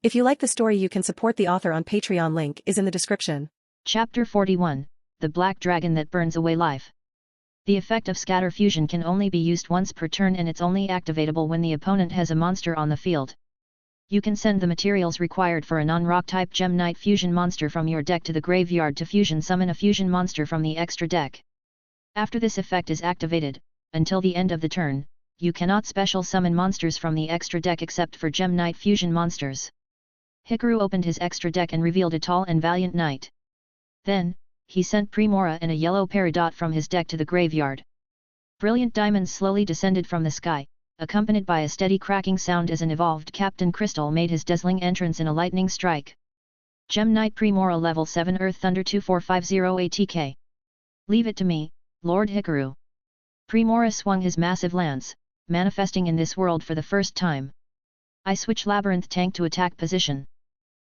If you like the story, you can support the author on Patreon. Link is in the description. Chapter 41, The Black Dragon That Burns Away Life. The effect of scatter fusion can only be used once per turn, and it's only activatable when the opponent has a monster on the field. You can send the materials required for a non-rock type Gem Knight fusion monster from your deck to the graveyard to fusion summon a fusion monster from the extra deck. After this effect is activated, until the end of the turn, you cannot special summon monsters from the extra deck except for Gem Knight fusion monsters. Hikaru opened his extra deck and revealed a tall and valiant knight. Then, he sent Primora and a yellow Peridot from his deck to the graveyard. Brilliant diamonds slowly descended from the sky, accompanied by a steady cracking sound as an evolved Captain Crystal made his dazzling entrance in a lightning strike. Gem Knight Primora level 7 Earth Thunder 2450 ATK. Leave it to me, Lord Hikaru. Primora swung his massive lance, manifesting in this world for the first time. I switch Labyrinth Tank to attack position.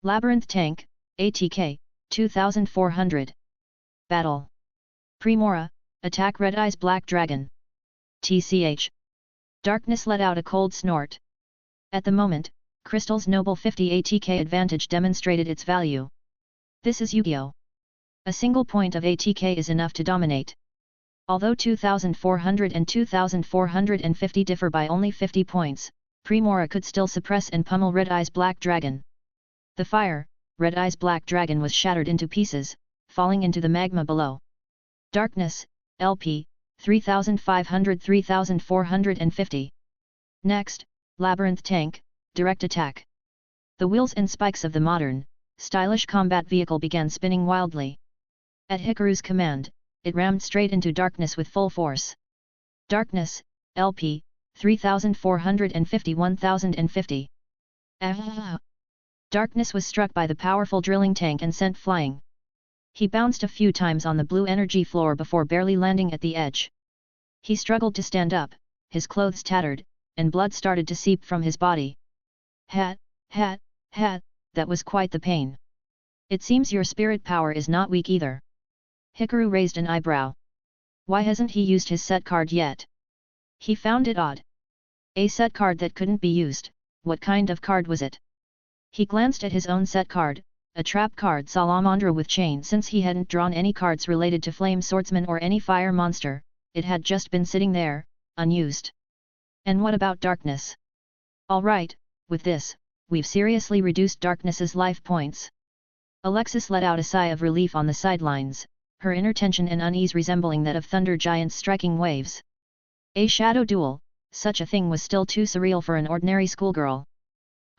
Labyrinth Tank, ATK, 2400. Battle. Primora, attack Red Eyes Black Dragon. TCH. Darkness let out a cold snort. At the moment, Crystal's noble 50 ATK advantage demonstrated its value. This is Yu-Gi-Oh! A single point of ATK is enough to dominate. Although 2400 and 2450 differ by only 50 points, Primora could still suppress and pummel Red Eyes Black Dragon. The fire, Red Eyes Black Dragon was shattered into pieces, falling into the magma below. Darkness, LP, 3500-3450. Next, Labyrinth Tank, direct attack. The wheels and spikes of the modern, stylish combat vehicle began spinning wildly. At Hikaru's command, it rammed straight into Darkness with full force. Darkness, LP, 3450-1050. Darkness was struck by the powerful drilling tank and sent flying. He bounced a few times on the blue energy floor before barely landing at the edge. He struggled to stand up, his clothes tattered, and blood started to seep from his body. Hat, that was quite the pain. It seems your spirit power is not weak either. Hikaru raised an eyebrow. Why hasn't he used his set card yet? He found it odd. A set card that couldn't be used, what kind of card was it? He glanced at his own set card, a trap card Salamandra with chain. Since he hadn't drawn any cards related to Flame Swordsman or any fire monster, it had just been sitting there, unused. And what about Darkness? Alright, with this, we've seriously reduced Darkness's life points. Alexis let out a sigh of relief on the sidelines, her inner tension and unease resembling that of thunder giants striking waves. A shadow duel, such a thing was still too surreal for an ordinary schoolgirl.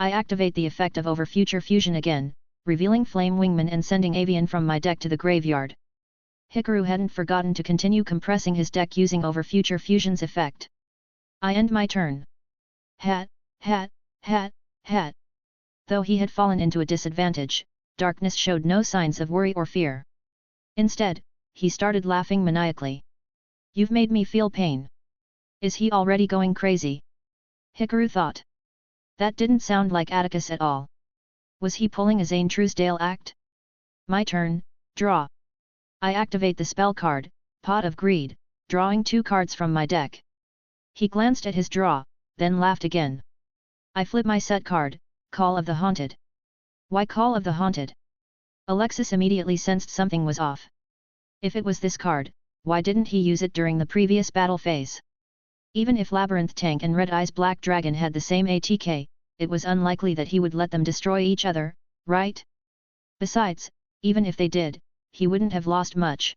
I activate the effect of Over Future Fusion again, revealing Flame Wingman and sending Avian from my deck to the graveyard. Hikaru hadn't forgotten to continue compressing his deck using Over Future Fusion's effect. I end my turn. Hat. Though he had fallen into a disadvantage, Darkness showed no signs of worry or fear. Instead, he started laughing maniacally. You've made me feel pain. Is he already going crazy? Hikaru thought. That didn't sound like Atticus at all. Was he pulling a Zane Truesdale act? My turn, draw. I activate the spell card, Pot of Greed, drawing 2 cards from my deck. He glanced at his draw, then laughed again. I flip my set card, Call of the Haunted. Why Call of the Haunted? Alexis immediately sensed something was off. If it was this card, why didn't he use it during the previous battle phase? Even if Labyrinth Tank and Red Eyes Black Dragon had the same ATK, it was unlikely that he would let them destroy each other, right? Besides, even if they did, he wouldn't have lost much.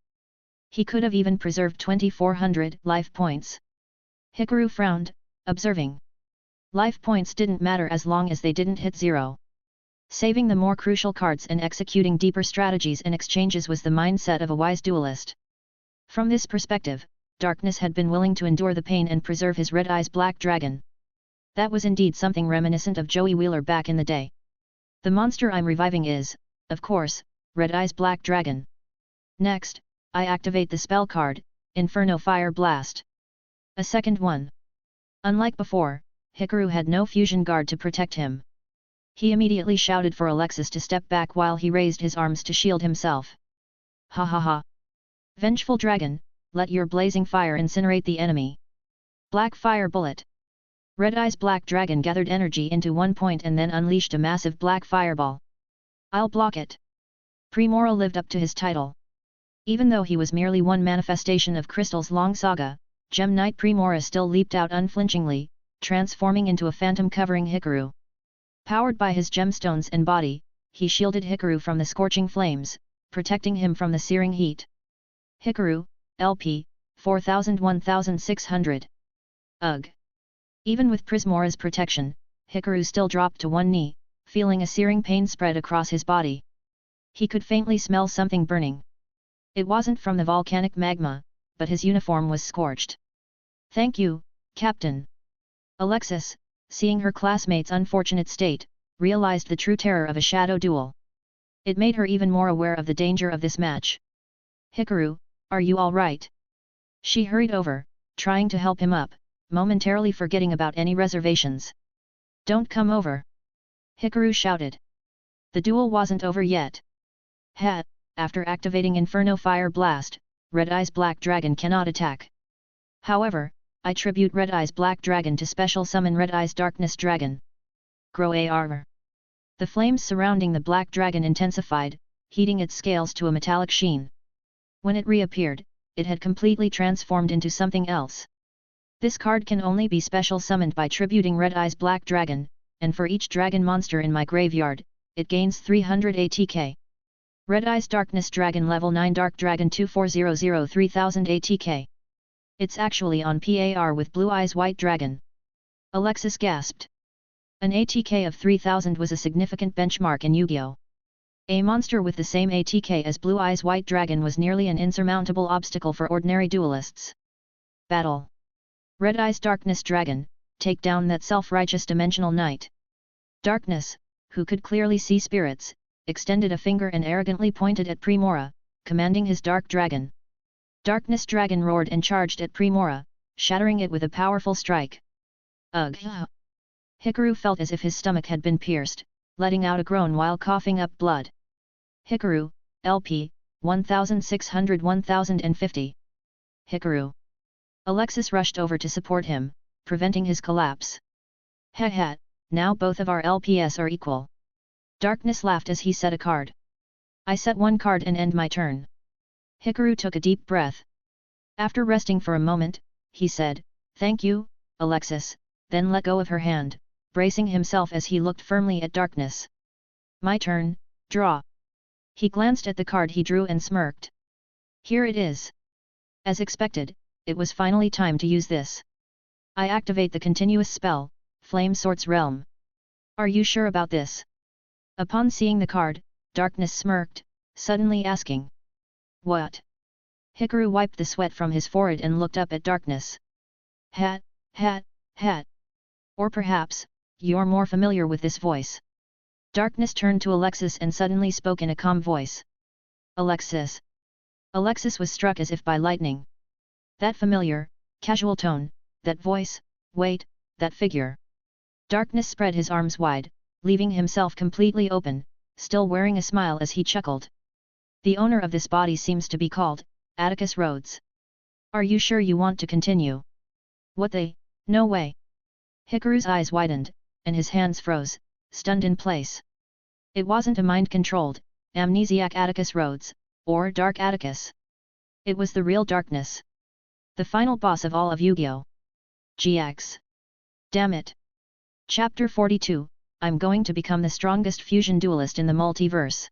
He could have even preserved 2400 life points. Hikaru frowned, observing. Life points didn't matter as long as they didn't hit 0. Saving the more crucial cards and executing deeper strategies and exchanges was the mindset of a wise duelist. From this perspective, Darkness had been willing to endure the pain and preserve his Red Eyes Black Dragon. That was indeed something reminiscent of Joey Wheeler back in the day. The monster I'm reviving is, of course, Red Eyes Black Dragon. Next, I activate the spell card, Inferno Fire Blast. A second one. Unlike before, Hikaru had no fusion guard to protect him. He immediately shouted for Alexis to step back while he raised his arms to shield himself. Ha ha ha. Vengeful Dragon, let your blazing fire incinerate the enemy. Black Fire Bullet. Red Eye's black dragon gathered energy into one point and then unleashed a massive black fireball. I'll block it. Primora lived up to his title. Even though he was merely one manifestation of Crystal's long saga, Gem Knight Primora still leaped out unflinchingly, transforming into a phantom covering Hikaru. Powered by his gemstones and body, he shielded Hikaru from the scorching flames, protecting him from the searing heat. Hikaru, LP, 4000-1600. Ugh. Even with Prismora's protection, Hikaru still dropped to one knee, feeling a searing pain spread across his body. He could faintly smell something burning. It wasn't from the volcanic magma, but his uniform was scorched. Thank you, Captain. Alexis, seeing her classmate's unfortunate state, realized the true terror of a shadow duel. It made her even more aware of the danger of this match. Hikaru, are you all right? She hurried over, trying to help him up, momentarily forgetting about any reservations. Don't come over! Hikaru shouted. The duel wasn't over yet. After activating Inferno Fire Blast, Red Eye's Black Dragon cannot attack. However, I tribute Red Eye's Black Dragon to special summon Red Eye's Darkness Dragon. Grow AR. The flames surrounding the Black Dragon intensified, heating its scales to a metallic sheen. When it reappeared, it had completely transformed into something else. This card can only be special summoned by tributing Red Eye's Black Dragon, and for each dragon monster in my graveyard, it gains 300 ATK. Red Eye's Darkness Dragon Level 9 Dark Dragon 2400 3000 ATK. It's actually on PAR with Blue Eye's White Dragon. Alexis gasped. An ATK of 3000 was a significant benchmark in Yu-Gi-Oh! A monster with the same ATK as Blue Eye's White Dragon was nearly an insurmountable obstacle for ordinary duelists. Battle. Red Eye's Darkness Dragon, take down that self-righteous dimensional knight. Darkness, who could clearly see spirits, extended a finger and arrogantly pointed at Primora, commanding his Dark Dragon. Darkness Dragon roared and charged at Primora, shattering it with a powerful strike. Ugh! Hikaru felt as if his stomach had been pierced, letting out a groan while coughing up blood. Hikaru, LP, 1600-1050. Hikaru. Alexis rushed over to support him, preventing his collapse. Now both of our LPS are equal. Darkness laughed as he set a card. I set one card and end my turn. Hikaru took a deep breath. After resting for a moment, he said, "Thank you, Alexis," then let go of her hand, bracing himself as he looked firmly at Darkness. My turn, draw. He glanced at the card he drew and smirked. Here it is. As expected, it was finally time to use this. I activate the continuous spell, Flame Swords Realm. Are you sure about this? Upon seeing the card, Darkness smirked, suddenly asking. What? Hikaru wiped the sweat from his forehead and looked up at Darkness. Hat. Or perhaps, you're more familiar with this voice. Darkness turned to Alexis and suddenly spoke in a calm voice. Alexis. Alexis was struck as if by lightning. That familiar, casual tone, that voice, wait, that figure. Darkness spread his arms wide, leaving himself completely open, still wearing a smile as he chuckled. The owner of this body seems to be called Atticus Rhodes. Are you sure you want to continue? What the? No way. Hikaru's eyes widened, and his hands froze, stunned in place. It wasn't a mind-controlled, amnesiac Atticus Rhodes, or Dark Atticus. It was the real Darkness. The final boss of all of Yu-Gi-Oh! GX. Damn it. Chapter 42, I'm going to become the strongest fusion duelist in the multiverse.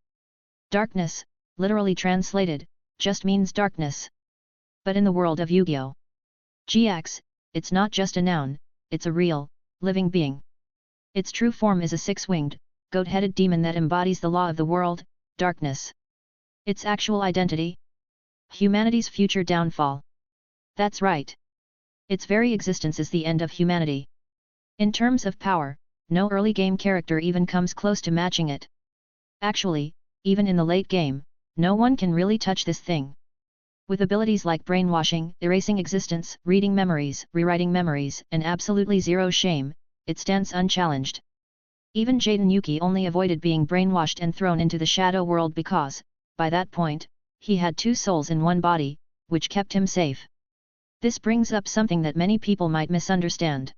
Darkness, literally translated, just means darkness. But in the world of Yu-Gi-Oh! GX, it's not just a noun, it's a real, living being. Its true form is a six-winged, goat-headed demon that embodies the law of the world, darkness. Its actual identity? Humanity's future downfall. That's right. Its very existence is the end of humanity. In terms of power, no early game character even comes close to matching it. Actually, even in the late game, no one can really touch this thing. With abilities like brainwashing, erasing existence, reading memories, rewriting memories, and absolutely zero shame, it stands unchallenged. Even Jaden Yuki only avoided being brainwashed and thrown into the shadow world because, by that point, he had two souls in one body, which kept him safe. This brings up something that many people might misunderstand.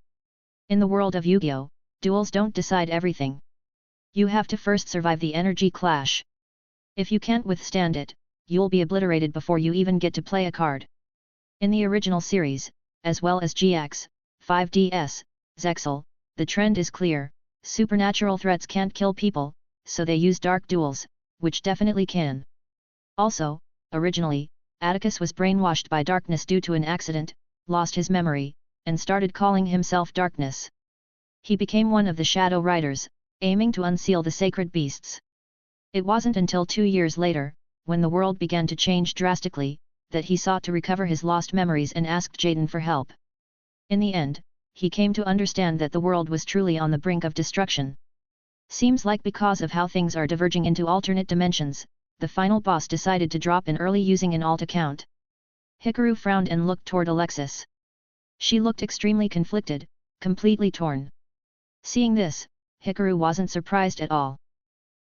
In the world of Yu-Gi-Oh!, duels don't decide everything. You have to first survive the energy clash. If you can't withstand it, you'll be obliterated before you even get to play a card. In the original series, as well as GX, 5DS, Zexal, the trend is clear: supernatural threats can't kill people, so they use dark duels, which definitely can. Also, originally, Atticus was brainwashed by darkness due to an accident, lost his memory, and started calling himself Darkness. He became one of the Shadow Riders, aiming to unseal the sacred beasts. It wasn't until 2 years later, when the world began to change drastically, that he sought to recover his lost memories and asked Jaden for help. In the end, he came to understand that the world was truly on the brink of destruction. Seems like because of how things are diverging into alternate dimensions, the final boss decided to drop in early using an alt account. Hikaru frowned and looked toward Alexis. She looked extremely conflicted, completely torn. Seeing this, Hikaru wasn't surprised at all.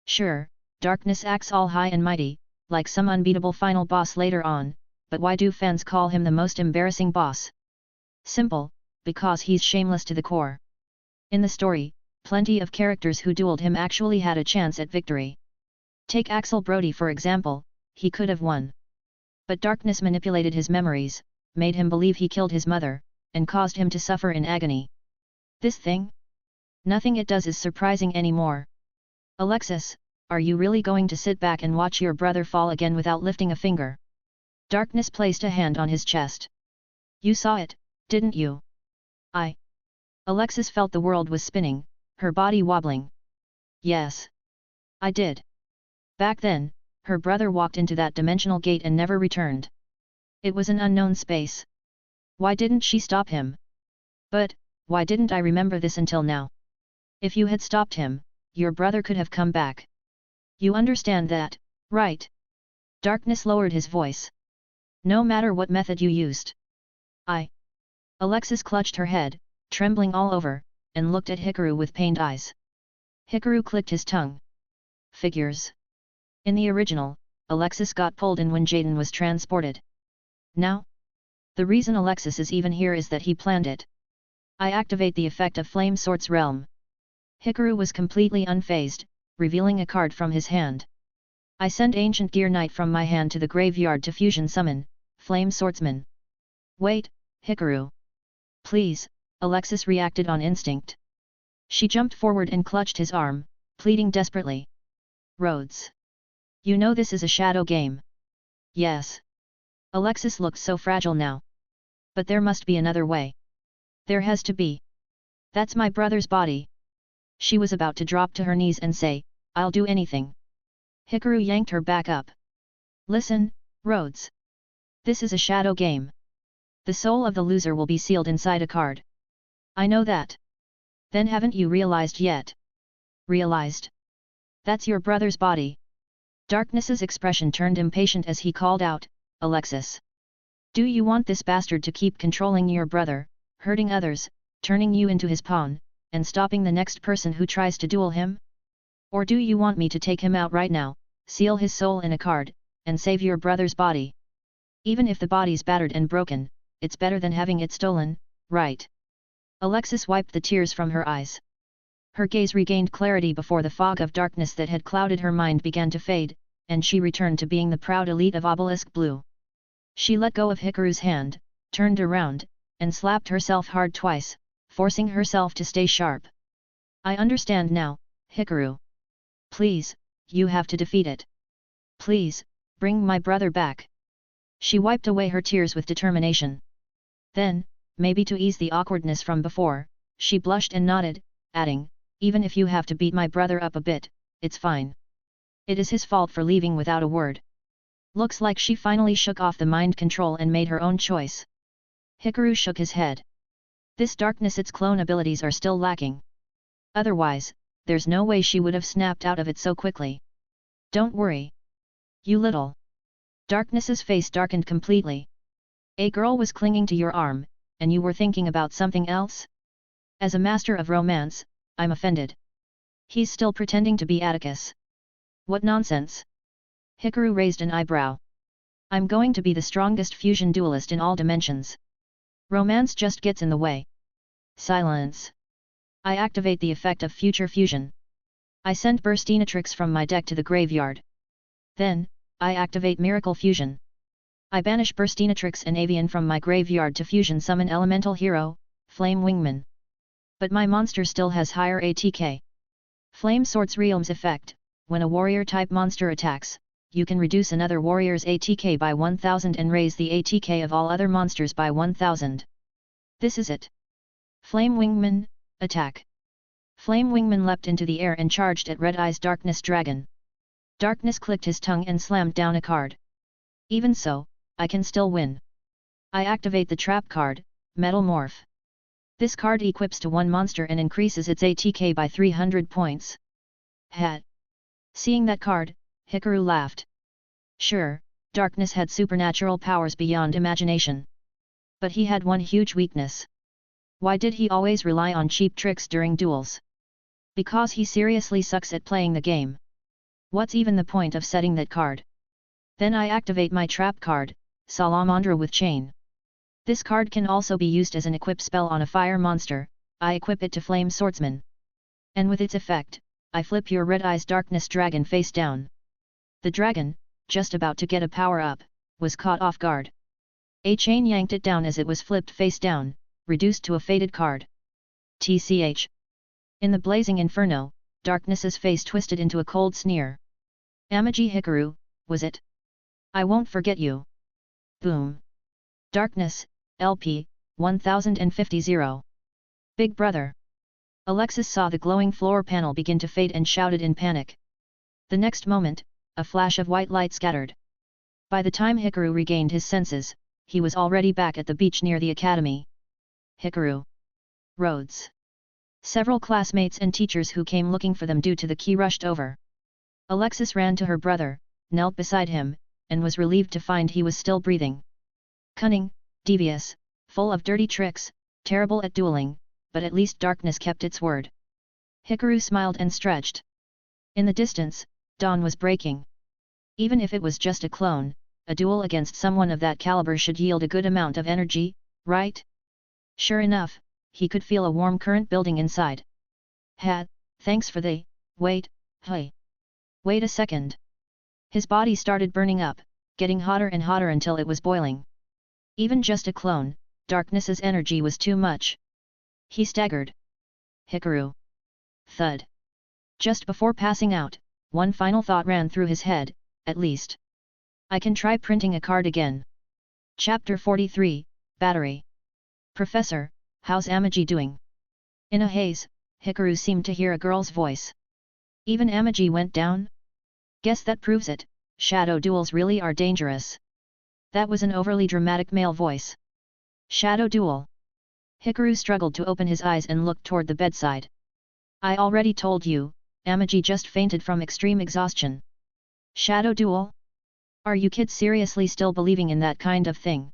Sure, Darkness acts all high and mighty, like some unbeatable final boss later on, but why do fans call him the most embarrassing boss? Simple, because he's shameless to the core. In the story, plenty of characters who dueled him actually had a chance at victory. Take Axel Brody for example, he could have won. But Darkness manipulated his memories, made him believe he killed his mother, and caused him to suffer in agony. This thing? Nothing it does is surprising anymore. Alexis, are you really going to sit back and watch your brother fall again without lifting a finger? Darkness placed a hand on his chest. You saw it, didn't you? Alexis felt the world was spinning, her body wobbling. Yes. I did. Back then, her brother walked into that dimensional gate and never returned. It was an unknown space. Why didn't she stop him? But, why didn't I remember this until now? If you had stopped him, your brother could have come back. You understand that, right? Darkness lowered his voice. No matter what method you used. Alexis clutched her head, trembling all over, and looked at Hikaru with pained eyes. Hikaru clicked his tongue. Figures. In the original, Alexis got pulled in when Jaden was transported. Now? The reason Alexis is even here is that he planned it. I activate the effect of Flame Sort's realm. Hikaru was completely unfazed, revealing a card from his hand. I send Ancient Gear Knight from my hand to the graveyard to fusion summon, Flame Swordsman. Wait, Hikaru. Please, Alexis reacted on instinct. She jumped forward and clutched his arm, pleading desperately. Rhodes. You know this is a shadow game. Yes. Alexis looked so fragile now. But there must be another way. There has to be. That's my brother's body. She was about to drop to her knees and say, I'll do anything. Hikaru yanked her back up. Listen, Rhodes. This is a shadow game. The soul of the loser will be sealed inside a card. I know that. Then haven't you realized yet? Realized? That's your brother's body. Darkness's expression turned impatient as he called out, Alexis. Do you want this bastard to keep controlling your brother, hurting others, turning you into his pawn, and stopping the next person who tries to duel him? Or do you want me to take him out right now, seal his soul in a card, and save your brother's body? Even if the body's battered and broken, it's better than having it stolen, right? Alexis wiped the tears from her eyes. Her gaze regained clarity before the fog of darkness that had clouded her mind began to fade, and she returned to being the proud elite of Obelisk Blue. She let go of Hikaru's hand, turned around, and slapped herself hard twice, forcing herself to stay sharp. I understand now, Hikaru. Please, you have to defeat it. Please, bring my brother back. She wiped away her tears with determination. Then, maybe to ease the awkwardness from before, she blushed and nodded, adding, even if you have to beat my brother up a bit, it's fine. It is his fault for leaving without a word. Looks like she finally shook off the mind control and made her own choice. Hikaru shook his head. This darkness, its clone abilities are still lacking. Otherwise, there's no way she would have snapped out of it so quickly. Don't worry. You little. Darkness's face darkened completely. A girl was clinging to your arm, and you were thinking about something else? As a master of romance, I'm offended. He's still pretending to be Atticus. What nonsense! Hikaru raised an eyebrow. I'm going to be the strongest fusion duelist in all dimensions. Romance just gets in the way. Silence. I activate the effect of future fusion. I send Burstinatrix from my deck to the graveyard. Then, I activate Miracle Fusion. I banish Burstinatrix and Avian from my graveyard to fusion summon Elemental Hero, Flame Wingman. But my monster still has higher ATK. Flame Sword's Realms effect: when a warrior-type monster attacks, you can reduce another warrior's ATK by 1000 and raise the ATK of all other monsters by 1000. This is it. Flame Wingman, attack. Flame Wingman leapt into the air and charged at Red Eye's Darkness Dragon. Darkness clicked his tongue and slammed down a card. Even so, I can still win. I activate the trap card, Metal Morph. This card equips to one monster and increases its ATK by 300 points. Hat. Seeing that card, Hikaru laughed. Sure, Darkness had supernatural powers beyond imagination. But he had one huge weakness. Why did he always rely on cheap tricks during duels? Because he seriously sucks at playing the game. What's even the point of setting that card? Then I activate my trap card, Salamandra with Chain. This card can also be used as an equip spell on a fire monster. I equip it to Flame Swordsman. And with its effect, I flip your Red Eye's Darkness Dragon face down. The dragon, just about to get a power-up, was caught off guard. A chain yanked it down as it was flipped face down, reduced to a faded card. TCH. In the blazing inferno, Darkness's face twisted into a cold sneer. Amaki Hikaru, was it? I won't forget you. Boom. Darkness, LP, 1050. Big Brother. Alexis saw the glowing floor panel begin to fade and shouted in panic. The next moment, a flash of white light scattered. By the time Hikaru regained his senses, he was already back at the beach near the academy. Hikaru. Rhodes. Several classmates and teachers who came looking for them due to the key rushed over. Alexis ran to her brother, knelt beside him, and was relieved to find he was still breathing. Cunning, devious, full of dirty tricks, terrible at dueling, but at least Darkness kept its word. Hikaru smiled and stretched. In the distance, dawn was breaking. Even if it was just a clone, a duel against someone of that caliber should yield a good amount of energy, right? Sure enough, he could feel a warm current building inside. Thanks for the, wait, hey. Wait a second. His body started burning up, getting hotter and hotter until it was boiling. Even just a clone, Darkness's energy was too much. He staggered. Hikaru. Thud. Just before passing out, one final thought ran through his head, at least. I can try printing a card again. Chapter 43, Battery. Professor, how's Amaki doing? In a haze, Hikaru seemed to hear a girl's voice. Even Amaki went down? Guess that proves it, shadow duels really are dangerous. That was an overly dramatic male voice. Shadow duel. Hikaru struggled to open his eyes and looked toward the bedside. I already told you, Amaki just fainted from extreme exhaustion. Shadow duel? Are you kids seriously still believing in that kind of thing?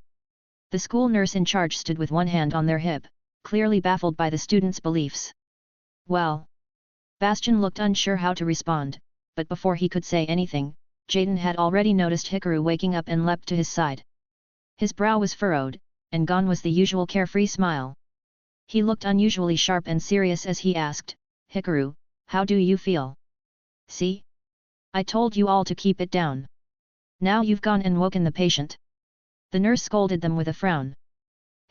The school nurse in charge stood with one hand on their hip, clearly baffled by the students' beliefs. Well. Bastion looked unsure how to respond, but before he could say anything, Jaden had already noticed Hikaru waking up and leapt to his side. His brow was furrowed, and gone was the usual carefree smile. He looked unusually sharp and serious as he asked, Hikaru, how do you feel? See? I told you all to keep it down. Now you've gone and woken the patient. The nurse scolded them with a frown.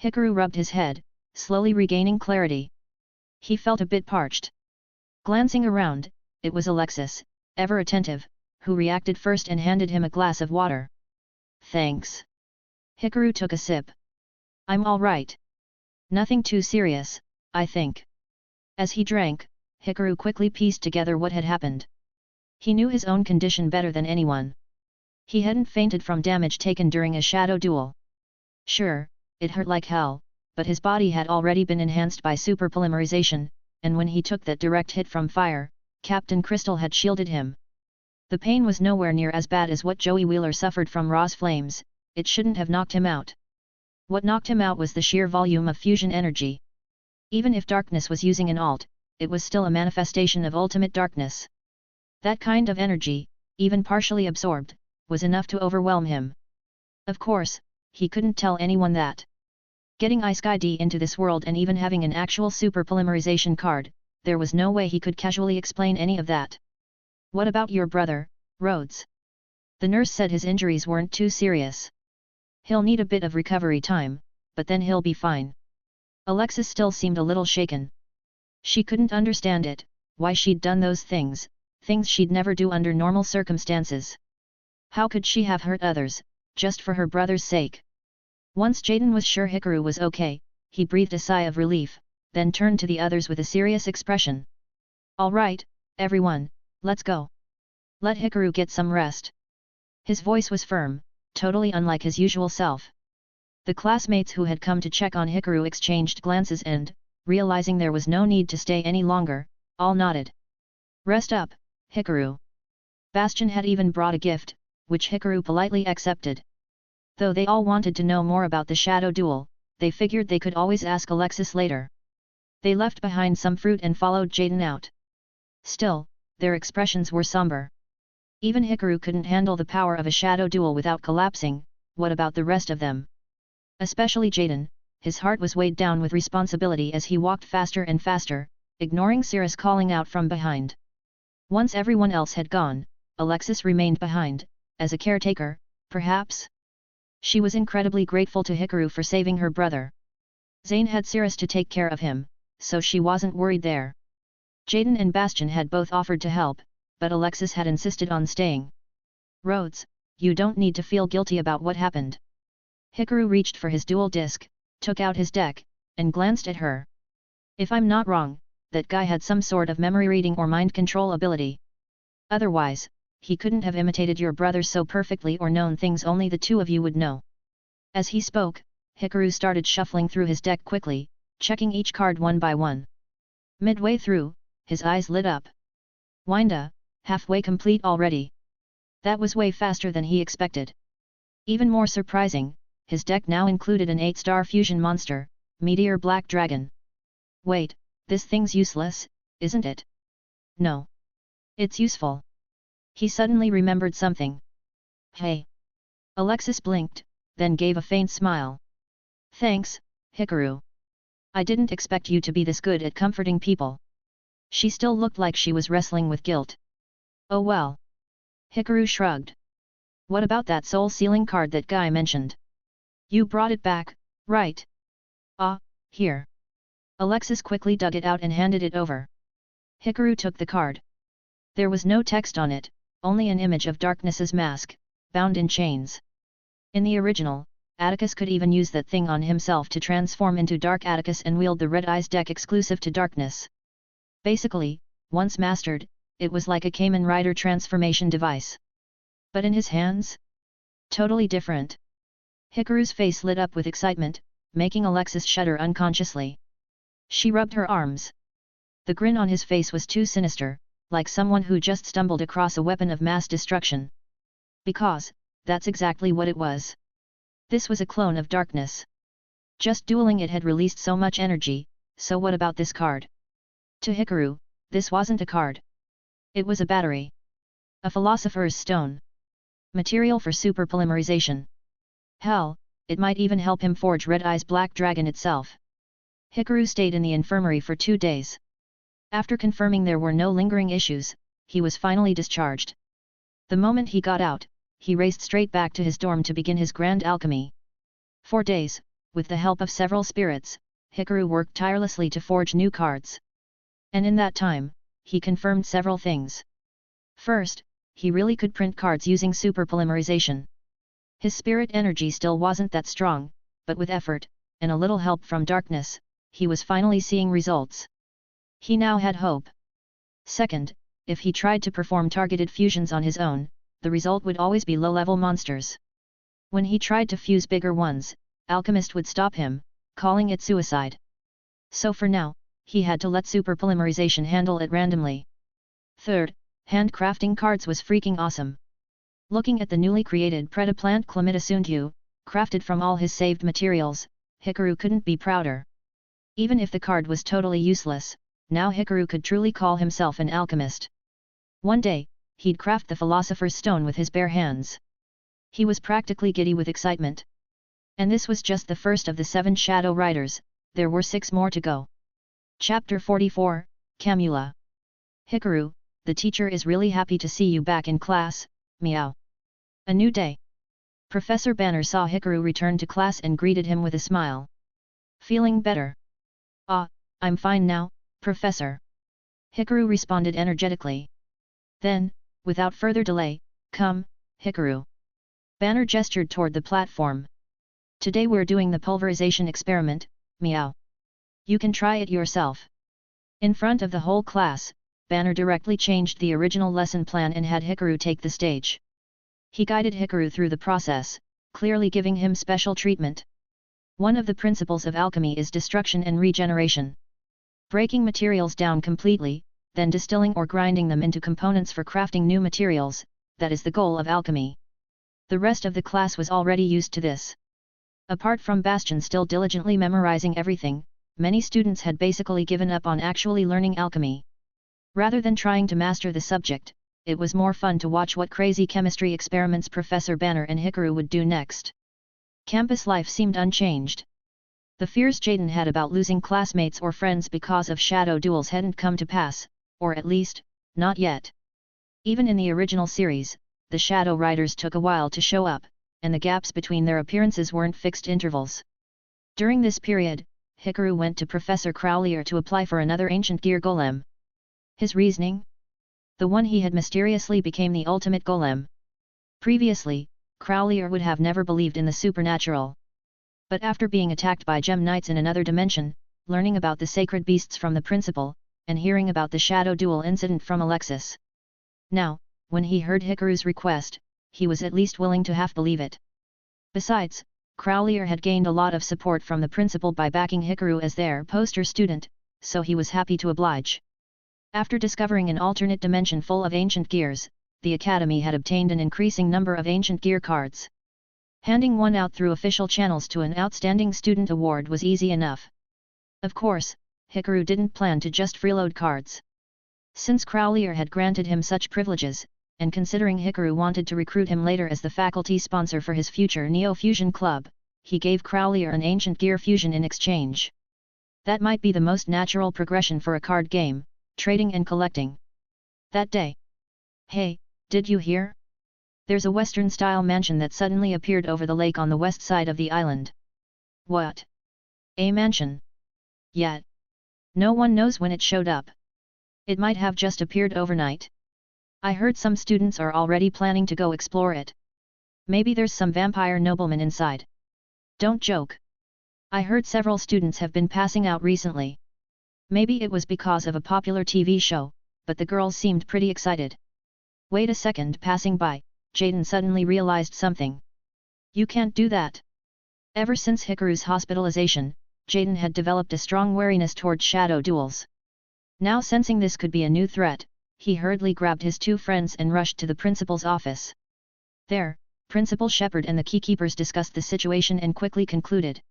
Hikaru rubbed his head, slowly regaining clarity. He felt a bit parched. Glancing around, it was Alexis, ever attentive, who reacted first and handed him a glass of water. Thanks. Hikaru took a sip. I'm all right. Nothing too serious, I think. As he drank, Hikaru quickly pieced together what had happened. He knew his own condition better than anyone. He hadn't fainted from damage taken during a shadow duel. Sure, it hurt like hell, but his body had already been enhanced by super polymerization, and when he took that direct hit from fire, Captain Crystal had shielded him. The pain was nowhere near as bad as what Joey Wheeler suffered from Ra's flames. It shouldn't have knocked him out. What knocked him out was the sheer volume of fusion energy. Even if Darkness was using an alt, it was still a manifestation of ultimate darkness. That kind of energy, even partially absorbed, was enough to overwhelm him. Of course, he couldn't tell anyone that. Getting Ice-Sky-D into this world and even having an actual super polymerization card, there was no way he could casually explain any of that. What about your brother, Rhodes? The nurse said his injuries weren't too serious. He'll need a bit of recovery time, but then he'll be fine. Alexis still seemed a little shaken. She couldn't understand it, why she'd done those things she'd never do under normal circumstances. How could she have hurt others, just for her brother's sake? Once Jaden was sure Hikaru was okay, he breathed a sigh of relief, then turned to the others with a serious expression. All right, everyone, let's go. Let Hikaru get some rest. His voice was firm, totally unlike his usual self. The classmates who had come to check on Hikaru exchanged glances and, realizing there was no need to stay any longer, all nodded. Rest up, Hikaru. Bastion had even brought a gift, which Hikaru politely accepted. Though they all wanted to know more about the shadow duel, they figured they could always ask Alexis later. They left behind some fruit and followed Jaden out. Still, their expressions were somber. Even Hikaru couldn't handle the power of a shadow duel without collapsing, what about the rest of them? Especially Jaden, his heart was weighed down with responsibility as he walked faster and faster, ignoring Cirrus calling out from behind. Once everyone else had gone, Alexis remained behind, as a caretaker, perhaps? She was incredibly grateful to Hikaru for saving her brother. Zane had Cirrus to take care of him, so she wasn't worried there. Jaden and Bastion had both offered to help, but Alexis had insisted on staying. Rhodes, you don't need to feel guilty about what happened. Hikaru reached for his dual disc, took out his deck, and glanced at her. If I'm not wrong, that guy had some sort of memory reading or mind control ability. Otherwise, he couldn't have imitated your brother so perfectly or known things only the two of you would know. As he spoke, Hikaru started shuffling through his deck quickly, checking each card one by one. Midway through, his eyes lit up. Winda, halfway complete already. That was way faster than he expected. Even more surprising, his deck now included an 8-star fusion monster, Meteor Black Dragon. Wait, this thing's useless, isn't it? No. It's useful. He suddenly remembered something. Hey! Alexis blinked, then gave a faint smile. Thanks, Hikaru. I didn't expect you to be this good at comforting people. She still looked like she was wrestling with guilt. Oh well. Hikaru shrugged. What about that soul-sealing card that guy mentioned? You brought it back, right? Ah, here. Alexis quickly dug it out and handed it over. Hikaru took the card. There was no text on it, only an image of Darkness's mask, bound in chains. In the original, Atticus could even use that thing on himself to transform into Dark Atticus and wield the Red Eyes deck exclusive to Darkness. Basically, once mastered, it was like a Kamen Rider transformation device. But in his hands? Totally different. Hikaru's face lit up with excitement, making Alexis shudder unconsciously. She rubbed her arms. The grin on his face was too sinister, like someone who just stumbled across a weapon of mass destruction. Because, that's exactly what it was. This was a clone of Darkness. Just dueling it had released so much energy, so what about this card? To Hikaru, this wasn't a card. It was a battery. A Philosopher's Stone. Material for super polymerization. Hell, it might even help him forge Red Eye's Black Dragon itself. Hikaru stayed in the infirmary for 2 days. After confirming there were no lingering issues, he was finally discharged. The moment he got out, he raced straight back to his dorm to begin his grand alchemy. 4 days, with the help of several spirits, Hikaru worked tirelessly to forge new cards. And in that time, he confirmed several things. First, he really could print cards using super polymerization. His spirit energy still wasn't that strong, but with effort, and a little help from Darkness, he was finally seeing results. He now had hope. Second, if he tried to perform targeted fusions on his own, the result would always be low-level monsters. When he tried to fuse bigger ones, Alchemist would stop him, calling it suicide. So for now, he had to let super polymerization handle it randomly. Third, handcrafting cards was freaking awesome. Looking at the newly created Predaplant Chlamydosuntu, crafted from all his saved materials, Hikaru couldn't be prouder. Even if the card was totally useless, now Hikaru could truly call himself an alchemist. One day, he'd craft the Philosopher's Stone with his bare hands. He was practically giddy with excitement. And this was just the first of the 7 Shadow Riders, there were 6 more to go. Chapter 44, Camula. Hikaru, the teacher is really happy to see you back in class, meow. A new day. Professor Banner saw Hikaru return to class and greeted him with a smile. Feeling better? Ah, I'm fine now, Professor. Hikaru responded energetically. Then, without further delay, come, Hikaru. Banner gestured toward the platform. Today we're doing the pulverization experiment, meow. You can try it yourself. In front of the whole class, Banner directly changed the original lesson plan and had Hikaru take the stage. He guided Hikaru through the process, clearly giving him special treatment. One of the principles of alchemy is destruction and regeneration. Breaking materials down completely, then distilling or grinding them into components for crafting new materials, that is the goal of alchemy. The rest of the class was already used to this. Apart from Bastion still diligently memorizing everything, many students had basically given up on actually learning alchemy. Rather than trying to master the subject, it was more fun to watch what crazy chemistry experiments Professor Banner and Hikaru would do next. Campus life seemed unchanged. The fears Jaden had about losing classmates or friends because of shadow duels hadn't come to pass, or at least, not yet. Even in the original series, the Shadow Riders took a while to show up, and the gaps between their appearances weren't fixed intervals. During this period, Hikaru went to Professor Crowlier to apply for another ancient gear golem. His reasoning? The one he had mysteriously became the ultimate golem. Previously, Crowlier would have never believed in the supernatural. But after being attacked by gem knights in another dimension, learning about the sacred beasts from the principal, and hearing about the shadow duel incident from Alexis. Now, when he heard Hikaru's request, he was at least willing to half believe it. Besides, Crowlier had gained a lot of support from the principal by backing Hikaru as their poster student, so he was happy to oblige. After discovering an alternate dimension full of ancient gears, the Academy had obtained an increasing number of ancient gear cards. Handing one out through official channels to an outstanding student award was easy enough. Of course, Hikaru didn't plan to just freeload cards. Since Crowlier had granted him such privileges, and considering Hikaru wanted to recruit him later as the faculty sponsor for his future Neo Fusion Club, he gave Crowlier an ancient gear fusion in exchange. That might be the most natural progression for a card game, trading and collecting. That day. Hey, did you hear? There's a Western-style mansion that suddenly appeared over the lake on the west side of the island. What? A mansion? Yet. No one knows when it showed up. It might have just appeared overnight. I heard some students are already planning to go explore it. Maybe there's some vampire nobleman inside. Don't joke. I heard several students have been passing out recently. Maybe it was because of a popular TV show, but the girls seemed pretty excited. Wait a second. Passing by, Jaden suddenly realized something. You can't do that. Ever since Hikaru's hospitalization, Jaden had developed a strong wariness toward shadow duels. Now sensing this could be a new threat, he hurriedly grabbed his 2 friends and rushed to the principal's office. There, Principal Shepard and the keykeepers discussed the situation and quickly concluded.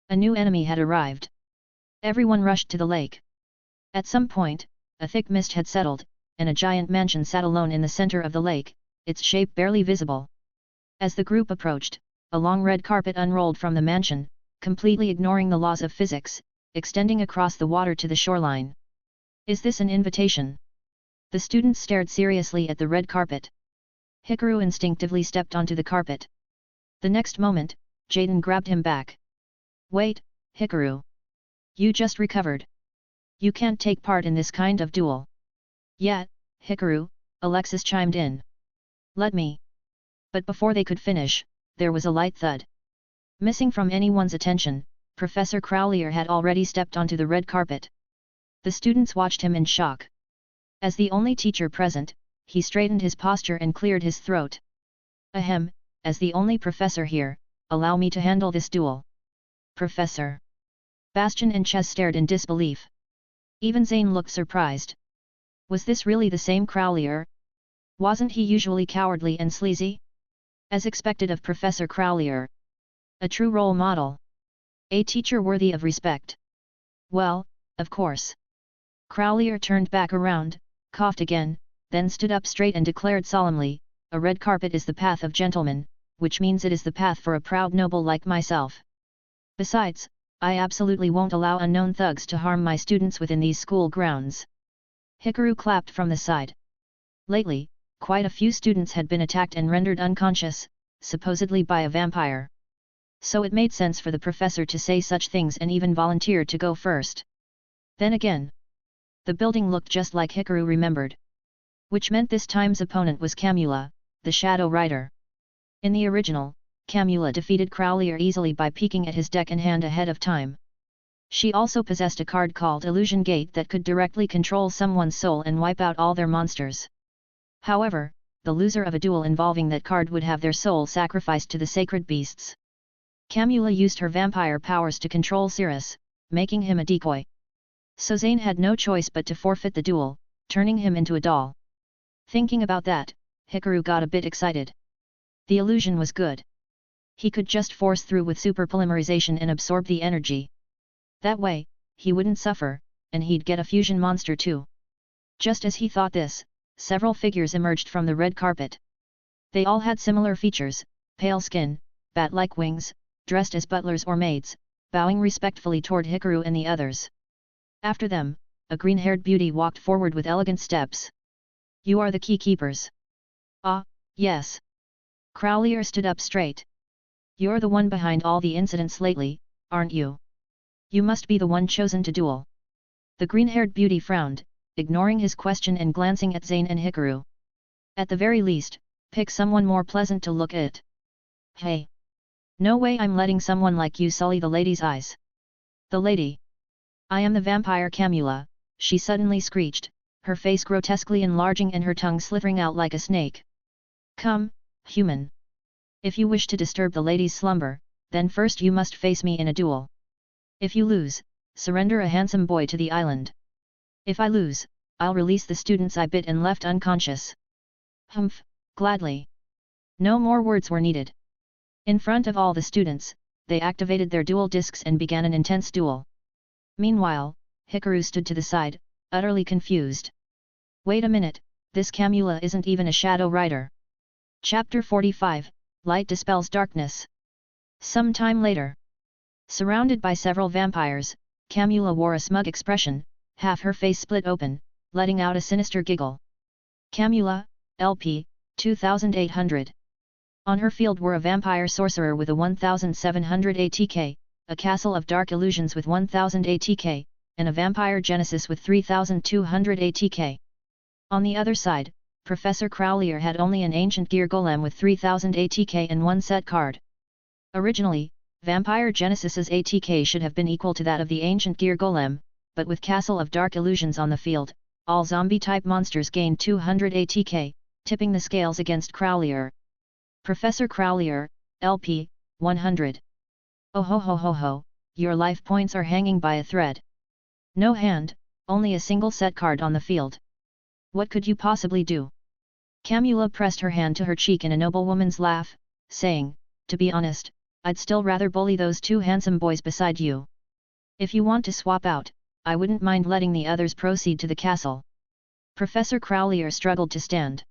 A new enemy had arrived. Everyone rushed to the lake. At some point, a thick mist had settled, and a giant mansion sat alone in the center of the lake, its shape barely visible. As the group approached, a long red carpet unrolled from the mansion, completely ignoring the laws of physics, extending across the water to the shoreline. Is this an invitation? The students stared seriously at the red carpet. Hikaru instinctively stepped onto the carpet. The next moment, Jaden grabbed him back. Wait, Hikaru. You just recovered. You can't take part in this kind of duel. Yet, Hikaru, Alexis chimed in. Let me. But before they could finish, there was a light thud. Missing from anyone's attention, Professor Crowlier had already stepped onto the red carpet. The students watched him in shock. As the only teacher present, he straightened his posture and cleared his throat. Ahem, as the only professor here, allow me to handle this duel. Professor. Bastion and Ches stared in disbelief. Even Zane looked surprised. Was this really the same Crowlier? Wasn't he usually cowardly and sleazy? As expected of Professor Crowlier. A true role model. A teacher worthy of respect. Well, of course. Crowlier turned back around, coughed again, then stood up straight and declared solemnly, a red carpet is the path of gentlemen, which means it is the path for a proud noble like myself. Besides, I absolutely won't allow unknown thugs to harm my students within these school grounds. Hikaru clapped from the side. Lately, quite a few students had been attacked and rendered unconscious, supposedly by a vampire. So it made sense for the professor to say such things and even volunteer to go first. Then again, the building looked just like Hikaru remembered. Which meant this time's opponent was Camula, the Shadow Rider. In the original, Camula defeated Crowlier easily by peeking at his deck and hand ahead of time. She also possessed a card called Illusion Gate that could directly control someone's soul and wipe out all their monsters. However, the loser of a duel involving that card would have their soul sacrificed to the sacred beasts. Camula used her vampire powers to control Cirrus, making him a decoy. So Zane had no choice but to forfeit the duel, turning him into a doll. Thinking about that, Hikaru got a bit excited. The illusion was good. He could just force through with super polymerization and absorb the energy. That way, he wouldn't suffer, and he'd get a fusion monster too. Just as he thought this, several figures emerged from the red carpet. They all had similar features, pale skin, bat-like wings, dressed as butlers or maids, bowing respectfully toward Hikaru and the others. After them, a green-haired beauty walked forward with elegant steps. "You are the key keepers." "Ah, yes." Crowlier stood up straight. "You're the one behind all the incidents lately, aren't you? You must be the one chosen to duel." The green-haired beauty frowned, ignoring his question and glancing at Zane and Hikaru. "At the very least, pick someone more pleasant to look at." "Hey! No way I'm letting someone like you sully the lady's eyes." "The lady? I am the vampire Camula," she suddenly screeched, her face grotesquely enlarging and her tongue slithering out like a snake. "Come, human. If you wish to disturb the lady's slumber, then first you must face me in a duel. If you lose, surrender a handsome boy to the island. If I lose, I'll release the students I bit and left unconscious." "Humph, gladly." No more words were needed. In front of all the students, they activated their duel discs and began an intense duel. Meanwhile, Hikaru stood to the side, utterly confused. "Wait a minute, this Camula isn't even a Shadow Rider." Chapter 45, Light Dispels Darkness. Some time later. Surrounded by several vampires, Camula wore a smug expression, half her face split open, letting out a sinister giggle. Camula, LP, 2800. On her field were a vampire sorcerer with a 1700 ATK, a castle of dark illusions with 1000 ATK, and a vampire genesis with 3200 ATK. On the other side, Professor Crowlier had only an ancient gear golem with 3000 ATK and one set card. Originally, Vampire Genesis's ATK should have been equal to that of the ancient gear golem, but with Castle of Dark Illusions on the field, all zombie-type monsters gained 200 ATK, tipping the scales against Crowlier. Professor Crowlier, LP, 100. "Oh ho ho ho ho, your life points are hanging by a thread. No hand, only a single set card on the field. What could you possibly do?" Camula pressed her hand to her cheek in a noblewoman's laugh, saying, "To be honest, I'd still rather bully those two handsome boys beside you. If you want to swap out, I wouldn't mind letting the others proceed to the castle." Professor Crowlier struggled to stand.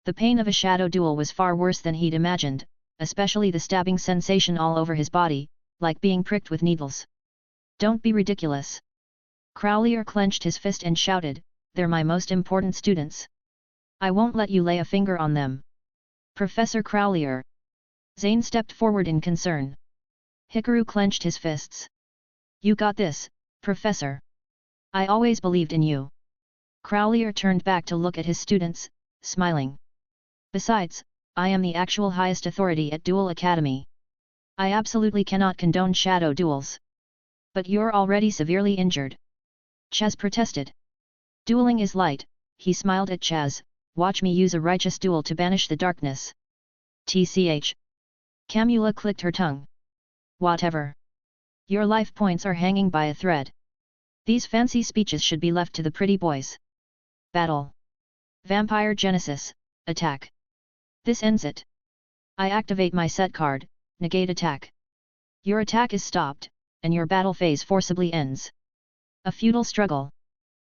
The pain of a shadow duel was far worse than he'd imagined, especially the stabbing sensation all over his body, like being pricked with needles. "Don't be ridiculous." Crowlier clenched his fist and shouted, "They're my most important students. I won't let you lay a finger on them." "Professor Crowlier." Zane stepped forward in concern. Hikaru clenched his fists. "You got this, Professor. I always believed in you." Crowlier turned back to look at his students, smiling. "Besides, I am the actual highest authority at Duel Academy. I absolutely cannot condone shadow duels." "But you're already severely injured," Chaz protested. "Dueling is light," he smiled at Chaz, "watch me use a righteous duel to banish the darkness." "TCH. Camula clicked her tongue. "Whatever. Your life points are hanging by a thread. These fancy speeches should be left to the pretty boys." Battle. Vampire Genesis, attack. This ends it. I activate my set card, negate attack. Your attack is stopped, and your battle phase forcibly ends. A futile struggle.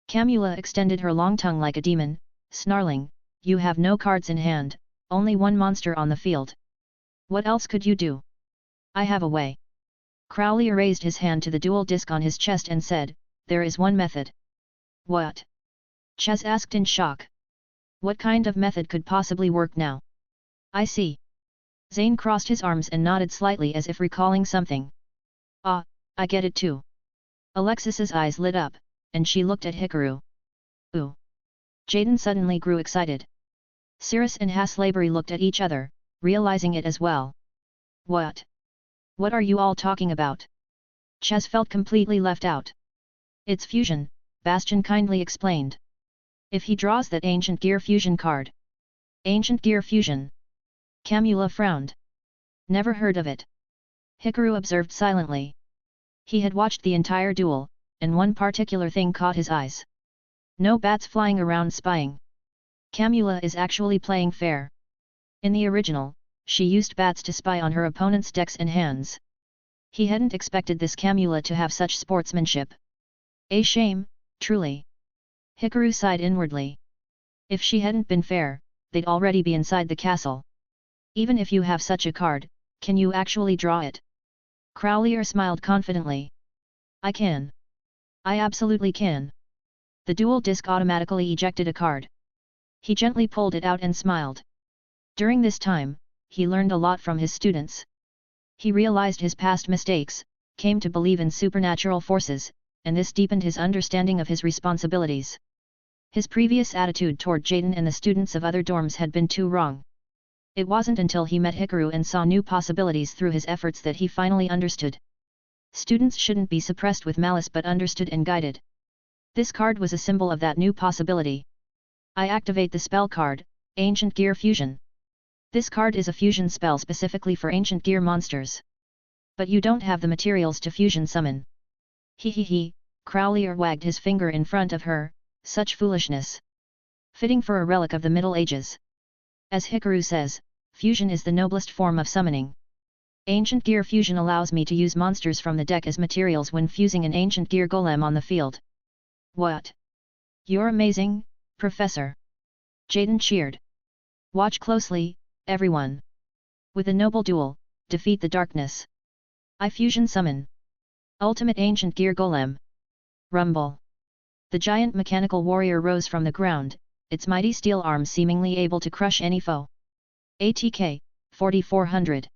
Camula extended her long tongue like a demon, snarling, "You have no cards in hand, only one monster on the field. What else could you do? I have a way. Crowley raised his hand to the dual disc on his chest and said, there is one method. What? Chaz asked in shock. What kind of method could possibly work now? I see. Zane crossed his arms and nodded slightly as if recalling something. Ah, I get it too. Alexis's eyes lit up, and she looked at Hikaru. Ooh. Jaden suddenly grew excited. Cirrus and Hasleybury looked at each other, realizing it as well. What? What are you all talking about? Chaz felt completely left out. It's fusion, Bastion kindly explained. If he draws that Ancient Gear Fusion card. Ancient Gear Fusion. Camula frowned. Never heard of it. Hikaru observed silently. He had watched the entire duel, and one particular thing caught his eyes. No bats flying around spying. Camula is actually playing fair. In the original, she used bats to spy on her opponent's decks and hands. He hadn't expected this Camula to have such sportsmanship. A shame, truly. Hikaru sighed inwardly. If she hadn't been fair, they'd already be inside the castle. Even if you have such a card, can you actually draw it? Crowley smiled confidently. I can. I absolutely can. The dual disc automatically ejected a card. He gently pulled it out and smiled. During this time, he learned a lot from his students. He realized his past mistakes, came to believe in supernatural forces, and this deepened his understanding of his responsibilities. His previous attitude toward Jaden and the students of other dorms had been too wrong. It wasn't until he met Hikaru and saw new possibilities through his efforts that he finally understood. Students shouldn't be suppressed with malice but understood and guided. This card was a symbol of that new possibility. I activate the spell card, Ancient Gear Fusion. This card is a fusion spell specifically for Ancient Gear monsters. But you don't have the materials to fusion summon. He, Crowley wagged his finger in front of her, such foolishness. Fitting for a relic of the Middle Ages. As Hikaru says, fusion is the noblest form of summoning. Ancient Gear Fusion allows me to use monsters from the deck as materials when fusing an Ancient Gear Golem on the field. What? You're amazing, Professor! Jaden cheered. Watch closely, everyone. With a noble duel, defeat the darkness. I fusion summon. Ultimate Ancient Gear Golem. Rumble. The giant mechanical warrior rose from the ground, its mighty steel arms seemingly able to crush any foe. ATK, 4400.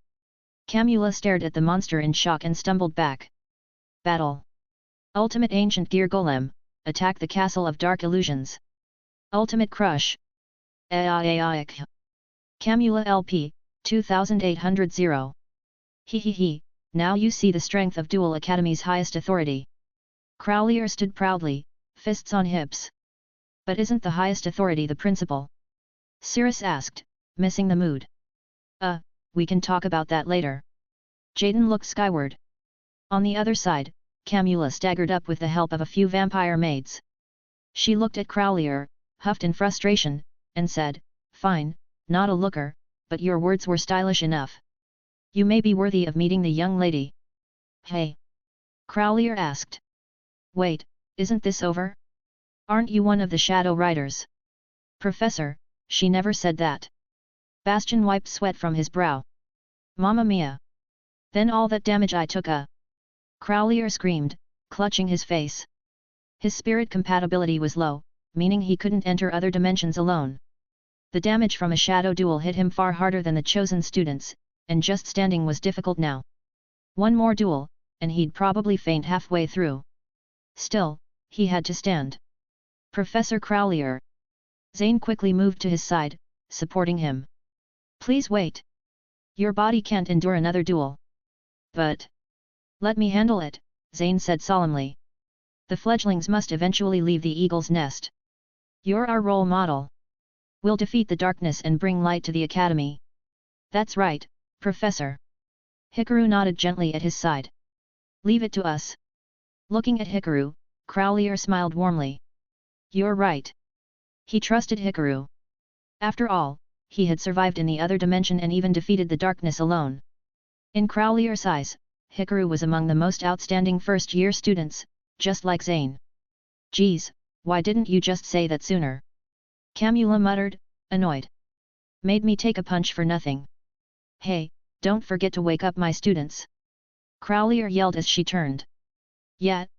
Camula stared at the monster in shock and stumbled back. Battle. Ultimate Ancient Gear Golem, attack the Castle of Dark Illusions. Ultimate Crush. Camula LP, 2800. He, now you see the strength of Duel Academy's highest authority. Crowley stood proudly, fists on hips. But isn't the highest authority the principal? Cirrus asked, missing the mood. We can talk about that later. Jaden looked skyward. On the other side, Camula staggered up with the help of a few vampire maids. She looked at Crowley, huffed in frustration, and said, Fine, not a looker, but your words were stylish enough. You may be worthy of meeting the young lady. Hey! Crowley asked. Wait, isn't this over? Aren't you one of the Shadow Riders? Professor, she never said that. Bastion wiped sweat from his brow. Mamma mia! Then all that damage I took Crowley screamed, clutching his face. His spirit compatibility was low, meaning he couldn't enter other dimensions alone. The damage from a shadow duel hit him far harder than the chosen students, and just standing was difficult now. One more duel, and he'd probably faint halfway through. Still, he had to stand. Professor Crowley. Zane quickly moved to his side, supporting him. Please wait. Your body can't endure another duel. But... Let me handle it, Zane said solemnly. The fledglings must eventually leave the eagle's nest. You're our role model. We'll defeat the darkness and bring light to the academy. That's right, Professor. Hikaru nodded gently at his side. Leave it to us. Looking at Hikaru, Crowley smiled warmly. You're right. He trusted Hikaru. After all, he had survived in the other dimension and even defeated the darkness alone. In Crowley's eyes, Hikaru was among the most outstanding first-year students, just like Zane. Geez, why didn't you just say that sooner? Camula muttered, annoyed. Made me take a punch for nothing. Hey, don't forget to wake up my students. Crowlier yelled as she turned. Yet,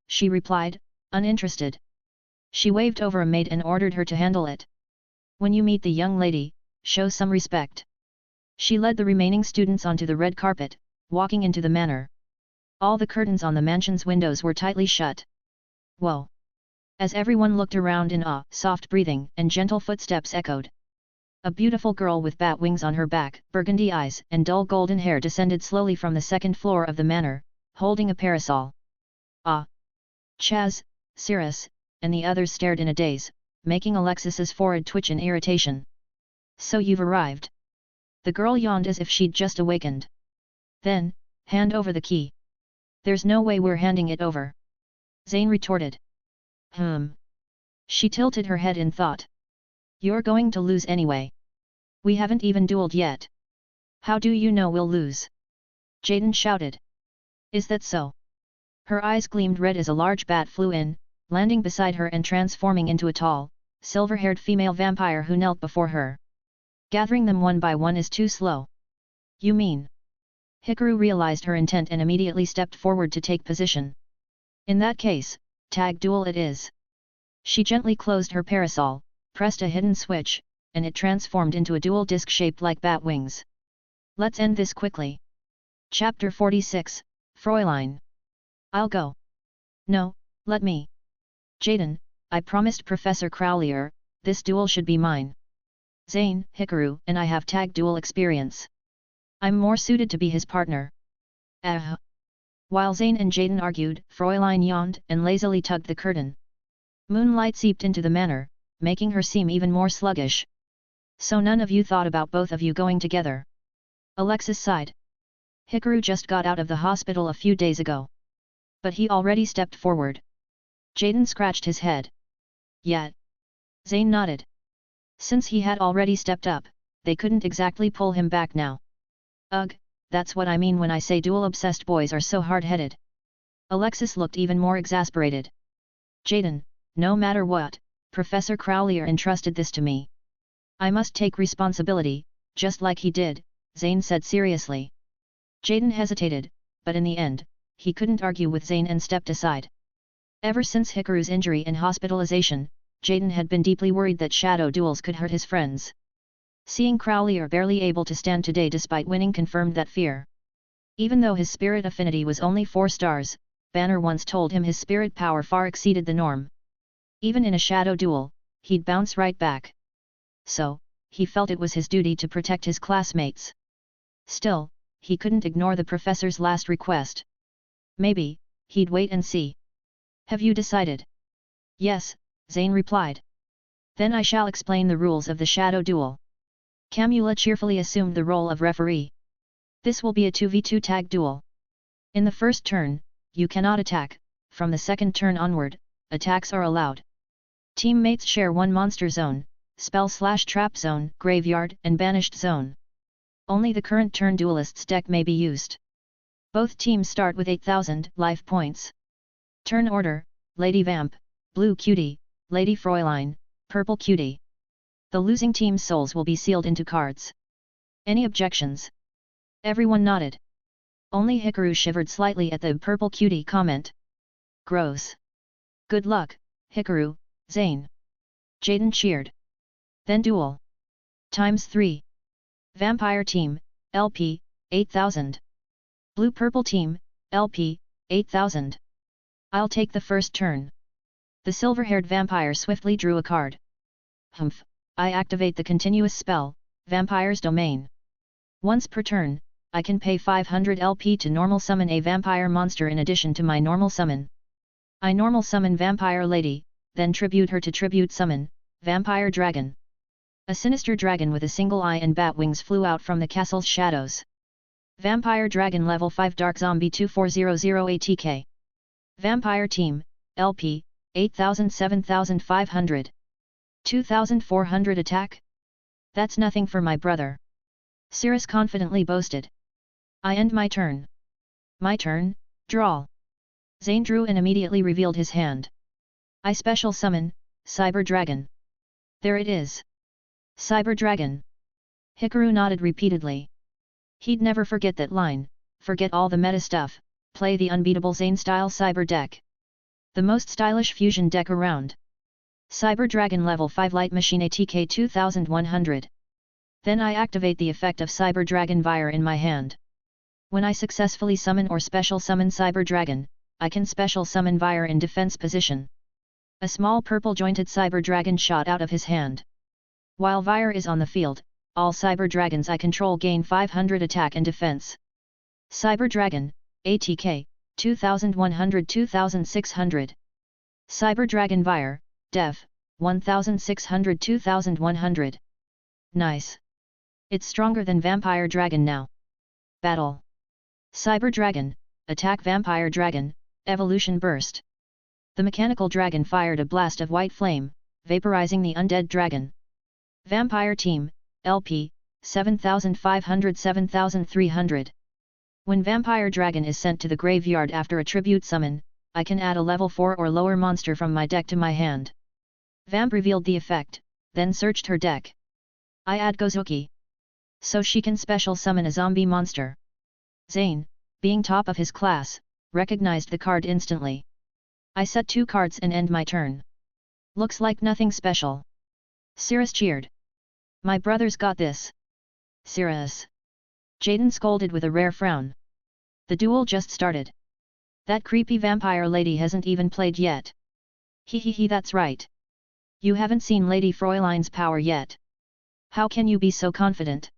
she replied, uninterested. She waved over a maid and ordered her to handle it. When you meet the young lady, show some respect. She led the remaining students onto the red carpet, walking into the manor. All the curtains on the mansion's windows were tightly shut. Whoa! As everyone looked around in awe, soft breathing and gentle footsteps echoed. A beautiful girl with bat wings on her back, burgundy eyes and dull golden hair descended slowly from the second floor of the manor, holding a parasol. Ah! Chaz, Cirrus, and the others stared in a daze, making Alexis's forehead twitch in irritation. So you've arrived. The girl yawned as if she'd just awakened. Then, hand over the key. There's no way we're handing it over. Zane retorted. She tilted her head in thought. You're going to lose anyway. We haven't even dueled yet. How do you know we'll lose? Jaden shouted. Is that so? Her eyes gleamed red as a large bat flew in, landing beside her and transforming into a tall, silver-haired female vampire who knelt before her. Gathering them one by one is too slow. You mean? Hikaru realized her intent and immediately stepped forward to take position. In that case, tag duel it is. She gently closed her parasol, pressed a hidden switch, and it transformed into a dual disc shaped like bat wings. Let's end this quickly. Chapter 46, Fräulein. I'll go. No, let me. Jaden, I promised Professor Crowlier, this duel should be mine. Zane, Hikaru, and I have tag duel experience. I'm more suited to be his partner. While Zane and Jaden argued, Fräulein yawned and lazily tugged the curtain. Moonlight seeped into the manor, making her seem even more sluggish. So none of you thought about both of you going together. Alexis sighed. Hikaru just got out of the hospital a few days ago. But he already stepped forward. Jaden scratched his head. Yet. Zane nodded. Since he had already stepped up, they couldn't exactly pull him back now. Ugh, that's what I mean when I say duel-obsessed boys are so hard-headed. Alexis looked even more exasperated. Jaden, no matter what, Professor Crowlier entrusted this to me. I must take responsibility, just like he did, Zane said seriously. Jaden hesitated, but in the end, he couldn't argue with Zane and stepped aside. Ever since Hikaru's injury and hospitalization, Jaden had been deeply worried that shadow duels could hurt his friends. Seeing Crowlier barely able to stand today despite winning confirmed that fear. Even though his spirit affinity was only 4 stars, Banner once told him his spirit power far exceeded the norm. Even in a shadow duel, he'd bounce right back. So, he felt it was his duty to protect his classmates. Still, he couldn't ignore the professor's last request. Maybe, he'd wait and see. Have you decided? Yes, Zane replied. Then I shall explain the rules of the shadow duel. Camula cheerfully assumed the role of referee. This will be a 2v2 tag duel. In the first turn, you cannot attack, from the second turn onward, attacks are allowed. Teammates share one monster zone, spell/trap zone, graveyard, and banished zone. Only the current turn duelist's deck may be used. Both teams start with 8,000 life points. Turn order: Lady Vamp, Blue Cutie, Lady Fräulein, Purple Cutie. The losing team's souls will be sealed into cards. Any objections? Everyone nodded. Only Hikaru shivered slightly at the Purple Cutie comment. Gross. Good luck, Hikaru, Zane. Jaden cheered. Then duel. ×3. Vampire Team, LP, 8,000. Blue-Purple Team, LP, 8,000. I'll take the first turn. The silver-haired vampire swiftly drew a card. Humph, I activate the continuous spell, Vampire's Domain. Once per turn, I can pay 500 LP to normal summon a vampire monster in addition to my normal summon. I normal summon Vampire Lady, then tribute her to tribute summon, Vampire Dragon. A sinister dragon with a single eye and bat wings flew out from the castle's shadows. Vampire Dragon Level 5 Dark Zombie 2400 ATK. Vampire Team, LP, 8,000 7,500. 2,400 attack? That's nothing for my brother. Cirrus confidently boasted. I end my turn. My turn, draw. Zane drew and immediately revealed his hand. I special summon, Cyber Dragon. There it is. Cyber Dragon. Hikaru nodded repeatedly. He'd never forget that line, forget all the meta stuff, play the unbeatable Zane-style Cyber deck. The most stylish fusion deck around. Cyber Dragon Level 5 Light Machine ATK 2100. Then I activate the effect of Cyber Dragon Vire in my hand. When I successfully summon or special summon Cyber Dragon, I can special summon Vire in defense position. A small purple jointed Cyber Dragon shot out of his hand. While Vire is on the field, all Cyber Dragons I control gain 500 attack and defense. Cyber Dragon, ATK, 2100-2600. Cyber Dragon Vire, Def, 1600-2100. Nice. It's stronger than Vampire Dragon now. Battle. Cyber Dragon, attack Vampire Dragon, Evolution Burst. The mechanical dragon fired a blast of white flame, vaporizing the undead dragon. Vampire Team, LP, 7500-7300. When Vampire Dragon is sent to the graveyard after a tribute summon, I can add a level 4 or lower monster from my deck to my hand. Vamp revealed the effect, then searched her deck. I add Gozuki. So she can special summon a zombie monster. Zane, being top of his class, recognized the card instantly. I set 2 cards and end my turn. Looks like nothing special. Cirrus cheered. My brothers got this. Cirrus. Jaden scolded with a rare frown. The duel just started. That creepy vampire lady hasn't even played yet. Hehehe, that's right. You haven't seen Lady Fräulein's power yet. How can you be so confident?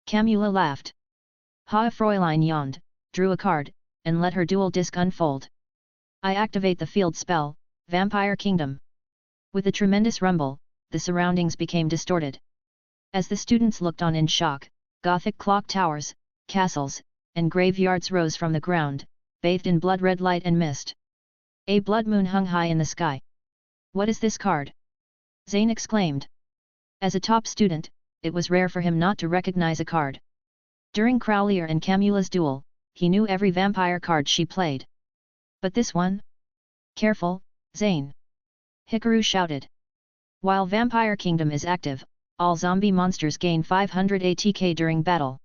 Camula laughed. Ha! Fräulein yawned, drew a card, and let her duel disc unfold. I activate the field spell, Vampire Kingdom. With a tremendous rumble, the surroundings became distorted. As the students looked on in shock, Gothic clock towers, castles, and graveyards rose from the ground, bathed in blood-red light and mist. A blood moon hung high in the sky. What is this card? Zane exclaimed. As a top student, it was rare for him not to recognize a card. During Crowlier and Camula's duel, he knew every vampire card she played. But this one? Careful, Zane! Hikaru shouted. While Vampire Kingdom is active, all zombie monsters gain 500 ATK during battle.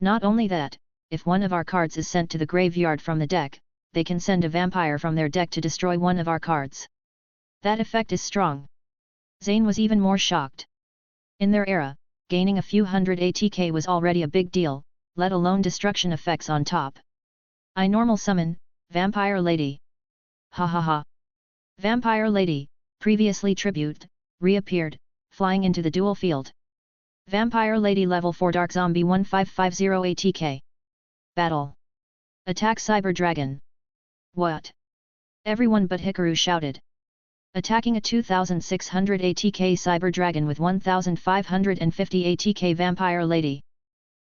Not only that, if one of our cards is sent to the graveyard from the deck, they can send a vampire from their deck to destroy one of our cards. That effect is strong. Zane was even more shocked. In their era, gaining a few hundred ATK was already a big deal, let alone destruction effects on top. I normal summon, Vampire Lady. Ha ha ha. Vampire Lady, previously tribute, reappeared, flying into the duel field. Vampire Lady level 4 Dark Zombie 1550 ATK. Battle. Attack Cyber Dragon. What? Everyone but Hikaru shouted. Attacking a 2600 ATK Cyber Dragon with 1550 ATK Vampire Lady.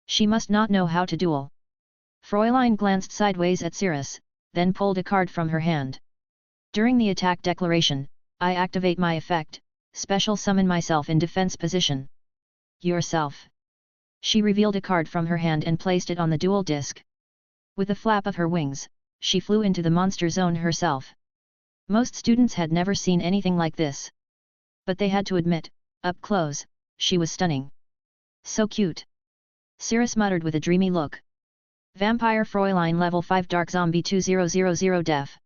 She must not know how to duel. Fräulein glanced sideways at Cirrus, then pulled a card from her hand. During the attack declaration, I activate my effect, special summon myself in defense position. Yourself. She revealed a card from her hand and placed it on the duel disc. With a flap of her wings, she flew into the monster zone herself. Most students had never seen anything like this. But they had to admit, up close, she was stunning. So cute. Cirrus muttered with a dreamy look. Vampire Fräulein level 5 Dark Zombie 2000 Def.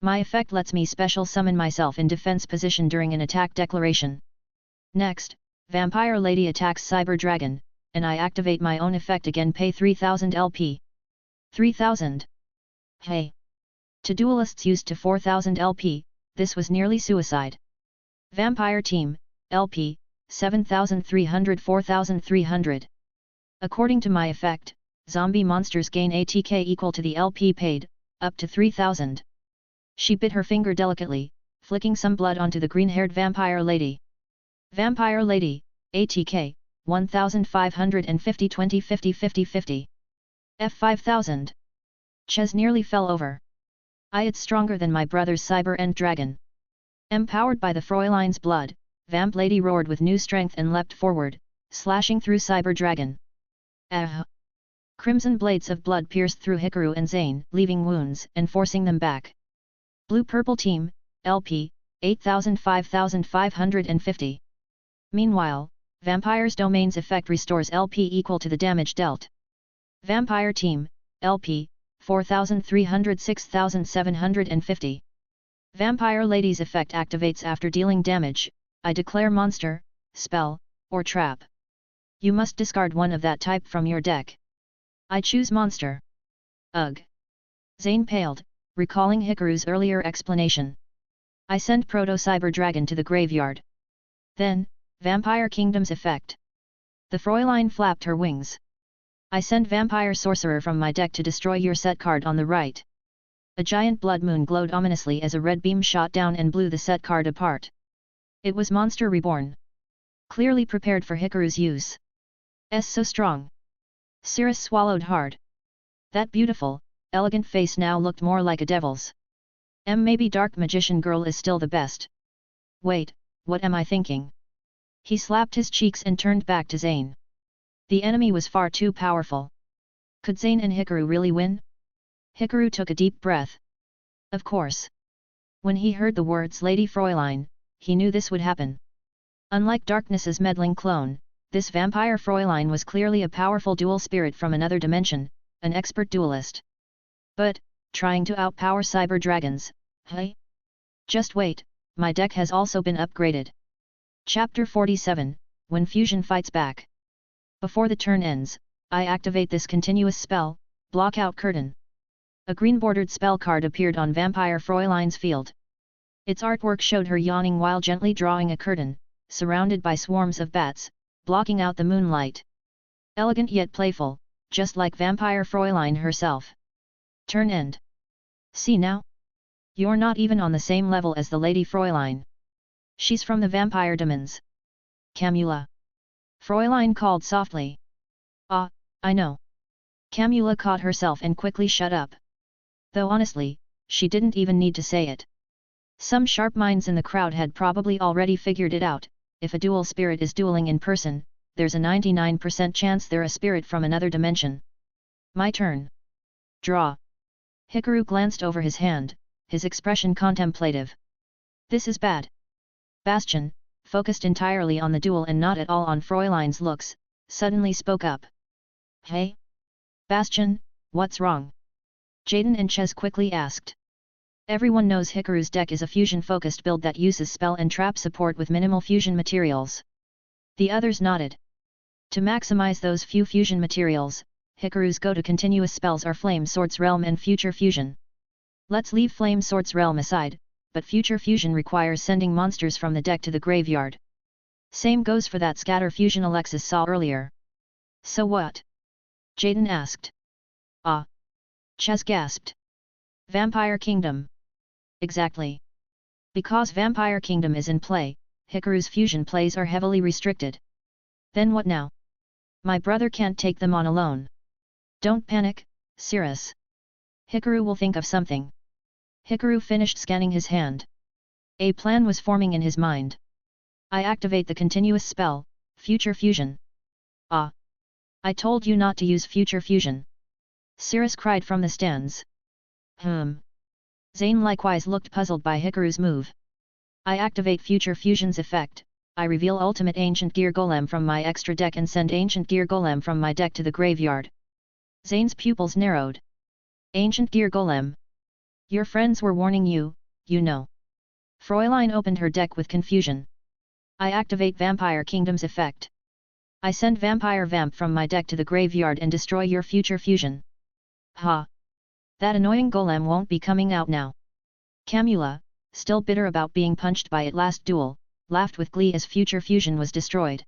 My effect lets me special summon myself in defense position during an attack declaration. Next, Vampire Lady attacks Cyber Dragon, and I activate my own effect again. Pay 3000 LP. 3000. Hey! To duelists used to 4000 LP, this was nearly suicide. Vampire Team, LP, 7300-4300. According to my effect, zombie monsters gain ATK equal to the LP paid, up to 3000. She bit her finger delicately, flicking some blood onto the green-haired Vampire Lady. Vampire Lady, ATK, 1550 20 50 50 50. F5000. Ches nearly fell over. It's stronger than my brother's Cyber End Dragon. Empowered by the Fräulein's blood, Vamp Lady roared with new strength and leapt forward, slashing through Cyber Dragon. Crimson blades of blood pierced through Hikaru and Zane, leaving wounds and forcing them back. Blue-Purple Team, LP, 8000 5550. Meanwhile, Vampire's Domain's effect restores LP equal to the damage dealt. Vampire Team, LP, 4306,750. Vampire Lady's effect activates after dealing damage. I declare monster, spell, or trap. You must discard one of that type from your deck. I choose monster. Ugh. Zane paled, recalling Hikaru's earlier explanation. I send Proto-Cyber Dragon to the graveyard. Then, Vampire Kingdom's effect. The Fräulein flapped her wings. I send Vampire Sorcerer from my deck to destroy your set card on the right. A giant blood moon glowed ominously as a red beam shot down and blew the set card apart. It was Monster Reborn. Clearly prepared for Hikaru's use. So strong. Cirrus swallowed hard. That beautiful, elegant face now looked more like a devil's. Maybe Dark Magician Girl is still the best. Wait, what am I thinking? He slapped his cheeks and turned back to Zane. The enemy was far too powerful. Could Zane and Hikaru really win? Hikaru took a deep breath. Of course. When he heard the words Lady Fräulein, he knew this would happen. Unlike Darkness's meddling clone, this vampire Fräulein was clearly a powerful dual spirit from another dimension, an expert duelist. But, trying to outpower cyber dragons, hey? Just wait, my deck has also been upgraded. Chapter 47, When Fusion Fights Back. Before the turn ends, I activate this continuous spell, Blockout Curtain. A green-bordered spell card appeared on Vampire Fräulein's field. Its artwork showed her yawning while gently drawing a curtain, surrounded by swarms of bats, blocking out the moonlight. Elegant yet playful, just like Vampire Fräulein herself. Turn end. See now? You're not even on the same level as the Lady Fräulein. She's from the vampire demons. Camula. Fräulein called softly. Ah, I know. Camula caught herself and quickly shut up. Though honestly, she didn't even need to say it. Some sharp minds in the crowd had probably already figured it out. If a dual spirit is dueling in person, there's a 99% chance they're a spirit from another dimension. My turn. Draw. Hikaru glanced over his hand, his expression contemplative. This is bad. Bastion, focused entirely on the duel and not at all on Fräulein's looks, suddenly spoke up. Hey? Bastion, what's wrong? Jaden and Ches quickly asked. Everyone knows Hikaru's deck is a fusion-focused build that uses spell and trap support with minimal fusion materials. The others nodded. To maximize those few fusion materials, Hikaru's go-to continuous spells are Flame Sword's Realm and Future Fusion. Let's leave Flame Sword's Realm aside, but Future Fusion requires sending monsters from the deck to the graveyard. Same goes for that Scatter Fusion Alexis saw earlier. So what? Jaden asked. Ah. Ches gasped. Vampire Kingdom. Exactly. Because Vampire Kingdom is in play, Hikaru's fusion plays are heavily restricted. Then what now? My brother can't take them on alone. Don't panic, Cirrus. Hikaru will think of something. Hikaru finished scanning his hand. A plan was forming in his mind. I activate the continuous spell, Future Fusion. Ah. I told you not to use Future Fusion. Cirrus cried from the stands. Zane likewise looked puzzled by Hikaru's move. I activate Future Fusion's effect. I reveal Ultimate Ancient Gear Golem from my extra deck and send Ancient Gear Golem from my deck to the graveyard. Zane's pupils narrowed. Ancient Gear Golem. Your friends were warning you, you know. Fräulein opened her deck with confusion. I activate Vampire Kingdom's effect. I send Vampire Vamp from my deck to the graveyard and destroy your Future Fusion. Ha! That annoying golem won't be coming out now. Camula, still bitter about being punched by it last duel, laughed with glee as Future Fusion was destroyed.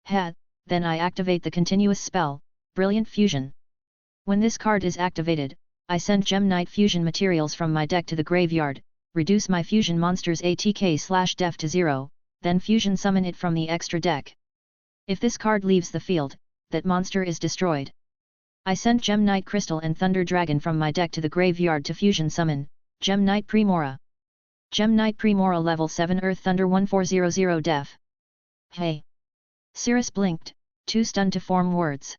Then I activate the continuous spell, Brilliant Fusion. When this card is activated, I send Gem Knight Fusion materials from my deck to the graveyard, reduce my fusion monster's ATK/def to 0, then fusion summon it from the extra deck. If this card leaves the field, that monster is destroyed. I send Gem Knight Crystal and Thunder Dragon from my deck to the graveyard to fusion summon, Gem Knight Primora. Gem Knight Primora level 7 Earth Thunder 1400 def. Hey! Cirrus blinked, too stunned to form words.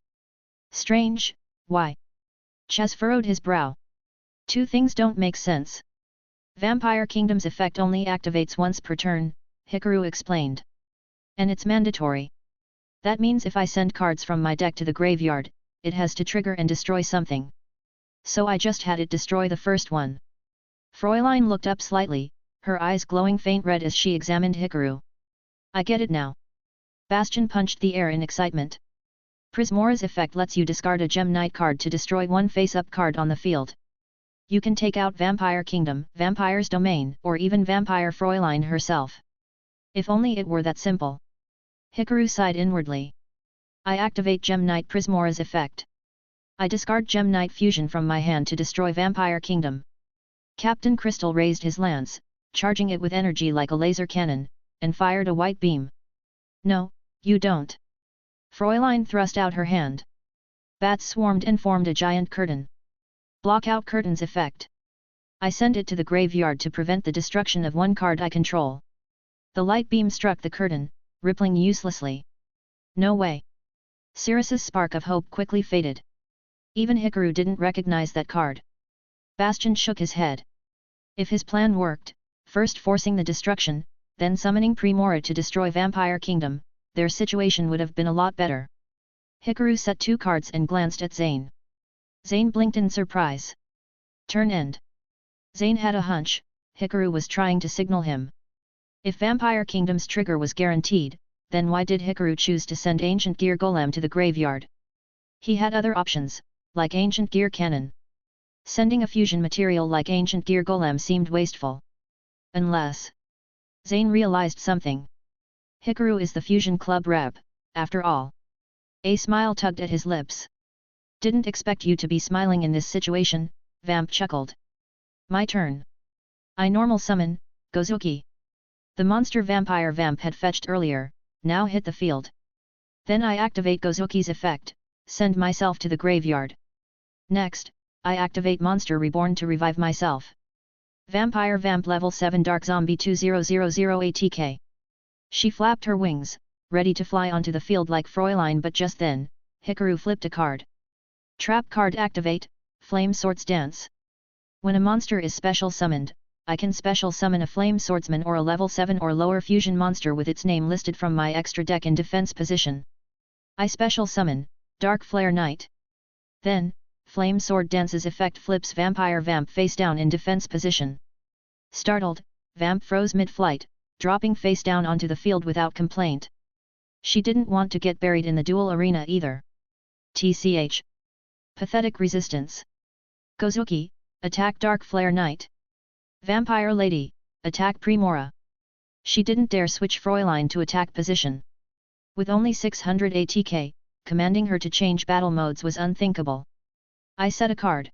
Strange, why? Ches furrowed his brow. Two things don't make sense. Vampire Kingdom's effect only activates once per turn, Hikaru explained. And it's mandatory. That means if I send cards from my deck to the graveyard, it has to trigger and destroy something. So I just had it destroy the first one. Fräulein looked up slightly, her eyes glowing faint red as she examined Hikaru. I get it now. Bastion punched the air in excitement. Prismora's effect lets you discard a Gem Knight card to destroy one face-up card on the field. You can take out Vampire Kingdom, Vampire's Domain, or even Vampire Fräulein herself. If only it were that simple. Hikaru sighed inwardly. I activate Gem Knight Prismora's effect. I discard Gem Knight Fusion from my hand to destroy Vampire Kingdom. Captain Crystal raised his lance, charging it with energy like a laser cannon, and fired a white beam. No, you don't. Fräulein thrust out her hand. Bats swarmed and formed a giant curtain. Block out curtain's effect. I send it to the graveyard to prevent the destruction of one card I control. The light beam struck the curtain, rippling uselessly. No way. Cirrus's spark of hope quickly faded. Even Hikaru didn't recognize that card. Bastion shook his head. If his plan worked, first forcing the destruction, then summoning Primora to destroy Vampire Kingdom, their situation would have been a lot better. Hikaru set 2 cards and glanced at Zane. Zane blinked in surprise. Turn end. Zane had a hunch, Hikaru was trying to signal him. If Vampire Kingdom's trigger was guaranteed, then why did Hikaru choose to send Ancient Gear Golem to the graveyard? He had other options, like Ancient Gear Cannon. Sending a fusion material like Ancient Gear Golem seemed wasteful. Unless... Zane realized something. Hikaru is the Fusion Club rep, after all. A smile tugged at his lips. Didn't expect you to be smiling in this situation, Vamp chuckled. My turn. I normal summon, Gozuki. The monster Vampire Vamp had fetched earlier, now hit the field. Then I activate Gozuki's effect, send myself to the graveyard. Next, I activate Monster Reborn to revive myself. Vampire Vamp level 7 Dark Zombie 2000 ATK. She flapped her wings, ready to fly onto the field like Fräulein, but just then, Hikaru flipped a card. Trap card activate, Flame Swords Dance. When a monster is special summoned, I can special summon a Flame Swordsman or a level 7 or lower fusion monster with its name listed from my extra deck in defense position. I special summon, Dark Flare Knight. Then, Flame Sword Dance's effect flips Vampire Vamp face down in defense position. Startled, Vamp froze mid-flight, dropping face down onto the field without complaint. She didn't want to get buried in the duel arena either. TCH. Pathetic resistance. Gozuki, attack Dark Flare Knight. Vampire Lady, attack Primora. She didn't dare switch Fräulein to attack position. With only 600 ATK, commanding her to change battle modes was unthinkable. I set a card.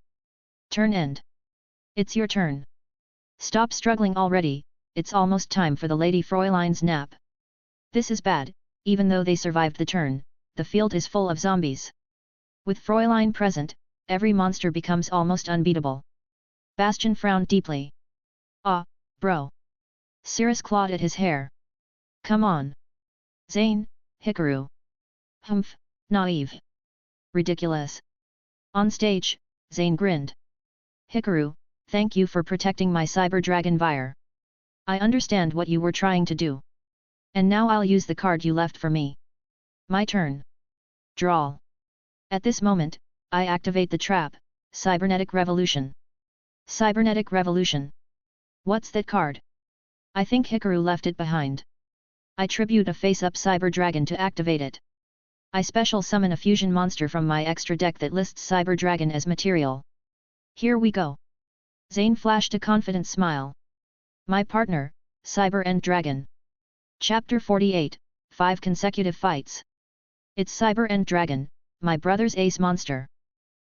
Turn end. It's your turn. Stop struggling already, it's almost time for the Lady Fräulein's nap. This is bad, even though they survived the turn, the field is full of zombies. With Fräulein present, every monster becomes almost unbeatable. Bastion frowned deeply. Ah, bro. Cirrus clawed at his hair. Come on. Zane, Hikaru. Humph, naive. Ridiculous. On stage, Zane grinned. Hikaru, thank you for protecting my Cyber Dragon Vire. I understand what you were trying to do. And now I'll use the card you left for me. My turn. Draw. At this moment, I activate the trap, Cybernetic Revolution. Cybernetic Revolution. What's that card? I think Hikaru left it behind. I tribute a face-up Cyber Dragon to activate it. I special summon a fusion monster from my extra deck that lists Cyber Dragon as material. Here we go. Zane flashed a confident smile. My partner, Cyber End Dragon. Chapter 48, 5 consecutive fights. It's Cyber End Dragon, my brother's ace monster.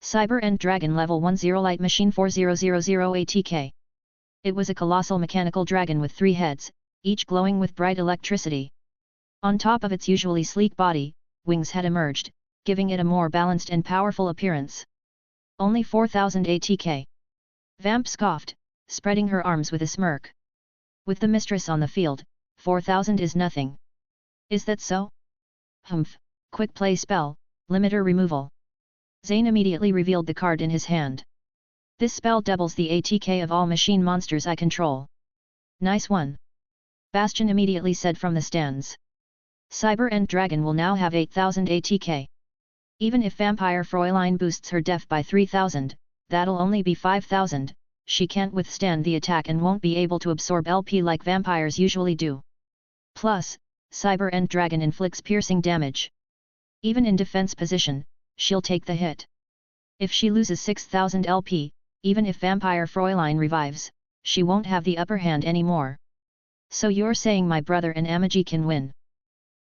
Cyber End Dragon level 10 Light Machine 4000 ATK. It was a colossal mechanical dragon with 3 heads, each glowing with bright electricity. On top of its usually sleek body, wings had emerged, giving it a more balanced and powerful appearance. Only 4000 ATK. Vamp scoffed, spreading her arms with a smirk. With the mistress on the field, 4000 is nothing. Is that so? Humph, quick play spell, limiter removal. Zane immediately revealed the card in his hand. This spell doubles the ATK of all machine monsters I control. Nice one. Bastion immediately said from the stands. Cyber End Dragon will now have 8000 ATK. Even if Vampire Fräulein boosts her def by 3000, that'll only be 5000, she can't withstand the attack and won't be able to absorb LP like vampires usually do. Plus, Cyber End Dragon inflicts piercing damage. Even in defense position, she'll take the hit. If she loses 6000 LP, even if Vampire Fräulein revives, she won't have the upper hand anymore. So you're saying my brother and Amagi can win?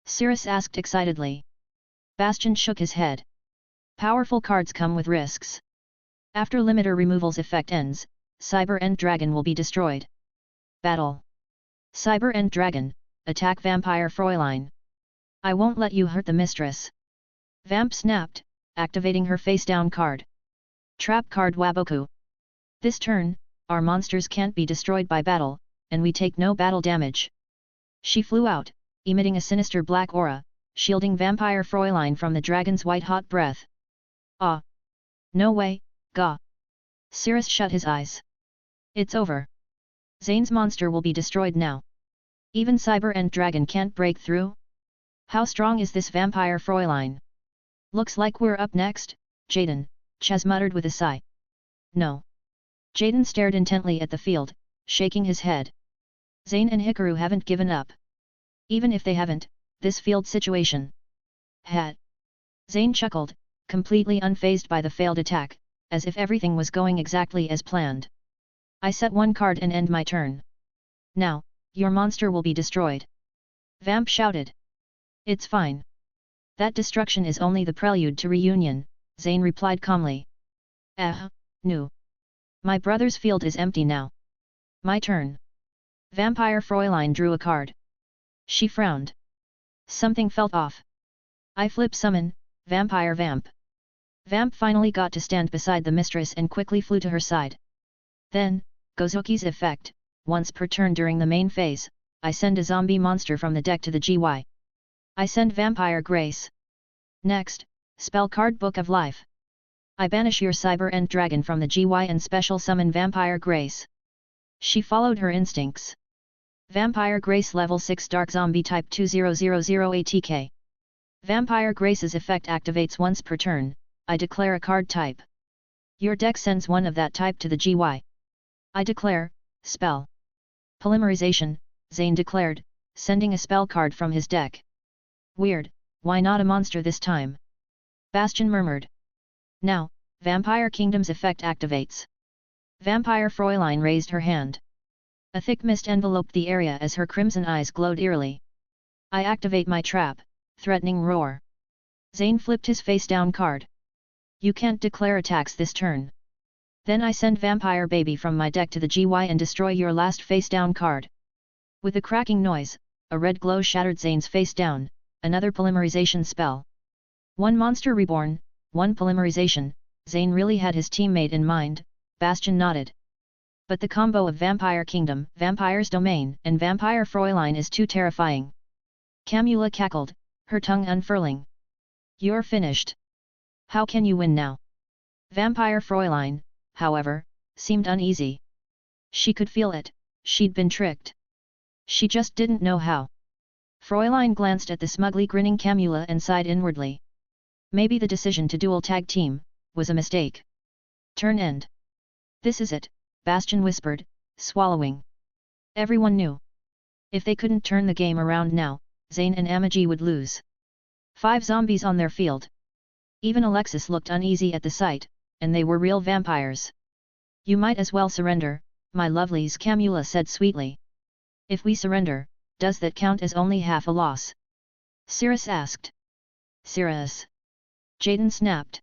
Cirrus asked excitedly. Bastion shook his head. Powerful cards come with risks. After limiter removal's effect ends, Cyber End Dragon will be destroyed. Battle. Cyber End Dragon, attack Vampire Fräulein. I won't let you hurt the mistress. Vamp snapped, activating her face-down card. Trap card Waboku. This turn, our monsters can't be destroyed by battle, and we take no battle damage. She flew out, emitting a sinister black aura, shielding Vampire Fräulein from the dragon's white-hot breath. Ah! No way, Gah! Cirrus shut his eyes. It's over. Zane's monster will be destroyed now. Even Cyber End Dragon can't break through? How strong is this Vampire Fräulein? Looks like we're up next, Jaden, Chaz muttered with a sigh. No. Jaden stared intently at the field, shaking his head. Zane and Hikaru haven't given up. Even if they haven't, this field situation. Had. Zane chuckled, completely unfazed by the failed attack, as if everything was going exactly as planned. I set one card and end my turn. Now, your monster will be destroyed. Vamp shouted. It's fine. That destruction is only the prelude to reunion, Zane replied calmly. No. My brother's field is empty now. My turn. Vampire Fräulein drew a card. She frowned. Something felt off. I flip summon, Vampire Vamp. Vamp finally got to stand beside the mistress and quickly flew to her side. Then, Gozuki's effect, once per turn during the main phase, I send a zombie monster from the deck to the GY. I send Vampire Grace. Next, spell card Book of Life. I banish your Cyber End Dragon from the GY and special summon Vampire Grace. She followed her instincts. Vampire Grace level 6 Dark Zombie type 2000 ATK. Vampire Grace's effect activates once per turn. I declare a card type. Your deck sends one of that type to the GY. I declare, spell. Polymerization, Zane declared, sending a spell card from his deck. Weird, why not a monster this time? Bastion murmured. Now, Vampire Kingdom's effect activates. Vampire Fräulein raised her hand. A thick mist enveloped the area as her crimson eyes glowed eerily. I activate my trap, threatening roar. Zane flipped his face-down card. You can't declare attacks this turn. Then I send Vampire Baby from my deck to the GY and destroy your last face-down card. With a cracking noise, a red glow shattered Zane's face-down, another polymerization spell. One monster reborn, one polymerization, Zane really had his teammate in mind, Bastion nodded. But the combo of Vampire Kingdom, Vampire's Domain, and Vampire Fräulein is too terrifying. Camula cackled, her tongue unfurling. You're finished. How can you win now? Vampire Fräulein, however, seemed uneasy. She could feel it, she'd been tricked. She just didn't know how. Fräulein glanced at the smugly grinning Camula and sighed inwardly. Maybe the decision to dual tag team was a mistake. Turn end. This is it, Bastion whispered, swallowing. Everyone knew. If they couldn't turn the game around now, Zane and Amagi would lose. 5 zombies on their field. Even Alexis looked uneasy at the sight, and they were real vampires. You might as well surrender, my lovelies, Camula said sweetly. If we surrender, does that count as only half a loss? Cirrus asked. Cirrus. Jaden snapped.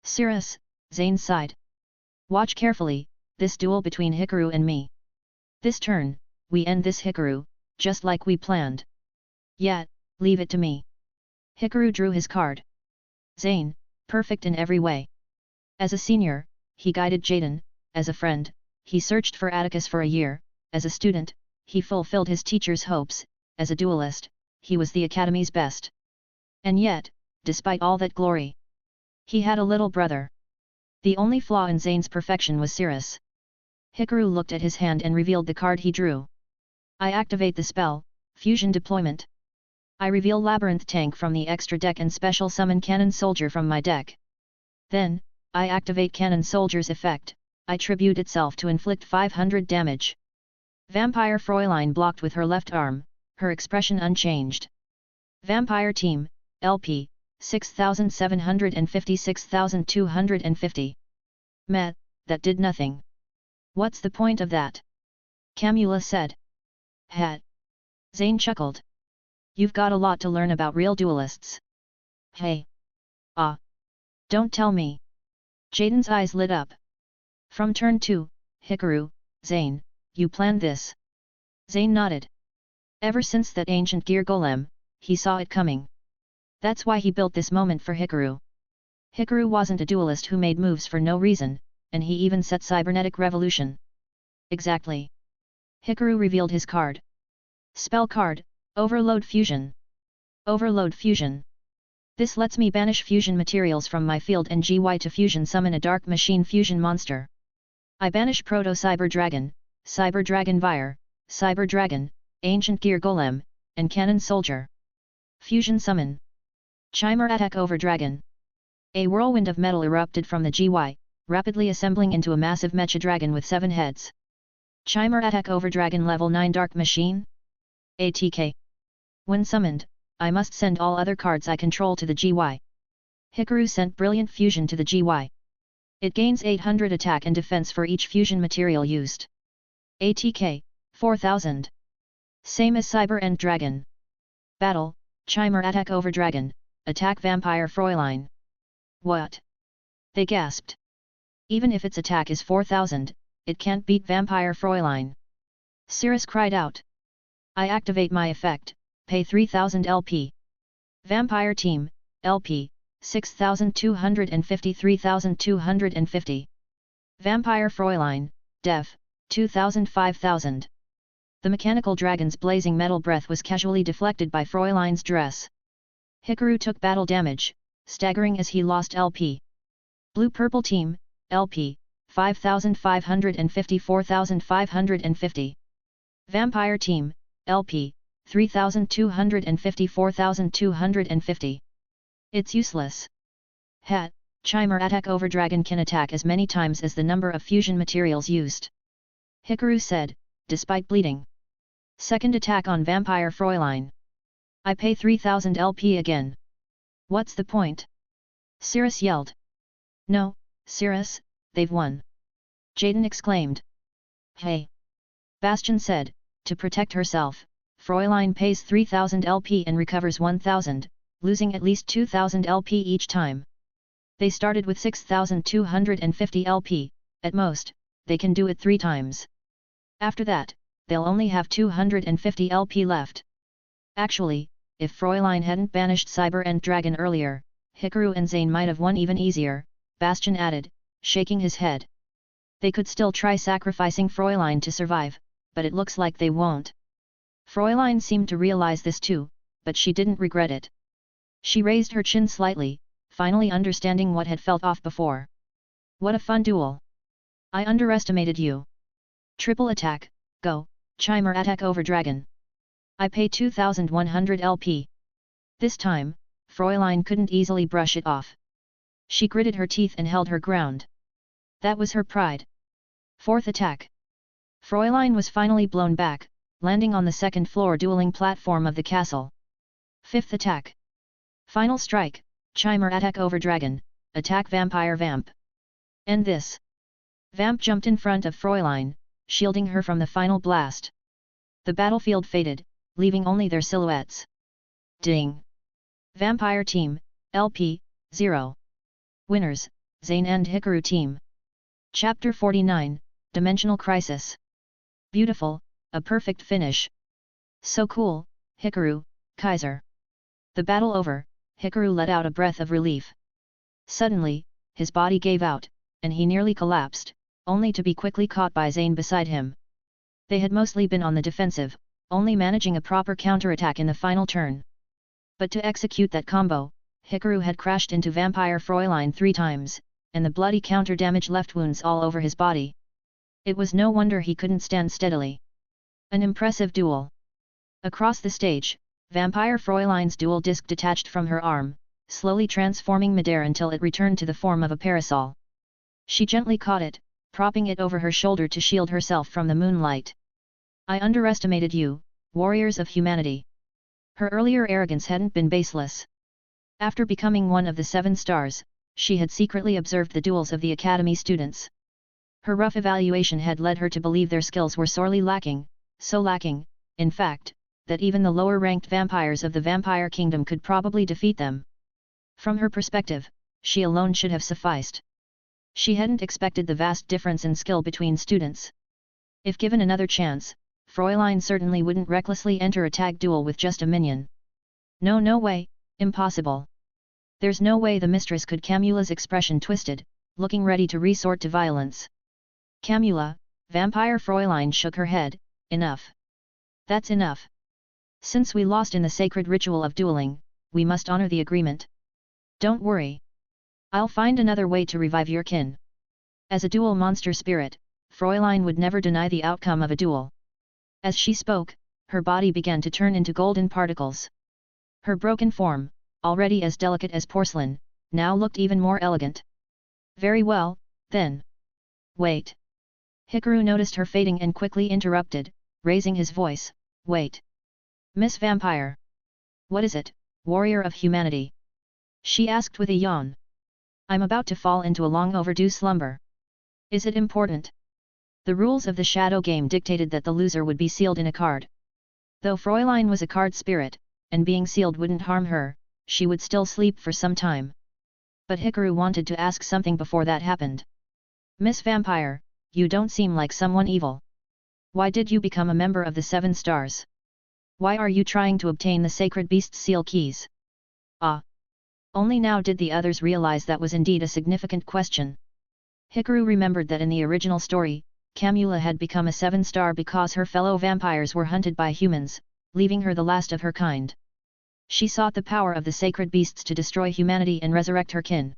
Cirrus, Zane sighed. Watch carefully, this duel between Hikaru and me. This turn, we end this Hikaru, just like we planned. Yeah, leave it to me. Hikaru drew his card. Zane, perfect in every way. As a senior, he guided Jaden, as a friend, he searched for Atticus for a year, as a student, he fulfilled his teacher's hopes, as a duelist, he was the Academy's best. And yet, despite all that glory, he had a little brother. The only flaw in Zane's perfection was Cirrus. Hikaru looked at his hand and revealed the card he drew. I activate the spell, Fusion Deployment. I reveal Labyrinth Tank from the extra deck and special summon Cannon Soldier from my deck. Then, I activate Cannon Soldier's effect, I tribute itself to inflict 500 damage. Vampire Fräulein blocked with her left arm, her expression unchanged. Vampire Team, LP, 6750 6250. Meh, that did nothing. What's the point of that? Camula said. Hat. Zane chuckled. You've got a lot to learn about real duelists. Hey. Ah. Don't tell me. Jaden's eyes lit up. From turn 2, Hikaru, Zane, you planned this. Zane nodded. Ever since that ancient gear golem, he saw it coming. That's why he built this moment for Hikaru. Hikaru wasn't a duelist who made moves for no reason, and he even set cybernetic revolution. Exactly. Hikaru revealed his card. Spell card, Overload Fusion. Overload Fusion. This lets me banish fusion materials from my field and GY to fusion summon a dark machine fusion monster. I banish Proto-Cyber Dragon, Cyber Dragon Vire, Cyber Dragon, Ancient Gear Golem, and Cannon Soldier. Fusion Summon. Chimer Attack over Dragon. A whirlwind of metal erupted from the GY, rapidly assembling into a massive mecha dragon with 7 heads. Chimer Attack over Dragon Level 9 Dark Machine. ATK. When summoned, I must send all other cards I control to the GY. Hikaru sent Brilliant Fusion to the GY. It gains 800 attack and defense for each fusion material used. ATK, 4000. Same as Cyber End Dragon. Battle, Chimer Attack over Dragon, attack Vampire Fräulein. What? They gasped. Even if its attack is 4000, it can't beat Vampire Fräulein. Cirrus cried out. I activate my effect, pay 3000 LP. Vampire Team, LP, 6250 3250. Vampire Fräulein, Def, 2000 5000. The mechanical dragon's blazing metal breath was casually deflected by Fräulein's dress. Hikaru took battle damage, staggering as he lost LP. Blue-Purple Team, LP, 5550 4550. Vampire Team, LP, 3250 4250. It's useless. Hat, Chimer Attack over Dragon can attack as many times as the number of fusion materials used. Hikaru said, despite bleeding. Second attack on Vampire Fräulein. I pay 3000 LP again. What's the point? Cirrus yelled. No, Cirrus, they've won. Jaden exclaimed. Hey. Bastion said, to protect herself, Fräulein pays 3000 LP and recovers 1000, losing at least 2000 LP each time. They started with 6250 LP, at most, they can do it 3 times. After that, they'll only have 250 LP left. Actually, if Fräulein hadn't banished Cyber End Dragon earlier, Hikaru and Zane might have won even easier, Bastion added, shaking his head. They could still try sacrificing Fräulein to survive, but it looks like they won't. Fräulein seemed to realize this too, but she didn't regret it. She raised her chin slightly, finally understanding what had felt off before. What a fun duel! I underestimated you. Triple attack, go, Chimer Attack over Dragon. I pay 2100 LP. This time, Fräulein couldn't easily brush it off. She gritted her teeth and held her ground. That was her pride. Fourth attack. Fräulein was finally blown back, landing on the second floor dueling platform of the castle. Fifth attack. Final strike, Chimer Attack over Dragon, attack Vampire Vamp. End this. Vamp jumped in front of Fräulein, shielding her from the final blast. The battlefield faded, leaving only their silhouettes. Ding! Vampire Team, LP, 0. Winners, Zane and Hikaru Team. Chapter 49, Dimensional Crisis. Beautiful, a perfect finish. So cool, Hikaru, Kaiser. The battle over, Hikaru let out a breath of relief. Suddenly, his body gave out, and he nearly collapsed, only to be quickly caught by Zane beside him. They had mostly been on the defensive, only managing a proper counterattack in the final turn. But to execute that combo, Hikaru had crashed into Vampire Fräulein 3 times, and the bloody counter damage left wounds all over his body. It was no wonder he couldn't stand steadily. An impressive duel. Across the stage, Vampire Fräulein's dual disc detached from her arm, slowly transforming midair until it returned to the form of a parasol. She gently caught it, propping it over her shoulder to shield herself from the moonlight. I underestimated you, warriors of humanity. Her earlier arrogance hadn't been baseless. After becoming one of the 7 stars, she had secretly observed the duels of the Academy students. Her rough evaluation had led her to believe their skills were sorely lacking, so lacking, in fact, that even the lower-ranked vampires of the Vampire Kingdom could probably defeat them. From her perspective, she alone should have sufficed. She hadn't expected the vast difference in skill between students. If given another chance, Fräulein certainly wouldn't recklessly enter a tag duel with just a minion. No way, impossible. There's no way the mistress could. Camula's expression twisted, looking ready to resort to violence. Camula, Vampire Fräulein shook her head, enough. That's enough. Since we lost in the sacred ritual of dueling, we must honor the agreement. Don't worry. I'll find another way to revive your kin. As a dual monster spirit, Fräulein would never deny the outcome of a duel. As she spoke, her body began to turn into golden particles. Her broken form, already as delicate as porcelain, now looked even more elegant. Very well, then. Wait. Hikaru noticed her fading and quickly interrupted, raising his voice, wait. Miss Vampire. What is it, warrior of humanity? She asked with a yawn. I'm about to fall into a long overdue slumber. Is it important? The rules of the shadow game dictated that the loser would be sealed in a card. Though Fräulein was a card spirit, and being sealed wouldn't harm her, she would still sleep for some time. But Hikaru wanted to ask something before that happened. Miss Vampire, you don't seem like someone evil. Why did you become a member of the 7 stars? Why are you trying to obtain the sacred beast's seal keys? Ah! Only now did the others realize that was indeed a significant question. Hikaru remembered that in the original story, Camula had become a 7-star because her fellow vampires were hunted by humans, leaving her the last of her kind. She sought the power of the sacred beasts to destroy humanity and resurrect her kin.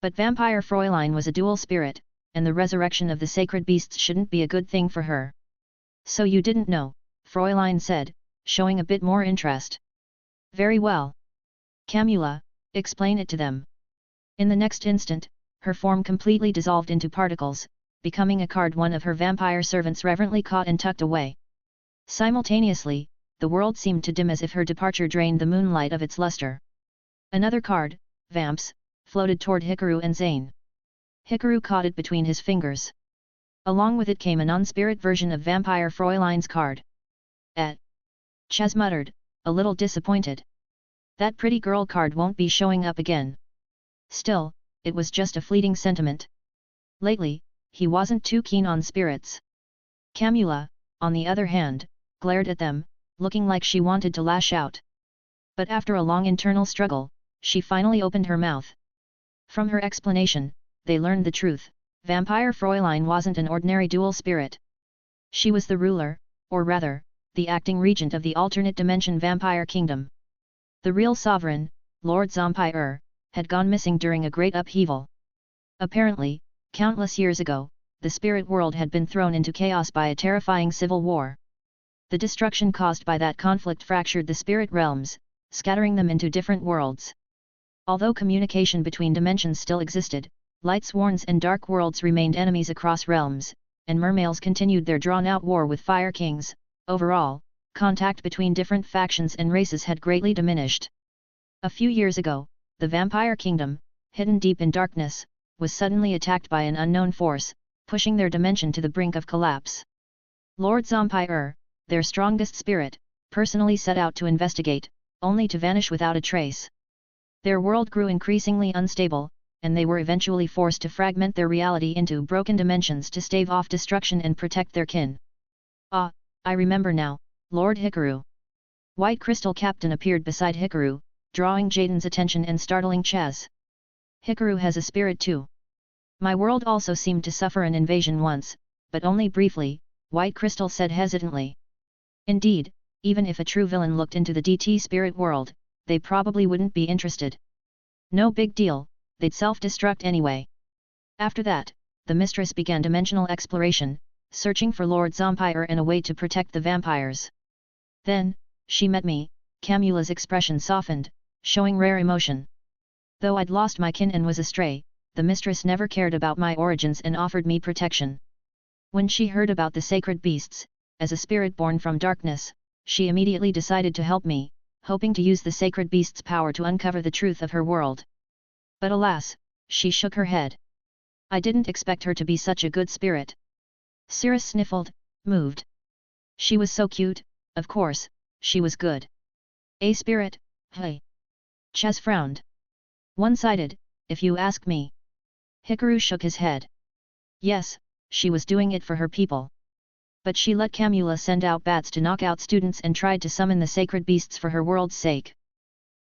But Vampire Fräulein was a dual spirit, and the resurrection of the sacred beasts shouldn't be a good thing for her. So you didn't know, Fräulein said, showing a bit more interest. Very well. Camula, explain it to them. In the next instant, her form completely dissolved into particles, becoming a card one of her vampire servants reverently caught and tucked away. Simultaneously, the world seemed to dim as if her departure drained the moonlight of its luster. Another card, Vamps, floated toward Hikaru and Zane. Hikaru caught it between his fingers. Along with it came a non-spirit version of Vampire Fräulein's card. Chaz muttered, a little disappointed. That pretty girl card won't be showing up again. Still, it was just a fleeting sentiment. Lately, he wasn't too keen on spirits. Camula, on the other hand, glared at them, looking like she wanted to lash out. But after a long internal struggle, she finally opened her mouth. From her explanation, they learned the truth. Vampire Fräulein wasn't an ordinary dual spirit. She was the ruler, or rather, the acting regent of the alternate dimension Vampire Kingdom. The real sovereign, Lord Zompire, had gone missing during a great upheaval. Apparently, countless years ago, the spirit world had been thrown into chaos by a terrifying civil war. The destruction caused by that conflict fractured the spirit realms, scattering them into different worlds. Although communication between dimensions still existed, Lightsworns and Dark Worlds remained enemies across realms, and Mermales continued their drawn-out war with Fire Kings. Overall, contact between different factions and races had greatly diminished. A few years ago, the Vampire Kingdom, hidden deep in darkness, was suddenly attacked by an unknown force, pushing their dimension to the brink of collapse. Lord Zompire, their strongest spirit, personally set out to investigate, only to vanish without a trace. Their world grew increasingly unstable, and they were eventually forced to fragment their reality into broken dimensions to stave off destruction and protect their kin. Ah, I remember now, Lord Hikaru. White Crystal Captain appeared beside Hikaru, drawing Jaden's attention and startling Chaz. Hikaru has a spirit too. My world also seemed to suffer an invasion once, but only briefly, White Crystal said hesitantly. Indeed, even if a true villain looked into the DT spirit world, they probably wouldn't be interested. No big deal, they'd self-destruct anyway. After that, the mistress began dimensional exploration, searching for Lord Zompire and a way to protect the vampires. Then, she met me, Camula's expression softened, showing rare emotion. Though I'd lost my kin and was astray, the mistress never cared about my origins and offered me protection. When she heard about the sacred beasts, as a spirit born from darkness, she immediately decided to help me, hoping to use the sacred beasts' power to uncover the truth of her world. But alas, she shook her head. I didn't expect her to be such a good spirit. Cirrus sniffled, moved. She was so cute, of course, she was good. A spirit, hey. Chaz frowned. One-sided, if you ask me. Hikaru shook his head. Yes, she was doing it for her people. But she let Camula send out bats to knock out students and tried to summon the sacred beasts for her world's sake.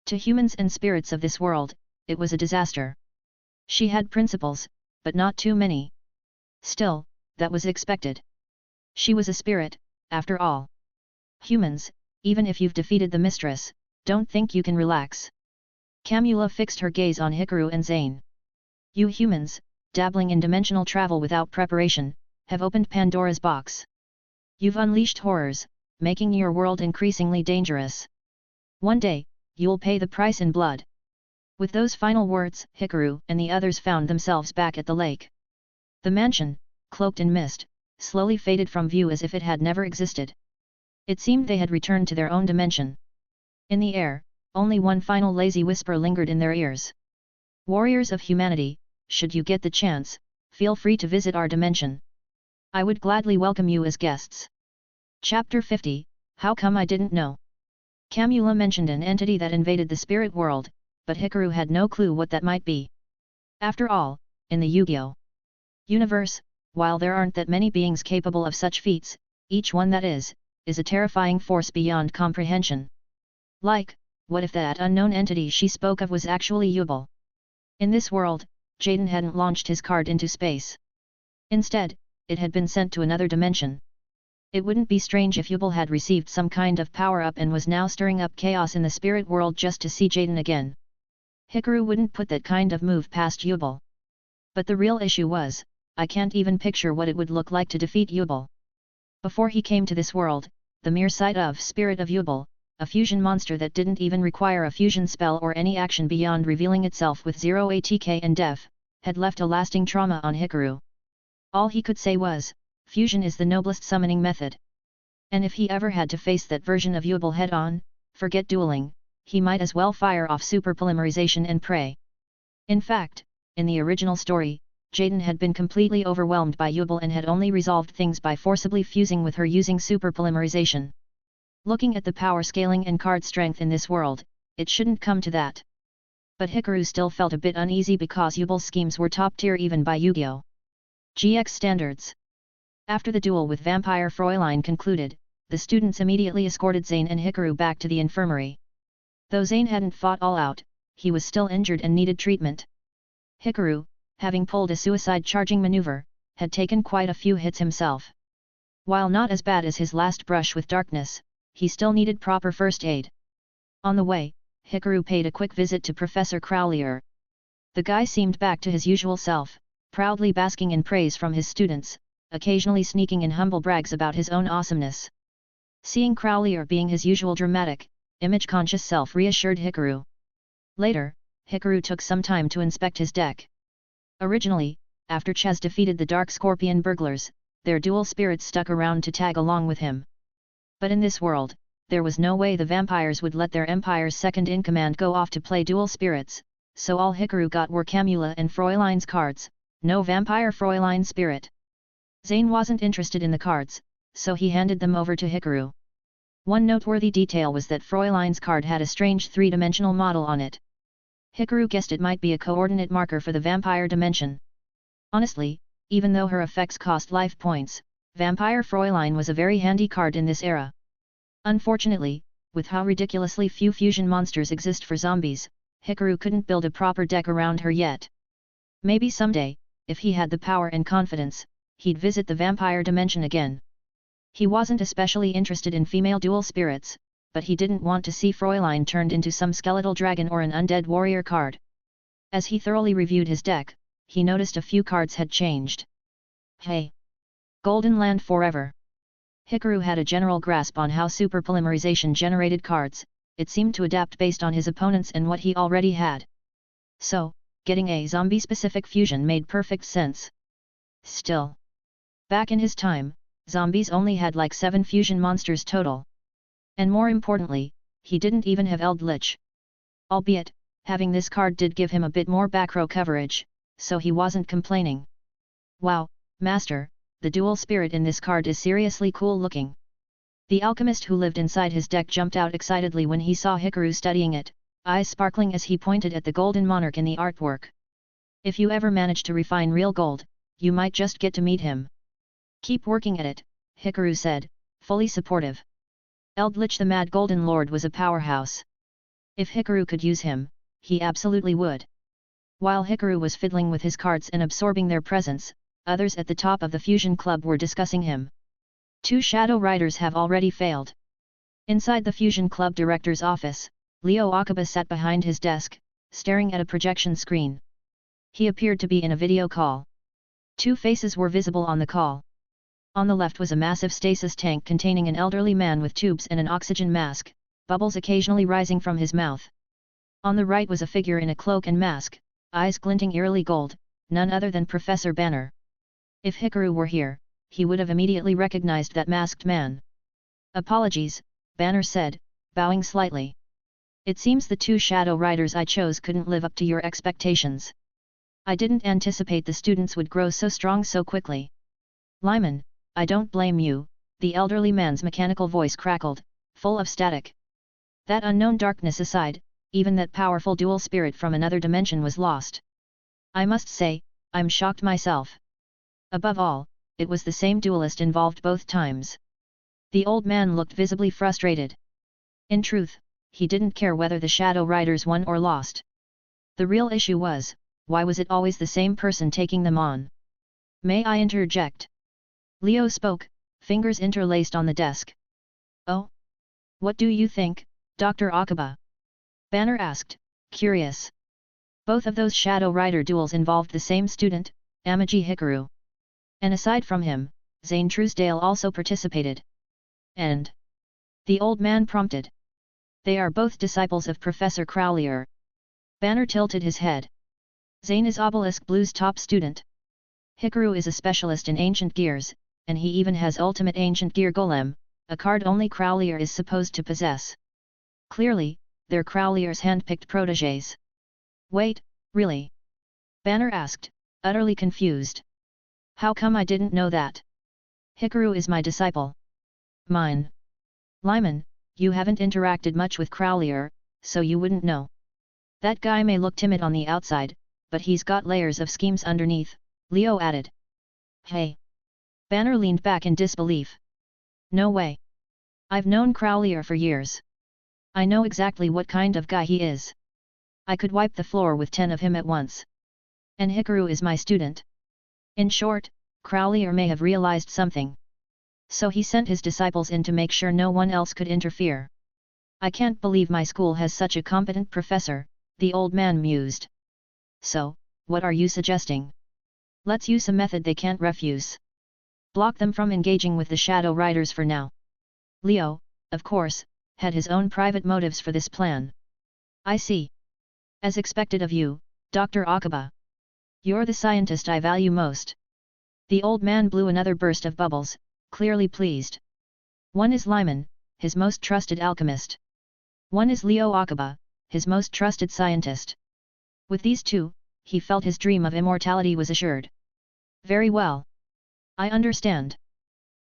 To humans and spirits of this world, it was a disaster. She had principles, but not too many. Still, that was expected. She was a spirit, after all. Humans, even if you've defeated the mistress, don't think you can relax. Camula fixed her gaze on Hikaru and Zane. You humans, dabbling in dimensional travel without preparation, have opened Pandora's box. You've unleashed horrors, making your world increasingly dangerous. One day, you'll pay the price in blood. With those final words, Hikaru and the others found themselves back at the lake. The mansion, cloaked in mist, slowly faded from view as if it had never existed. It seemed they had returned to their own dimension. In the air, only one final lazy whisper lingered in their ears. Warriors of humanity, should you get the chance, feel free to visit our dimension. I would gladly welcome you as guests. Chapter 50, How Come I Didn't Know? Camula mentioned an entity that invaded the spirit world, but Hikaru had no clue what that might be. After all, in the Yu-Gi-Oh! Universe, while there aren't that many beings capable of such feats, each one that is a terrifying force beyond comprehension. Like, what if that unknown entity she spoke of was actually Yubel? In this world, Jaden hadn't launched his card into space. Instead, it had been sent to another dimension. It wouldn't be strange if Yubel had received some kind of power-up and was now stirring up chaos in the spirit world just to see Jaden again. Hikaru wouldn't put that kind of move past Yubel. But the real issue was, I can't even picture what it would look like to defeat Yubel. Before he came to this world, the mere sight of Spirit of Yubel, a fusion monster that didn't even require a fusion spell or any action beyond revealing itself with 0 ATK and def, had left a lasting trauma on Hikaru. All he could say was, fusion is the noblest summoning method. And if he ever had to face that version of Yubel head-on, forget dueling, he might as well fire off super polymerization and pray. In fact, in the original story, Jaden had been completely overwhelmed by Yubel and had only resolved things by forcibly fusing with her using super polymerization. Looking at the power scaling and card strength in this world, it shouldn't come to that. But Hikaru still felt a bit uneasy because Yubel's schemes were top tier even by Yu-Gi-Oh! GX standards. After the duel with Vampire Fräulein concluded, the students immediately escorted Zane and Hikaru back to the infirmary. Though Zane hadn't fought all out, he was still injured and needed treatment. Hikaru, having pulled a suicide charging maneuver, had taken quite a few hits himself. While not as bad as his last brush with darkness, he still needed proper first aid. On the way, Hikaru paid a quick visit to Professor Crowlier. The guy seemed back to his usual self, proudly basking in praise from his students, occasionally sneaking in humble brags about his own awesomeness. Seeing Crowlier being his usual dramatic, image-conscious self reassured Hikaru. Later, Hikaru took some time to inspect his deck. Originally, after Chaz defeated the Dark Scorpion burglars, their dual spirits stuck around to tag along with him. But in this world, there was no way the vampires would let their empire's second-in-command go off to play dual spirits, so all Hikaru got were Camula and Fräulein's cards, no Vampire Fräulein spirit. Zane wasn't interested in the cards, so he handed them over to Hikaru. One noteworthy detail was that Fräulein's card had a strange three-dimensional model on it. Hikaru guessed it might be a coordinate marker for the vampire dimension. Honestly, even though her effects cost life points, Vampire Fräulein was a very handy card in this era. Unfortunately, with how ridiculously few fusion monsters exist for zombies, Hikaru couldn't build a proper deck around her yet. Maybe someday, if he had the power and confidence, he'd visit the vampire dimension again. He wasn't especially interested in female dual spirits, but he didn't want to see Fräulein turned into some skeletal dragon or an undead warrior card. As he thoroughly reviewed his deck, he noticed a few cards had changed. Hey! Golden Land Forever! Hikaru had a general grasp on how super polymerization generated cards, it seemed to adapt based on his opponents and what he already had. So, getting a zombie-specific fusion made perfect sense. Still, back in his time, zombies only had like 7 fusion monsters total. And more importantly, he didn't even have Eldritch. Albeit, having this card did give him a bit more back row coverage, so he wasn't complaining. Wow, Master, the dual spirit in this card is seriously cool looking. The alchemist who lived inside his deck jumped out excitedly when he saw Hikaru studying it, eyes sparkling as he pointed at the golden monarch in the artwork. If you ever manage to refine real gold, you might just get to meet him. Keep working at it, Hikaru said, fully supportive. Eldritch the Mad Golden Lord was a powerhouse. If Hikaru could use him, he absolutely would. While Hikaru was fiddling with his cards and absorbing their presence, others at the top of the Fusion Club were discussing him. 2 Shadow Riders have already failed. Inside the Fusion Club director's office, Leo Akiba sat behind his desk, staring at a projection screen. He appeared to be in a video call. 2 faces were visible on the call. On the left was a massive stasis tank containing an elderly man with tubes and an oxygen mask, bubbles occasionally rising from his mouth. On the right was a figure in a cloak and mask, eyes glinting eerily gold, none other than Professor Banner. If Hikaru were here, he would have immediately recognized that masked man. Apologies, Banner said, bowing slightly. It seems the 2 Shadow Riders I chose couldn't live up to your expectations. I didn't anticipate the students would grow so strong so quickly. Lyman, I don't blame you, the elderly man's mechanical voice crackled, full of static. That unknown darkness aside, even that powerful dual spirit from another dimension was lost. I must say, I'm shocked myself. Above all, it was the same duelist involved both times. The old man looked visibly frustrated. In truth, he didn't care whether the Shadow Riders won or lost. The real issue was, why was it always the same person taking them on? May I interject? Leo spoke, fingers interlaced on the desk. Oh? What do you think, Dr. Akiba? Banner asked, curious. Both of those Shadow Rider duels involved the same student, Amaki Hikaru. And aside from him, Zane Truesdale also participated. And? The old man prompted. They are both disciples of Professor Crowlier. Banner tilted his head. Zane is Obelisk Blue's top student. Hikaru is a specialist in ancient gears, and he even has Ultimate Ancient Gear Golem, a card only Crowlier is supposed to possess. Clearly, they're Crowlier's hand-picked protégés. Wait, really? Banner asked, utterly confused. How come I didn't know that? Hikaru is my disciple. Mine. Lyman, you haven't interacted much with Crowlier, so you wouldn't know. That guy may look timid on the outside, but he's got layers of schemes underneath, Leo added. Hey! Banner leaned back in disbelief. No way. I've known Crowlier for years. I know exactly what kind of guy he is. I could wipe the floor with 10 of him at once. And Hikaru is my student. In short, Crowlier may have realized something. So he sent his disciples in to make sure no one else could interfere. I can't believe my school has such a competent professor, the old man mused. So, what are you suggesting? Let's use a method they can't refuse. Block them from engaging with the Shadow Riders for now. Leo, of course, had his own private motives for this plan. I see. As expected of you, Dr. Akiba. You're the scientist I value most. The old man blew another burst of bubbles, clearly pleased. One is Lyman, his most trusted alchemist. One is Leo Akiba, his most trusted scientist. With these 2, he felt his dream of immortality was assured. Very well. I understand.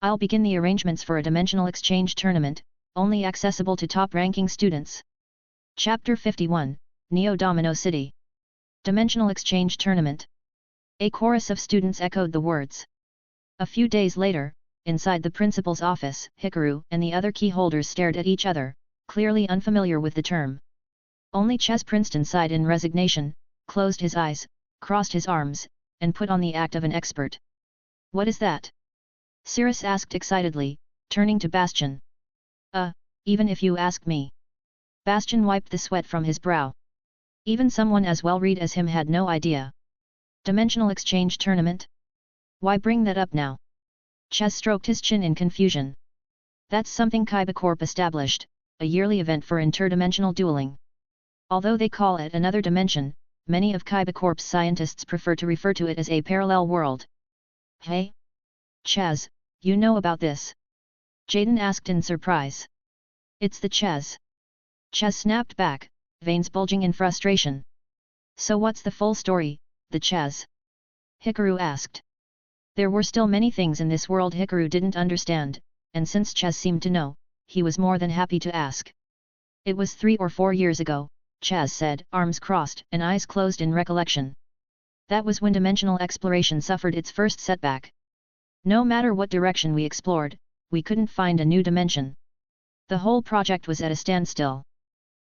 I'll begin the arrangements for a dimensional exchange tournament, only accessible to top-ranking students. Chapter 51, Neo Domino City. Dimensional Exchange Tournament. A chorus of students echoed the words. A few days later, inside the principal's office, Hikaru and the other key holders stared at each other, clearly unfamiliar with the term. Only Ches Princeton sighed in resignation, closed his eyes, crossed his arms, and put on the act of an expert. What is that? Cirrus asked excitedly, turning to Bastion. Even if you ask me. Bastion wiped the sweat from his brow. Even someone as well-read as him had no idea. Dimensional exchange tournament? Why bring that up now? Ches stroked his chin in confusion. That's something Kyber Corp established, a yearly event for interdimensional dueling. Although they call it another dimension, many of Kaiba Corp's scientists prefer to refer to it as a parallel world. Hey? Chaz, you know about this? Jaden asked in surprise. It's the Chaz. Chaz snapped back, veins bulging in frustration. So what's the full story, the Chaz? Hikaru asked. There were still many things in this world Hikaru didn't understand, and since Chaz seemed to know, he was more than happy to ask. It was 3 or 4 years ago, Chaz said, arms crossed and eyes closed in recollection. That was when dimensional exploration suffered its first setback. No matter what direction we explored, we couldn't find a new dimension. The whole project was at a standstill.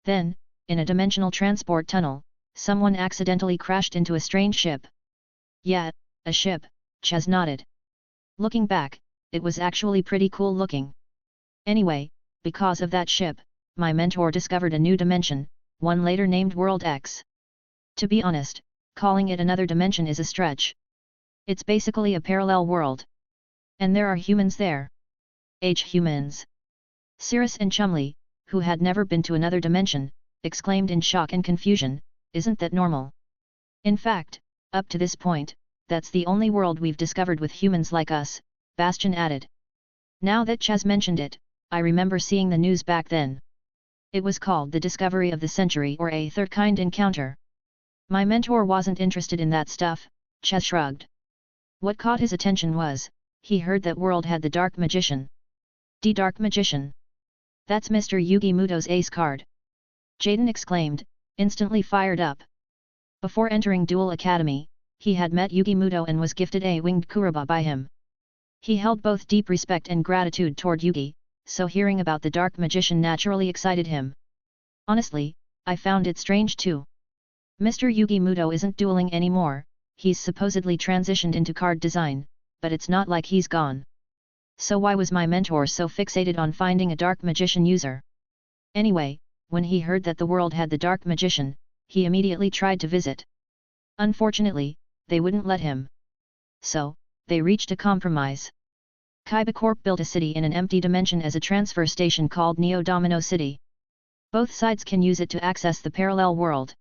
Then, in a dimensional transport tunnel, someone accidentally crashed into a strange ship. Yeah, a ship, Chaz nodded. Looking back, it was actually pretty cool looking. Anyway, because of that ship, my mentor discovered a new dimension, one later named World X. To be honest, calling it another dimension is a stretch. It's basically a parallel world. And there are humans there. Humans. Cirrus and Chumley, who had never been to another dimension, exclaimed in shock and confusion, isn't that normal? In fact, up to this point, that's the only world we've discovered with humans like us, Bastion added. Now that Chaz mentioned it, I remember seeing the news back then. It was called the Discovery of the Century or a third kind encounter. My mentor wasn't interested in that stuff, Chaz shrugged. What caught his attention was, he heard that world had the Dark Magician. The Dark Magician. That's Mr. Yugi Muto's ace card. Jaden exclaimed, instantly fired up. Before entering Duel Academy, he had met Yugi Muto and was gifted a winged Kuroba by him. He held both deep respect and gratitude toward Yugi, so hearing about the Dark Magician naturally excited him. Honestly, I found it strange too. Mr. Yugi Muto isn't dueling anymore, he's supposedly transitioned into card design, but it's not like he's gone. So why was my mentor so fixated on finding a Dark Magician user? Anyway, when he heard that the world had the Dark Magician, he immediately tried to visit. Unfortunately, they wouldn't let him. So, they reached a compromise. Kaiba Corp built a city in an empty dimension as a transfer station called Neo Domino City. Both sides can use it to access the parallel world.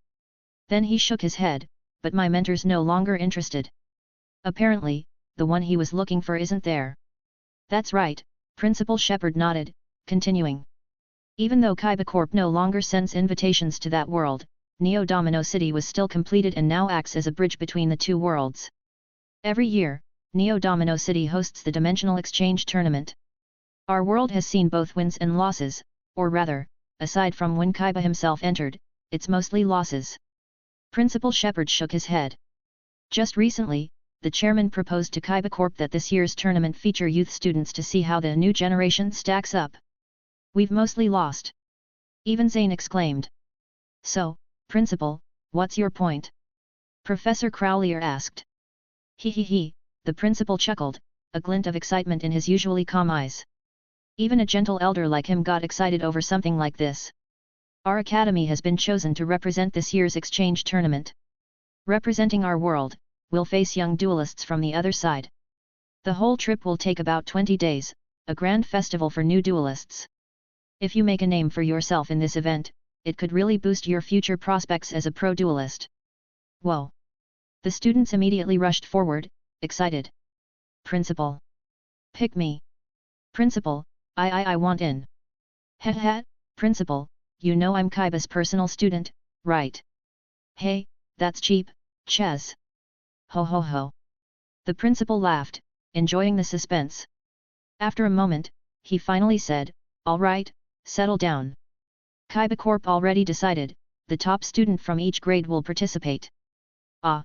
Then he shook his head, but my mentor's no longer interested. Apparently, the one he was looking for isn't there. That's right, Principal Shepard nodded, continuing. Even though Kaiba Corp no longer sends invitations to that world, Neo Domino City was still completed and now acts as a bridge between the two worlds. Every year, Neo Domino City hosts the Dimensional Exchange Tournament. Our world has seen both wins and losses, or rather, aside from when Kaiba himself entered, it's mostly losses. Principal Shepard shook his head. Just recently, the chairman proposed to Kaiba Corp that this year's tournament feature youth students to see how the new generation stacks up. We've mostly lost. Even Zane exclaimed. So, Principal, what's your point? Professor Crowlier asked. He, the principal chuckled, a glint of excitement in his usually calm eyes. Even a gentle elder like him got excited over something like this. Our academy has been chosen to represent this year's exchange tournament. Representing our world, we'll face young duelists from the other side. The whole trip will take about 20 days, a grand festival for new duelists. If you make a name for yourself in this event, it could really boost your future prospects as a pro duelist. Whoa! The students immediately rushed forward, excited. Principal! Pick me! Principal, I want in. Heh, Principal, you know I'm Kaiba's personal student, right? Hey, that's cheap, Chaz. Ho ho ho. The principal laughed, enjoying the suspense. After a moment, he finally said, all right, settle down. Kaiba Corp already decided, the top student from each grade will participate. Ah!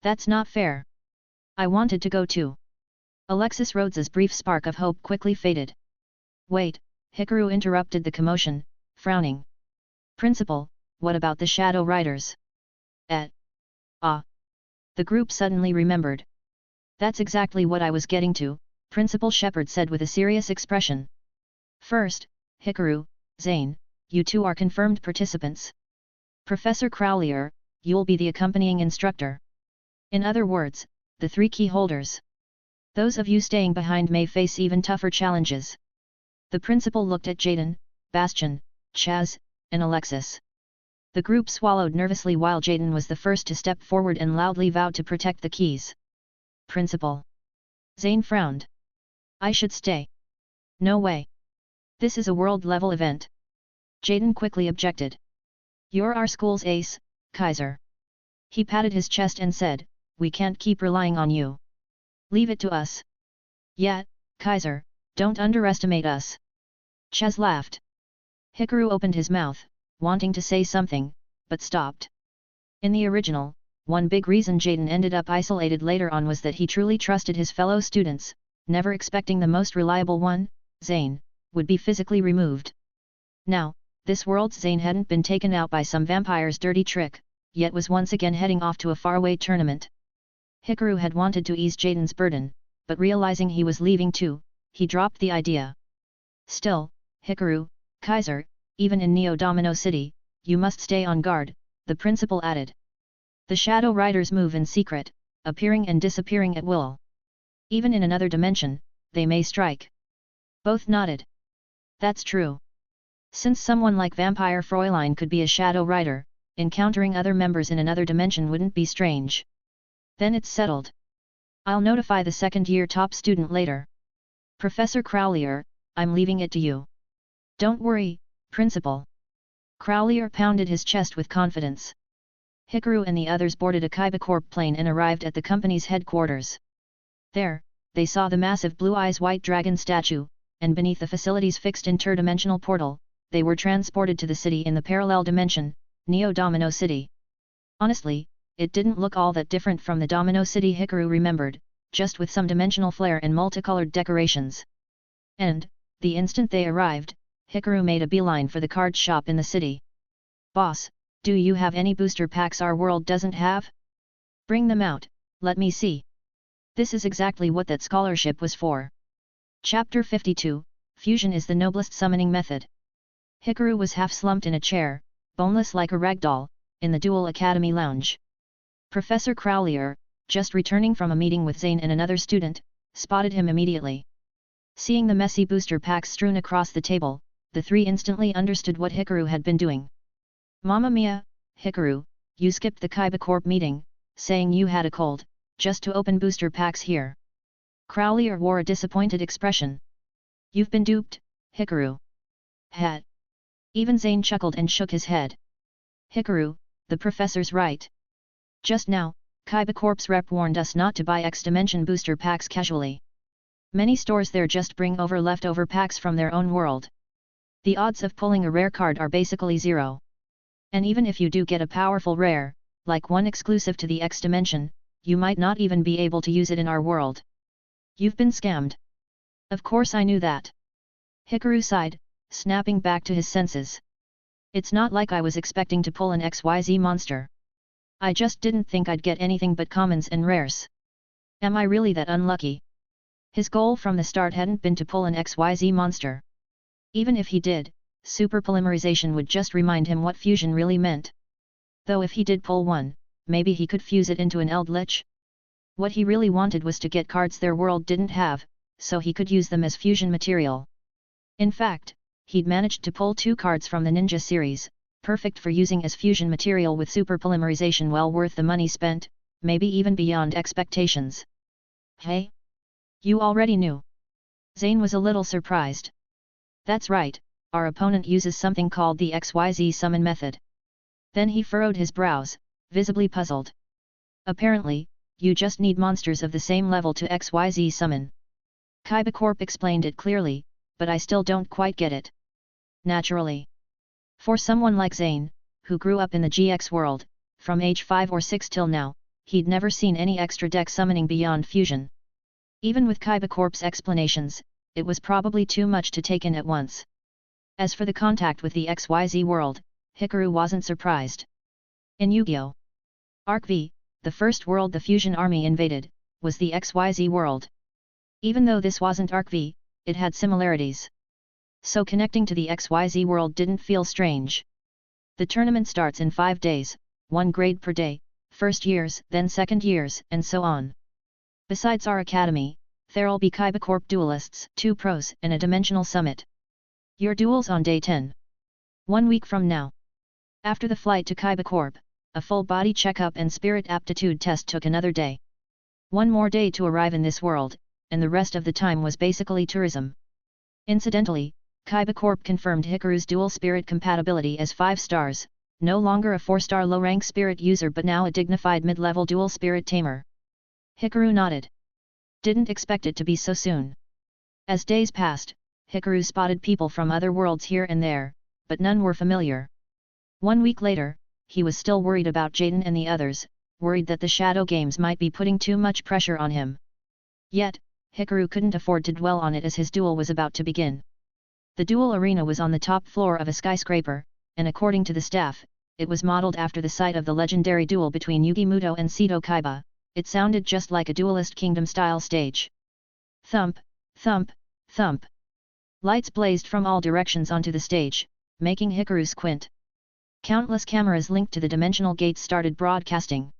That's not fair. I wanted to go too. Alexis Rhodes's brief spark of hope quickly faded. Wait, Hikaru interrupted the commotion, frowning. Principal, what about the Shadow Riders? The group suddenly remembered. That's exactly what I was getting to, Principal Shepard said with a serious expression. First, Hikaru, Zane, you two are confirmed participants. Professor Crowlier, you'll be the accompanying instructor. In other words, the 3 key holders. Those of you staying behind may face even tougher challenges. The principal looked at Jaden, Bastion, Chaz, and Alexis. The group swallowed nervously while Jaden was the first to step forward and loudly vowed to protect the keys. Principal. Zane frowned. I should stay. No way. This is a world-level event. Jaden quickly objected. You're our school's ace, Kaiser. He patted his chest and said, we can't keep relying on you. Leave it to us. Yeah, Kaiser, don't underestimate us. Chaz laughed. Hikaru opened his mouth, wanting to say something, but stopped. In the original, one big reason Jaden ended up isolated later on was that he truly trusted his fellow students, never expecting the most reliable one, Zane, would be physically removed. Now, this world's Zane hadn't been taken out by some vampire's dirty trick, yet was once again heading off to a faraway tournament. Hikaru had wanted to ease Jaden's burden, but realizing he was leaving too, he dropped the idea. Still, Hikaru, Kaiser, even in Neo-Domino City, you must stay on guard, the principal added. The Shadow Riders move in secret, appearing and disappearing at will. Even in another dimension, they may strike. Both nodded. That's true. Since someone like Vampire Fräulein could be a Shadow Rider, encountering other members in another dimension wouldn't be strange. Then it's settled. I'll notify the second-year top student later. Professor Crowlier, I'm leaving it to you. Don't worry, Principal. Crowlier pounded his chest with confidence. Hikaru and the others boarded a Kaiba Corp plane and arrived at the company's headquarters. There, they saw the massive Blue Eyes White Dragon statue, and beneath the facility's fixed interdimensional portal, they were transported to the city in the parallel dimension, Neo-Domino City. Honestly, it didn't look all that different from the Domino City Hikaru remembered, just with some dimensional flair and multicolored decorations. And, the instant they arrived, Hikaru made a beeline for the card shop in the city. Boss, do you have any booster packs our world doesn't have? Bring them out, let me see. This is exactly what that scholarship was for. Chapter 52, Fusion is the noblest summoning method. Hikaru was half-slumped in a chair, boneless like a ragdoll, in the Duel Academy lounge. Professor Crowlier, just returning from a meeting with Zane and another student, spotted him immediately. Seeing the messy booster packs strewn across the table, the three instantly understood what Hikaru had been doing. Mamma mia, Hikaru, you skipped the Kaiba Corp meeting, saying you had a cold, just to open booster packs here. Crowlier wore a disappointed expression. You've been duped, Hikaru. Hat. Even Zane chuckled and shook his head. Hikaru, the professor's right. Just now, Kaiba Corp's rep warned us not to buy X-Dimension booster packs casually. Many stores there just bring over leftover packs from their own world. The odds of pulling a rare card are basically zero. And even if you do get a powerful rare, like one exclusive to the X-Dimension, you might not even be able to use it in our world. You've been scammed. Of course I knew that. Hikaru sighed, snapping back to his senses. It's not like I was expecting to pull an XYZ monster. I just didn't think I'd get anything but commons and rares. Am I really that unlucky? His goal from the start hadn't been to pull an XYZ monster. Even if he did, super polymerization would just remind him what fusion really meant. Though if he did pull one, maybe he could fuse it into an Eldritch. What he really wanted was to get cards their world didn't have, so he could use them as fusion material. In fact, he'd managed to pull 2 cards from the Ninja series, perfect for using as fusion material with super polymerization, well worth the money spent, maybe even beyond expectations. Hey? You already knew. Zane was a little surprised. That's right, our opponent uses something called the XYZ summon method. Then he furrowed his brows, visibly puzzled. Apparently, you just need monsters of the same level to XYZ summon. Kaiba Corp explained it clearly, but I still don't quite get it. Naturally. For someone like Zane, who grew up in the GX world, from age 5 or 6 till now, he'd never seen any extra deck summoning beyond fusion. Even with Kaiba Corp's explanations, it was probably too much to take in at once. As for the contact with the XYZ world, Hikaru wasn't surprised. In Yu-Gi-Oh! Arc V, the first world the Fusion Army invaded, was the XYZ world. Even though this wasn't Arc V, it had similarities. So connecting to the XYZ world didn't feel strange. The tournament starts in 5 days, 1 grade per day, first years, then second years, and so on. Besides our academy, there'll be Kaiba Corp duelists, 2 pros, and a dimensional summit. Your duels on day 10. 1 week from now. After the flight to Kaiba Corp, a full body checkup and spirit aptitude test took another day. One more day to arrive in this world, and the rest of the time was basically tourism. Incidentally, Kaiba Corp confirmed Hikaru's dual spirit compatibility as 5 stars, no longer a 4-star low-rank spirit user but now a dignified mid-level dual spirit tamer. Hikaru nodded. Didn't expect it to be so soon. As days passed, Hikaru spotted people from other worlds here and there, but none were familiar. 1 week later, he was still worried about Jaden and the others, worried that the Shadow Games might be putting too much pressure on him. Yet, Hikaru couldn't afford to dwell on it as his duel was about to begin. The duel arena was on the top floor of a skyscraper, and according to the staff, it was modeled after the site of the legendary duel between Yugi Muto and Seto Kaiba. It sounded just like a Duelist Kingdom-style stage. Thump, thump, thump. Lights blazed from all directions onto the stage, making Hikaru squint. Countless cameras linked to the dimensional gates started broadcasting.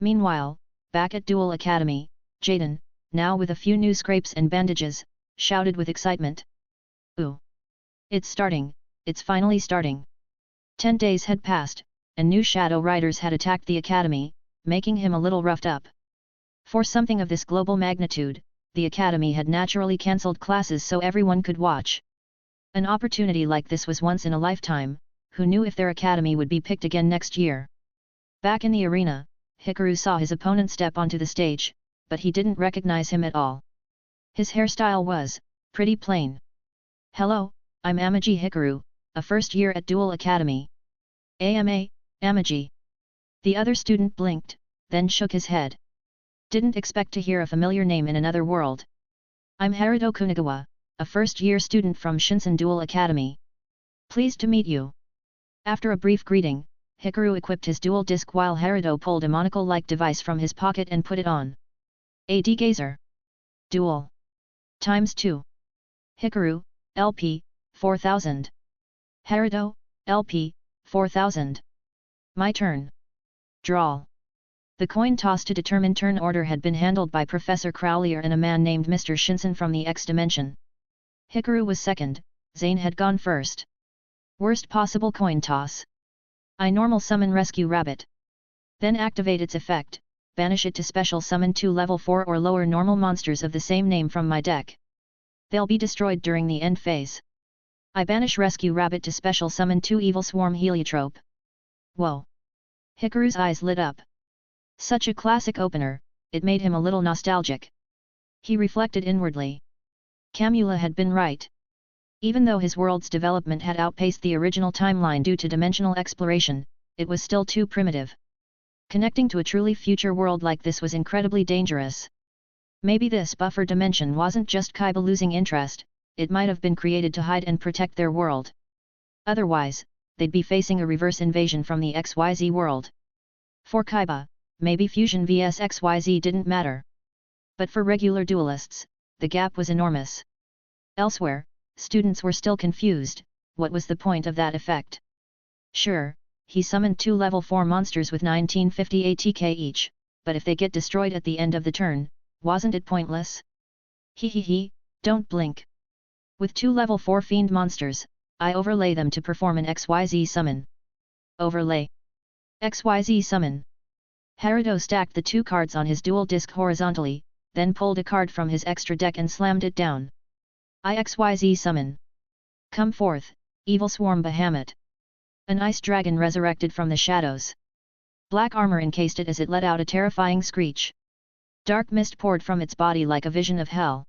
Meanwhile, back at Duel Academy, Jaden, now with a few new scrapes and bandages, shouted with excitement. Ooh! It's starting, it's finally starting. 10 days had passed, and new Shadow Riders had attacked the Academy, making him a little roughed up. For something of this global magnitude, the Academy had naturally cancelled classes so everyone could watch. An opportunity like this was once in a lifetime, who knew if their Academy would be picked again next year. Back in the arena, Hikaru saw his opponent step onto the stage, but he didn't recognize him at all. His hairstyle was pretty plain. Hello, I'm Amaki Hikaru, a first year at Duel Academy. AMA, Amagi. The other student blinked, then shook his head. Didn't expect to hear a familiar name in another world. I'm Haruto Kunigawa, a first-year student from Shinsen Duel Academy. Pleased to meet you. After a brief greeting, Hikaru equipped his dual disc while Haruto pulled a monocle-like device from his pocket and put it on. AD Gazer. Duel. ×2. Hikaru, LP, 4000. Haruto, LP, 4000. My turn. Draw. The coin toss to determine turn order had been handled by Professor Crowlier and a man named Mr. Shinsen from the X dimension. Hikaru was second, Zane had gone first. Worst possible coin toss. I normal summon Rescue Rabbit. Then activate its effect, banish it to special summon 2 level 4 or lower normal monsters of the same name from my deck. They'll be destroyed during the end phase. I banish Rescue Rabbit to special summon 2 Evil Swarm Heliotrope. Whoa! Hikaru's eyes lit up. Such a classic opener, it made him a little nostalgic. He reflected inwardly. Camula had been right. Even though his world's development had outpaced the original timeline due to dimensional exploration, it was still too primitive. Connecting to a truly future world like this was incredibly dangerous. Maybe this buffer dimension wasn't just Kaiba losing interest, it might have been created to hide and protect their world. Otherwise, they'd be facing a reverse invasion from the XYZ world. For Kaiba, maybe fusion vs XYZ didn't matter. But for regular duelists, the gap was enormous. Elsewhere, students were still confused, what was the point of that effect? Sure, he summoned 2 level 4 monsters with 1950 ATK each, but if they get destroyed at the end of the turn, wasn't it pointless? Hehehe, don't blink. With 2 level 4 fiend monsters, I overlay them to perform an XYZ summon. Overlay. XYZ summon. Haruto stacked the 2 cards on his dual disc horizontally, then pulled a card from his extra deck and slammed it down. XYZ summon. Come forth, Evil Swarm Bahamut. An ice dragon resurrected from the shadows. Black armor encased it as it let out a terrifying screech. Dark mist poured from its body like a vision of hell.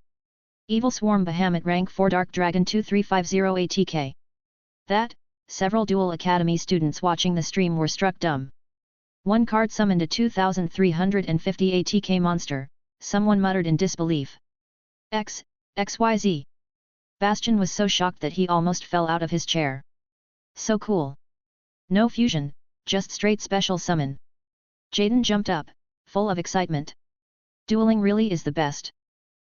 Evil Swarm Bahamut rank 4 Dark Dragon 2350 ATK. That, several Duel Academy students watching the stream were struck dumb. One card summoned a 2350 ATK monster, someone muttered in disbelief. XYZ. Bastion was so shocked that he almost fell out of his chair. So cool. No fusion, just straight special summon. Jaden jumped up, full of excitement. Dueling really is the best.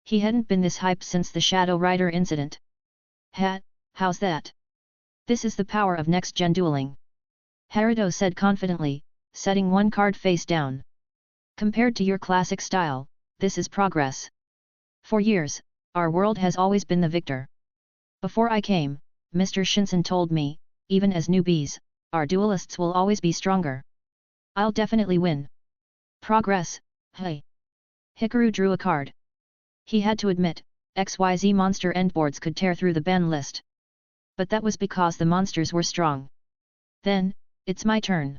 He hadn't been this hyped since the Shadow Rider incident. How's that? This is the power of next-gen dueling. Haruto said confidently, setting one card face down. Compared to your classic style, this is progress. For years, our world has always been the victor. Before I came, Mr. Shinsen told me, even as newbies, our duelists will always be stronger. I'll definitely win. Progress, hey. Hikaru drew a card. He had to admit, XYZ monster endboards could tear through the ban list. But that was because the monsters were strong. Then, it's my turn.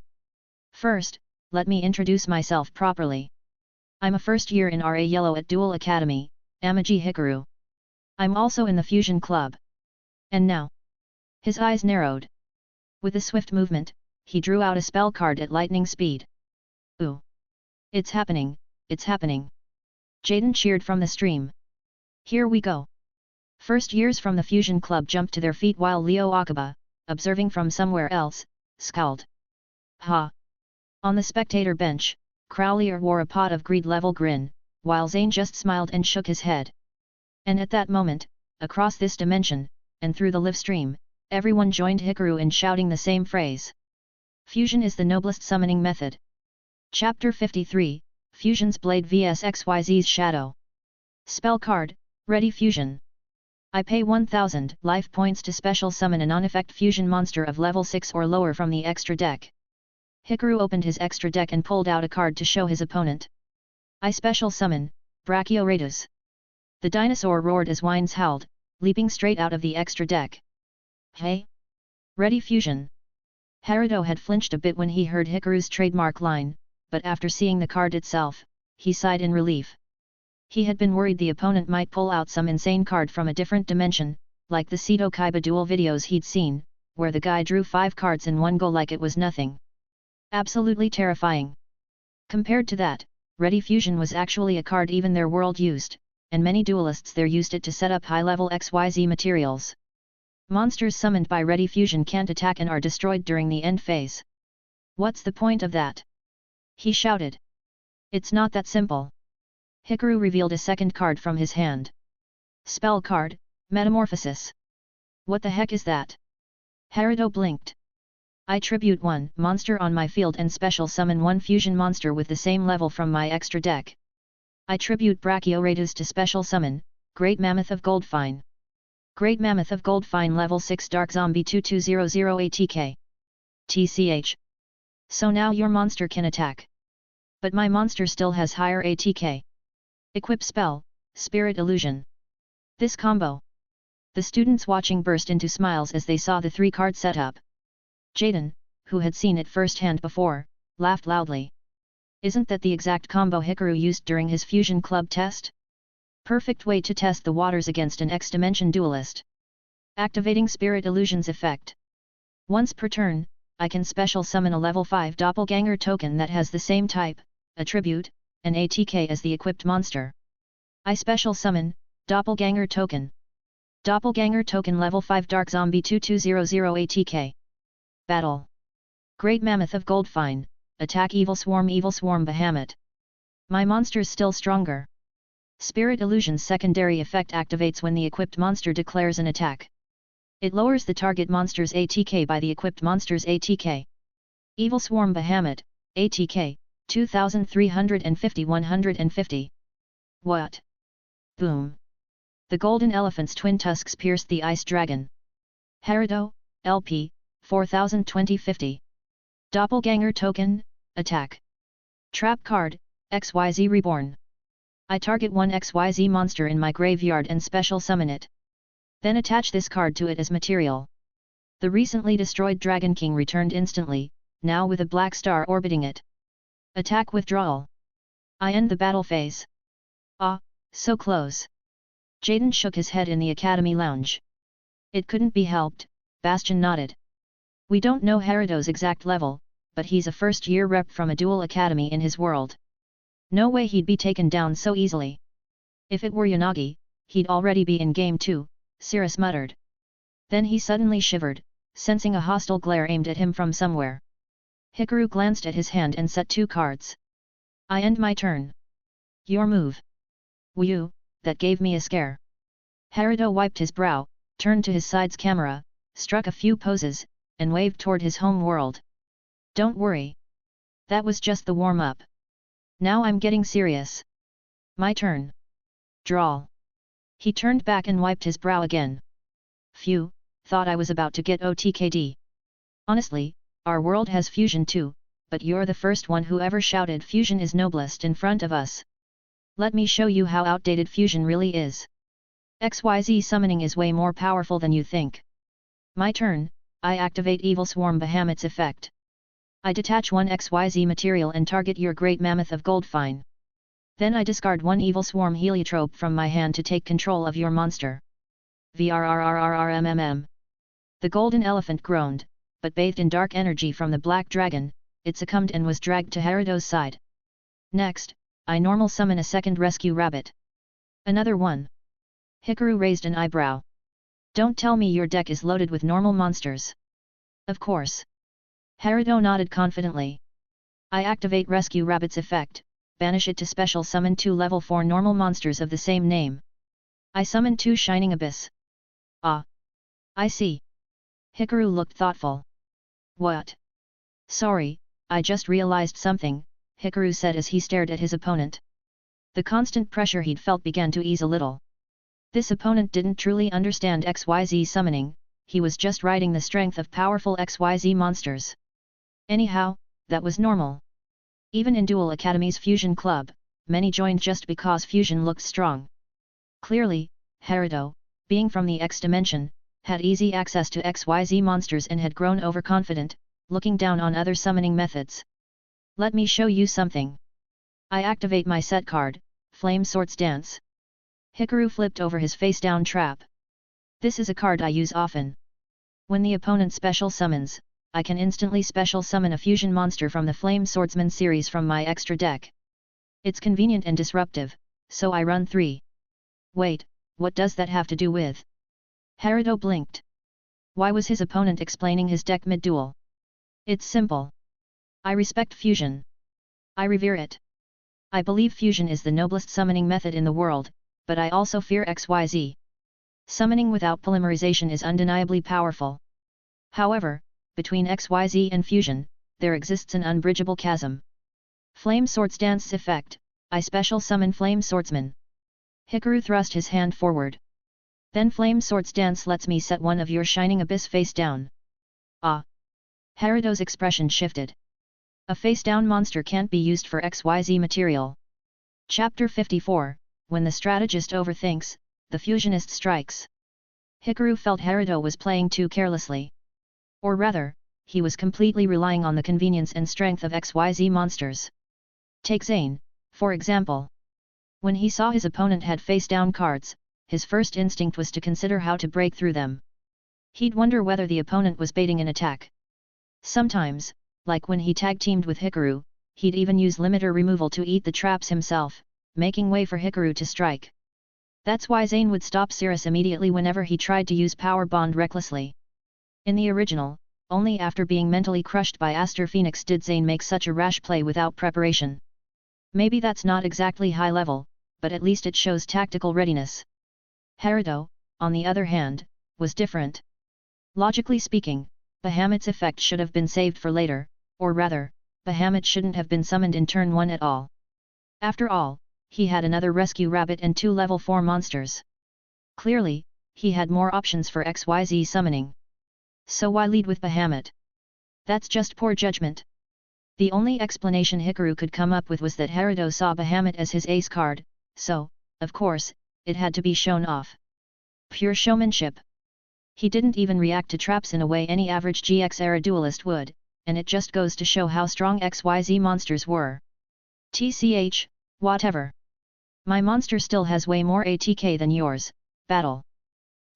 First, let me introduce myself properly. I'm a first year in RA Yellow at Duel Academy, Amaki Hikaru. I'm also in the Fusion Club. And now? His eyes narrowed. With a swift movement, he drew out a spell card at lightning speed. Ooh! It's happening, it's happening. Jaden cheered from the stream. Here we go. First years from the Fusion Club jumped to their feet while Leo Akaba, observing from somewhere else, scowled. Ha! On the spectator bench, Crowley wore a pot of greed-level grin, while Zane just smiled and shook his head. And at that moment, across this dimension, and through the live stream, everyone joined Hikaru in shouting the same phrase. Fusion is the noblest summoning method. Chapter 53, Fusion's Blade vs XYZ's Shadow. Spell card, Ready Fusion. I pay 1000 life points to special summon a non-effect fusion monster of level 6 or lower from the extra deck. Hikaru opened his extra deck and pulled out a card to show his opponent. I special summon, Brachioratus. The dinosaur roared as whines howled, leaping straight out of the extra deck. Hey! Ready Fusion! Haruto had flinched a bit when he heard Hikaru's trademark line, but after seeing the card itself, he sighed in relief. He had been worried the opponent might pull out some insane card from a different dimension, like the Seto Kaiba duel videos he'd seen, where the guy drew 5 cards in one go like it was nothing. Absolutely terrifying. Compared to that, Ready Fusion was actually a card even their world used, and many duelists there used it to set up high-level XYZ materials. Monsters summoned by Ready Fusion can't attack and are destroyed during the end phase. What's the point of that? He shouted. It's not that simple. Hikaru revealed a second card from his hand. Spell card, Metamorphosis. What the heck is that? Haruto blinked. I tribute 1 monster on my field and special summon 1 fusion monster with the same level from my extra deck. I tribute Brachioratus to special summon, Great Mammoth of Goldfine. Great Mammoth of Goldfine level 6 Dark Zombie 2200 ATK. TCH. So now your monster can attack. But my monster still has higher ATK. Equip spell, Spirit Illusion. This combo. The students watching burst into smiles as they saw the 3-card setup. Jaden, who had seen it firsthand before, laughed loudly. Isn't that the exact combo Hikaru used during his Fusion Club test? Perfect way to test the waters against an X-Dimension duelist. Activating Spirit Illusion's effect. Once per turn, I can special summon a level 5 doppelganger token that has the same type, attribute, and ATK as the equipped monster. I special summon, Doppelganger Token. Doppelganger Token level 5 Dark Zombie 2200 ATK. Battle. Great Mammoth of Goldfine, attack Evil Swarm Bahamut. My monster's still stronger. Spirit Illusion's secondary effect activates when the equipped monster declares an attack. It lowers the target monster's ATK by the equipped monster's ATK. Evil Swarm Bahamut, ATK, 2350-150. What? Boom. The golden elephant's twin tusks pierced the ice dragon. Haruto, LP, 4020-50. Doppelganger token, attack. Trap card, XYZ Reborn. I target 1 XYZ monster in my graveyard and special summon it. Then attach this card to it as material. The recently destroyed Dragon King returned instantly, now with a black star orbiting it. Attack withdrawal. I end the battle phase. Ah, so close. Jaden shook his head in the academy lounge. It couldn't be helped, Bastion nodded. We don't know Haruto's exact level, but he's a first-year rep from a duel academy in his world. No way he'd be taken down so easily. If it were Yanagi, he'd already be in game 2, Cirrus muttered. Then he suddenly shivered, sensing a hostile glare aimed at him from somewhere. Hikaru glanced at his hand and set 2 cards. I end my turn. Your move. Whew, that gave me a scare. Haruto wiped his brow, turned to his side's camera, struck a few poses, and waved toward his home world. Don't worry. That was just the warm-up. Now I'm getting serious. My turn. Draw. He turned back and wiped his brow again. Phew, thought I was about to get OTKD. Honestly, our world has fusion too, but you're the first one who ever shouted fusion is noblest in front of us. Let me show you how outdated fusion really is. XYZ summoning is way more powerful than you think. My turn, I activate Evil Swarm Bahamut's effect. I detach one XYZ material and target your Great Mammoth of Goldfine. Then I discard one Evil Swarm Heliotrope from my hand to take control of your monster. VRRRRRMMM. The golden elephant groaned, but bathed in dark energy from the black dragon, it succumbed and was dragged to Haruto's side. Next, I normal summon a second rescue rabbit. Another one. Hikaru raised an eyebrow. Don't tell me your deck is loaded with normal monsters. Of course. Haruto nodded confidently. I activate Rescue Rabbit's effect, banish it to special summon 2 level 4 normal monsters of the same name. I summon 2 Shining Abyss. Ah. I see. Hikaru looked thoughtful. What? Sorry, I just realized something, Hikaru said as he stared at his opponent. The constant pressure he'd felt began to ease a little. This opponent didn't truly understand XYZ summoning, he was just riding the strength of powerful XYZ monsters. Anyhow, that was normal. Even in Duel Academy's Fusion Club, many joined just because fusion looked strong. Clearly, Haruto, being from the X dimension, had easy access to XYZ monsters and had grown overconfident, looking down on other summoning methods. Let me show you something. I activate my set card, Flame Swords Dance. Hikaru flipped over his face-down trap. This is a card I use often. When the opponent special summons, I can instantly special summon a fusion monster from the Flame Swordsman series from my extra deck. It's convenient and disruptive, so I run 3. Wait, what does that have to do with? Haruto blinked. Why was his opponent explaining his deck mid-duel? It's simple. I respect fusion. I revere it. I believe fusion is the noblest summoning method in the world, but I also fear XYZ. Summoning without polymerization is undeniably powerful. However, between XYZ and fusion, there exists an unbridgeable chasm. Flame Swords Dance effect, I special summon Flame Swordsman. Hikaru thrust his hand forward. Then Flame Swords Dance lets me set one of your Shining Abyss face down. Ah! Haruto's expression shifted. A face-down monster can't be used for XYZ material. Chapter 54, When the strategist overthinks, the fusionist strikes. Hikaru felt Haruto was playing too carelessly. Or rather, he was completely relying on the convenience and strength of XYZ monsters. Take Zane, for example. When he saw his opponent had face-down cards, his first instinct was to consider how to break through them. He'd wonder whether the opponent was baiting an attack. Sometimes, like when he tag-teamed with Hikaru, he'd even use limiter removal to eat the traps himself, making way for Hikaru to strike. That's why Zane would stop Cirrus immediately whenever he tried to use Power Bond recklessly. In the original, only after being mentally crushed by Aster Phoenix did Zane make such a rash play without preparation. Maybe that's not exactly high level, but at least it shows tactical readiness. Haruto, on the other hand, was different. Logically speaking, Bahamut's effect should have been saved for later, or rather, Bahamut shouldn't have been summoned in turn 1 at all. After all, he had another rescue rabbit and 2 level 4 monsters. Clearly, he had more options for XYZ summoning. So why lead with Bahamut? That's just poor judgment. The only explanation Hikaru could come up with was that Haruto saw Bahamut as his ace card, so, of course, it had to be shown off. Pure showmanship. He didn't even react to traps in a way any average GX-era duelist would, and it just goes to show how strong XYZ monsters were. TCH, whatever. My monster still has way more ATK than yours, battle.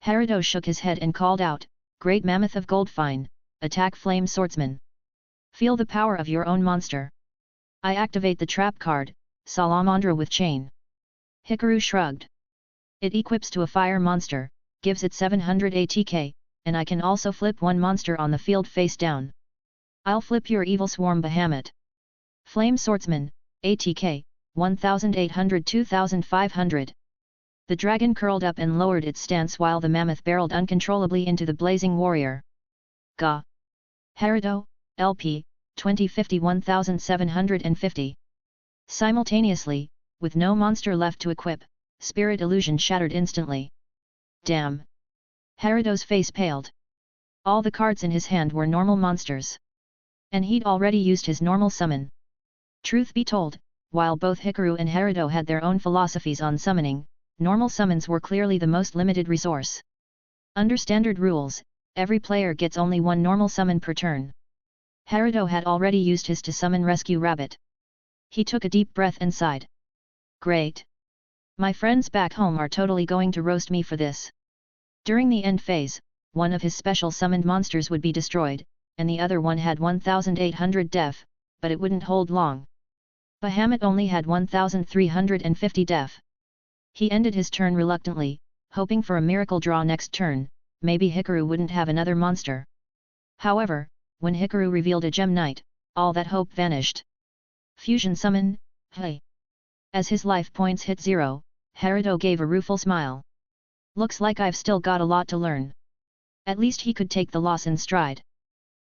Haruto shook his head and called out, Great Mammoth of Goldfine, attack Flame Swordsman. Feel the power of your own monster. I activate the trap card, Salamandra with Chain. Hikaru shrugged. It equips to a fire monster, gives it 700 ATK, and I can also flip one monster on the field face down. I'll flip your Evil Swarm Bahamut. Flame Swordsman, ATK, 1800-2500. The dragon curled up and lowered its stance while the mammoth barreled uncontrollably into the blazing warrior. Ga. Haruto, LP, 2050-1750. Simultaneously, with no monster left to equip, Spirit Illusion shattered instantly. Damn! Haruto's face paled. All the cards in his hand were normal monsters. And he'd already used his normal summon. Truth be told, while both Hikaru and Haruto had their own philosophies on summoning, normal summons were clearly the most limited resource. Under standard rules, every player gets only one normal summon per turn. Haruto had already used his to summon Rescue Rabbit. He took a deep breath and sighed. Great! My friends back home are totally going to roast me for this. During the end phase, one of his special summoned monsters would be destroyed, and the other one had 1800 def, but it wouldn't hold long. Bahamut only had 1350 def. He ended his turn reluctantly, hoping for a miracle draw next turn, maybe Hikaru wouldn't have another monster. However, when Hikaru revealed a Gem Knight, all that hope vanished. Fusion summon, hey! As his life points hit 0, Haruto gave a rueful smile. Looks like I've still got a lot to learn. At least he could take the loss in stride.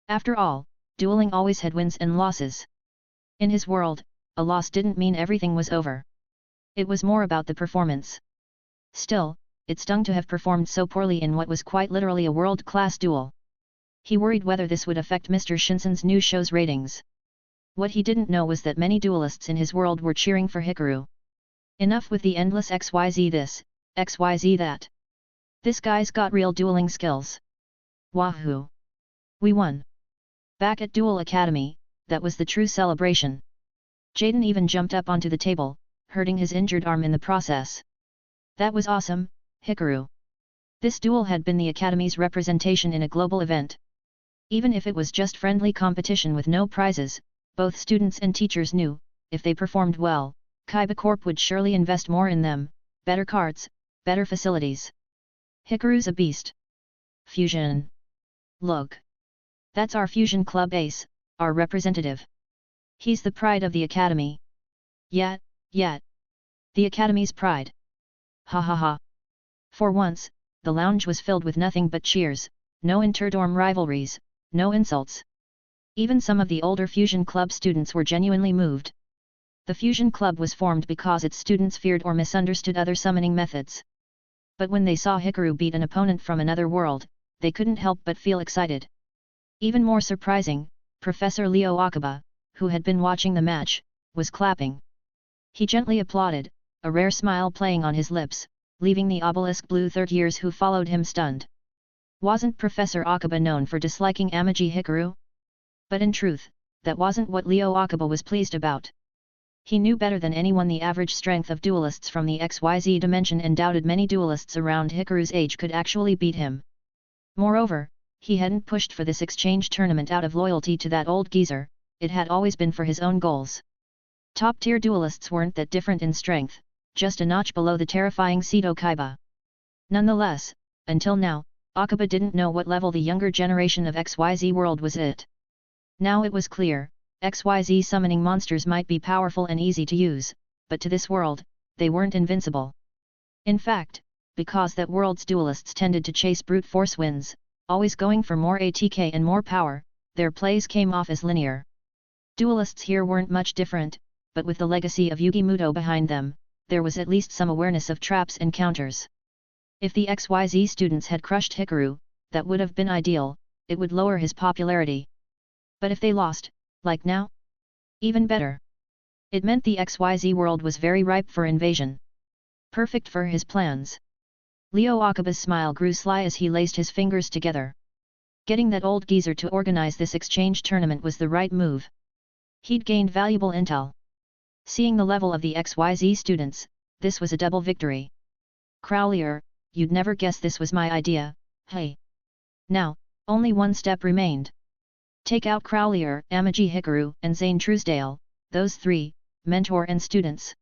After all, dueling always had wins and losses. In his world, a loss didn't mean everything was over. It was more about the performance. Still, it stung to have performed so poorly in what was quite literally a world-class duel. He worried whether this would affect Mr. Shinson's new show's ratings. What he didn't know was that many duelists in his world were cheering for Hikaru. Enough with the endless XYZ this, XYZ that. This guy's got real dueling skills. Wahoo! We won! Back at Duel Academy, that was the true celebration. Jaden even jumped up onto the table, hurting his injured arm in the process. That was awesome, Hikaru. This duel had been the Academy's representation in a global event. Even if it was just friendly competition with no prizes, both students and teachers knew, if they performed well, Kaiba Corp would surely invest more in them, better cards, better facilities. Hikaru's a beast. Fusion. Look. That's our Fusion Club ace, our representative. He's the pride of the Academy. Yet. The Academy's pride. Ha ha ha. For once, the lounge was filled with nothing but cheers, no interdorm rivalries, no insults. Even some of the older Fusion Club students were genuinely moved. The Fusion Club was formed because its students feared or misunderstood other summoning methods. But when they saw Hikaru beat an opponent from another world, they couldn't help but feel excited. Even more surprising, Professor Leo Akiba, who had been watching the match, was clapping. He gently applauded, a rare smile playing on his lips, leaving the obelisk blue third years who followed him stunned. Wasn't Professor Akiba known for disliking Amaki Hikaru? But in truth, that wasn't what Leo Akiba was pleased about. He knew better than anyone the average strength of duelists from the XYZ dimension and doubted many duelists around Hikaru's age could actually beat him. Moreover, he hadn't pushed for this exchange tournament out of loyalty to that old geezer, it had always been for his own goals. Top-tier duelists weren't that different in strength, just a notch below the terrifying Seto Kaiba. Nonetheless, until now, Akiba didn't know what level the younger generation of XYZ world was at. Now it was clear, XYZ summoning monsters might be powerful and easy to use, but to this world, they weren't invincible. In fact, because that world's duelists tended to chase brute force wins, always going for more ATK and more power, their plays came off as linear. Duelists here weren't much different, but with the legacy of Yugi Muto behind them, there was at least some awareness of traps and counters. If the XYZ students had crushed Hikaru, that would have been ideal, it would lower his popularity. But if they lost, like now? Even better. It meant the XYZ world was very ripe for invasion. Perfect for his plans. Leo Akiba's smile grew sly as he laced his fingers together. Getting that old geezer to organize this exchange tournament was the right move. He'd gained valuable intel. Seeing the level of the XYZ students, this was a double victory. Crowlier, you'd never guess this was my idea, hey. Now, only one step remained. Take out Crowlier, Amaki Hikaru, and Zane Truesdale, those three, mentor and students.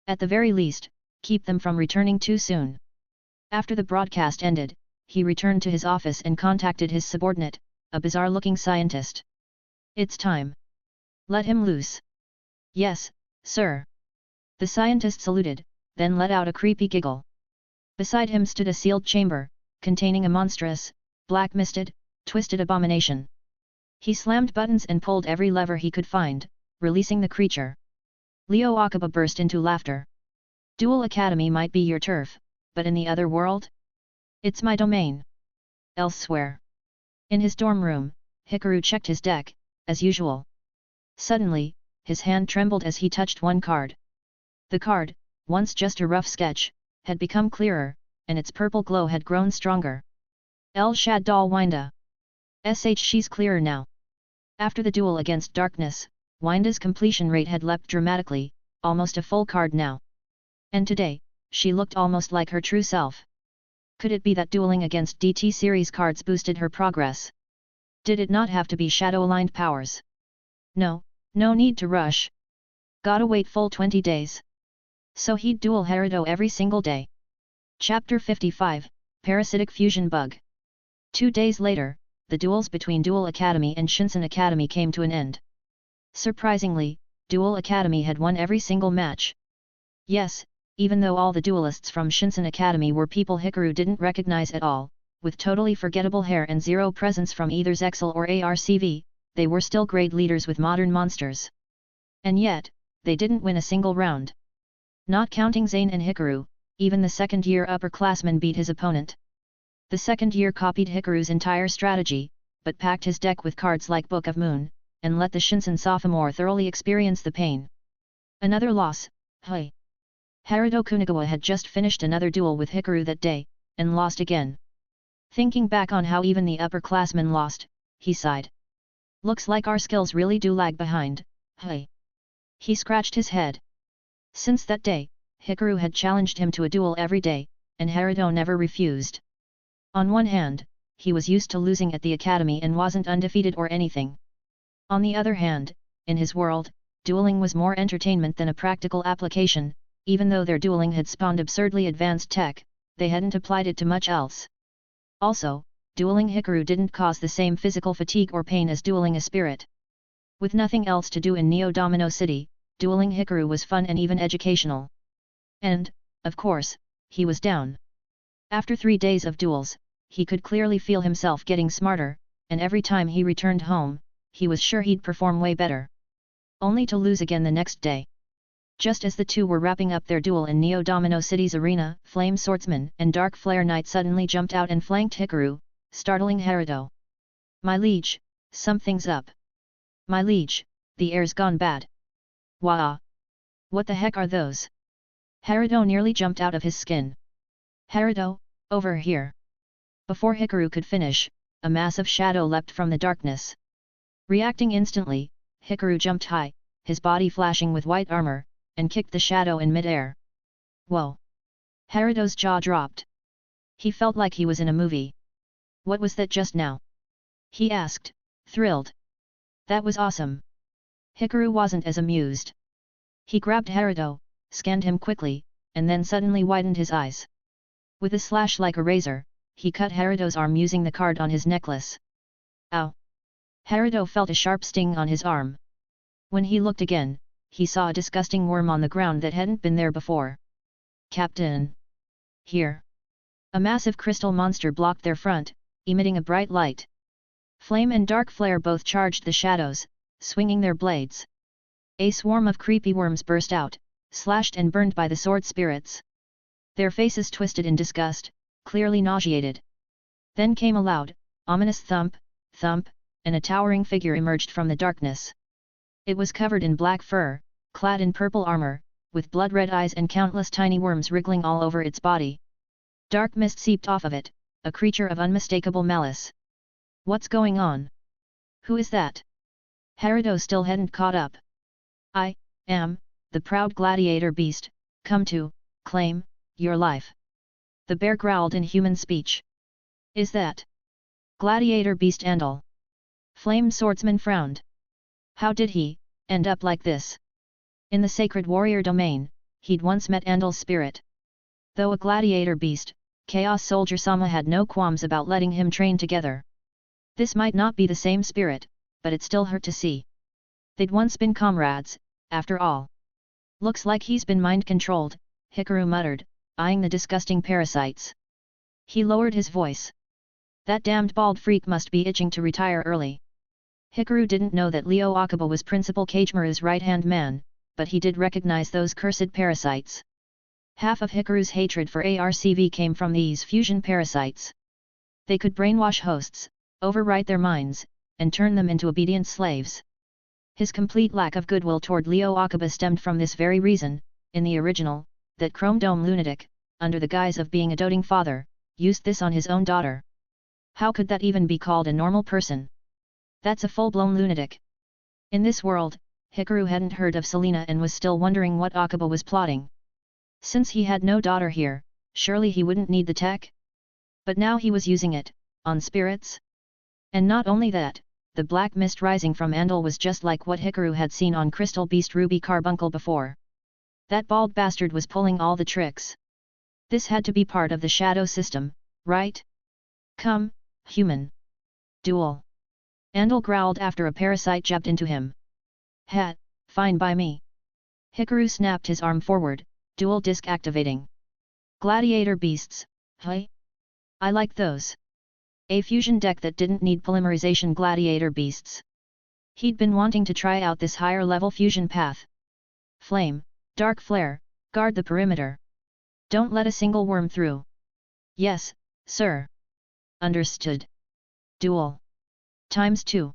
At the very least, keep them from returning too soon. After the broadcast ended, he returned to his office and contacted his subordinate, a bizarre-looking scientist. It's time. Let him loose. Yes, sir. The scientist saluted, then let out a creepy giggle. Beside him stood a sealed chamber, containing a monstrous, black-misted, twisted abomination. He slammed buttons and pulled every lever he could find, releasing the creature. Leo Akiba burst into laughter. Duel Academy might be your turf, but in the other world? It's my domain. Elsewhere. In his dorm room, Hikaru checked his deck, as usual. Suddenly, his hand trembled as he touched one card. The card, once just a rough sketch, had become clearer, and its purple glow had grown stronger. El Shad Dal Winda. She's clearer now. After the duel against Darkness, Winda's completion rate had leapt dramatically, almost a full card now. And today, she looked almost like her true self. Could it be that dueling against DT series cards boosted her progress? Did it not have to be shadow-aligned powers? No need to rush. Gotta wait full 20 days. So he'd duel Haruto every single day. Chapter 55, Parasitic Fusion Bug. 2 days later, the duels between Duel Academy and Shinsen Academy came to an end. Surprisingly, Duel Academy had won every single match. Yes, even though all the duelists from Shinsen Academy were people Hikaru didn't recognize at all, with totally forgettable hair and zero presence from either Zexal or ARCV, they were still grade leaders with modern monsters. And yet, they didn't win a single round. Not counting Zane and Hikaru, even the second-year upperclassman beat his opponent. The second year copied Hikaru's entire strategy, but packed his deck with cards like Book of Moon, and let the Shinsen sophomore thoroughly experience the pain. Another loss, hey. Haruto Kunagawa had just finished another duel with Hikaru that day, and lost again. Thinking back on how even the upperclassmen lost, he sighed. Looks like our skills really do lag behind, hey. He scratched his head. Since that day, Hikaru had challenged him to a duel every day, and Haruto never refused. On one hand, he was used to losing at the academy and wasn't undefeated or anything. On the other hand, in his world, dueling was more entertainment than a practical application. Even though their dueling had spawned absurdly advanced tech, they hadn't applied it to much else. Also, dueling Hikaru didn't cause the same physical fatigue or pain as dueling a spirit. With nothing else to do in Neo Domino City, dueling Hikaru was fun and even educational. And, of course, he was down. After 3 days of duels, he could clearly feel himself getting smarter, and every time he returned home, he was sure he'd perform way better. Only to lose again the next day. Just as the two were wrapping up their duel in Neo Domino City's arena, Flame Swordsman and Dark Flare Knight suddenly jumped out and flanked Hikaru, startling Haruto. My liege, something's up. My liege, the air's gone bad. Wah! What the heck are those? Haruto nearly jumped out of his skin. Haruto, over here. Before Hikaru could finish, a massive shadow leapt from the darkness. Reacting instantly, Hikaru jumped high, his body flashing with white armor, and kicked the shadow in mid-air. Whoa! Haruto's jaw dropped. He felt like he was in a movie. What was that just now? He asked, thrilled. That was awesome. Hikaru wasn't as amused. He grabbed Haruto, scanned him quickly, and then suddenly widened his eyes. With a slash like a razor, he cut Haruto's arm using the card on his necklace. Ow! Haruto felt a sharp sting on his arm. When he looked again, he saw a disgusting worm on the ground that hadn't been there before. Captain! Here! A massive crystal monster blocked their front, emitting a bright light. Flame and Dark Flare both charged the shadows, swinging their blades. A swarm of creepy worms burst out, slashed and burned by the sword spirits. Their faces twisted in disgust, clearly nauseated. Then came a loud, ominous thump, thump, and a towering figure emerged from the darkness. It was covered in black fur, clad in purple armor, with blood-red eyes and countless tiny worms wriggling all over its body. Dark mist seeped off of it, a creature of unmistakable malice. What's going on? Who is that? Haruto still hadn't caught up. I am, the proud gladiator beast, come to claim your life. The bear growled in human speech. Is that gladiator beast Andal? Flame Swordsman frowned. How did he end up like this? In the sacred warrior domain, he'd once met Andal's spirit. Though a gladiator beast, Chaos Soldier Sama had no qualms about letting him train together. This might not be the same spirit, but it still hurt to see. They'd once been comrades, after all. Looks like he's been mind-controlled, Hikaru muttered, eyeing the disgusting parasites. He lowered his voice. That damned bald freak must be itching to retire early. Hikaru didn't know that Leo Akiba was Principal Kagemaru's right-hand man, but he did recognize those cursed parasites. Half of Hikaru's hatred for ARCV came from these fusion parasites. They could brainwash hosts, overwrite their minds, and turn them into obedient slaves. His complete lack of goodwill toward Leo Akiba stemmed from this very reason. In the original, that Chrome Dome lunatic, under the guise of being a doting father, used this on his own daughter. How could that even be called a normal person? That's a full-blown lunatic. In this world, Hikaru hadn't heard of Selena and was still wondering what Akiba was plotting. Since he had no daughter here, surely he wouldn't need the tech? But now he was using it, on spirits? And not only that, the black mist rising from Andal was just like what Hikaru had seen on Crystal Beast Ruby Carbuncle before. That bald bastard was pulling all the tricks. This had to be part of the shadow system, right? Come, human. Duel. Andal growled after a parasite jabbed into him. Hat, fine by me. Hikaru snapped his arm forward, dual disc activating. Gladiator beasts, hey? I like those. A fusion deck that didn't need polymerization gladiator beasts. He'd been wanting to try out this higher level fusion path. Flame, dark flare, guard the perimeter. Don't let a single worm through. Yes, sir. Understood. Duel. ×2.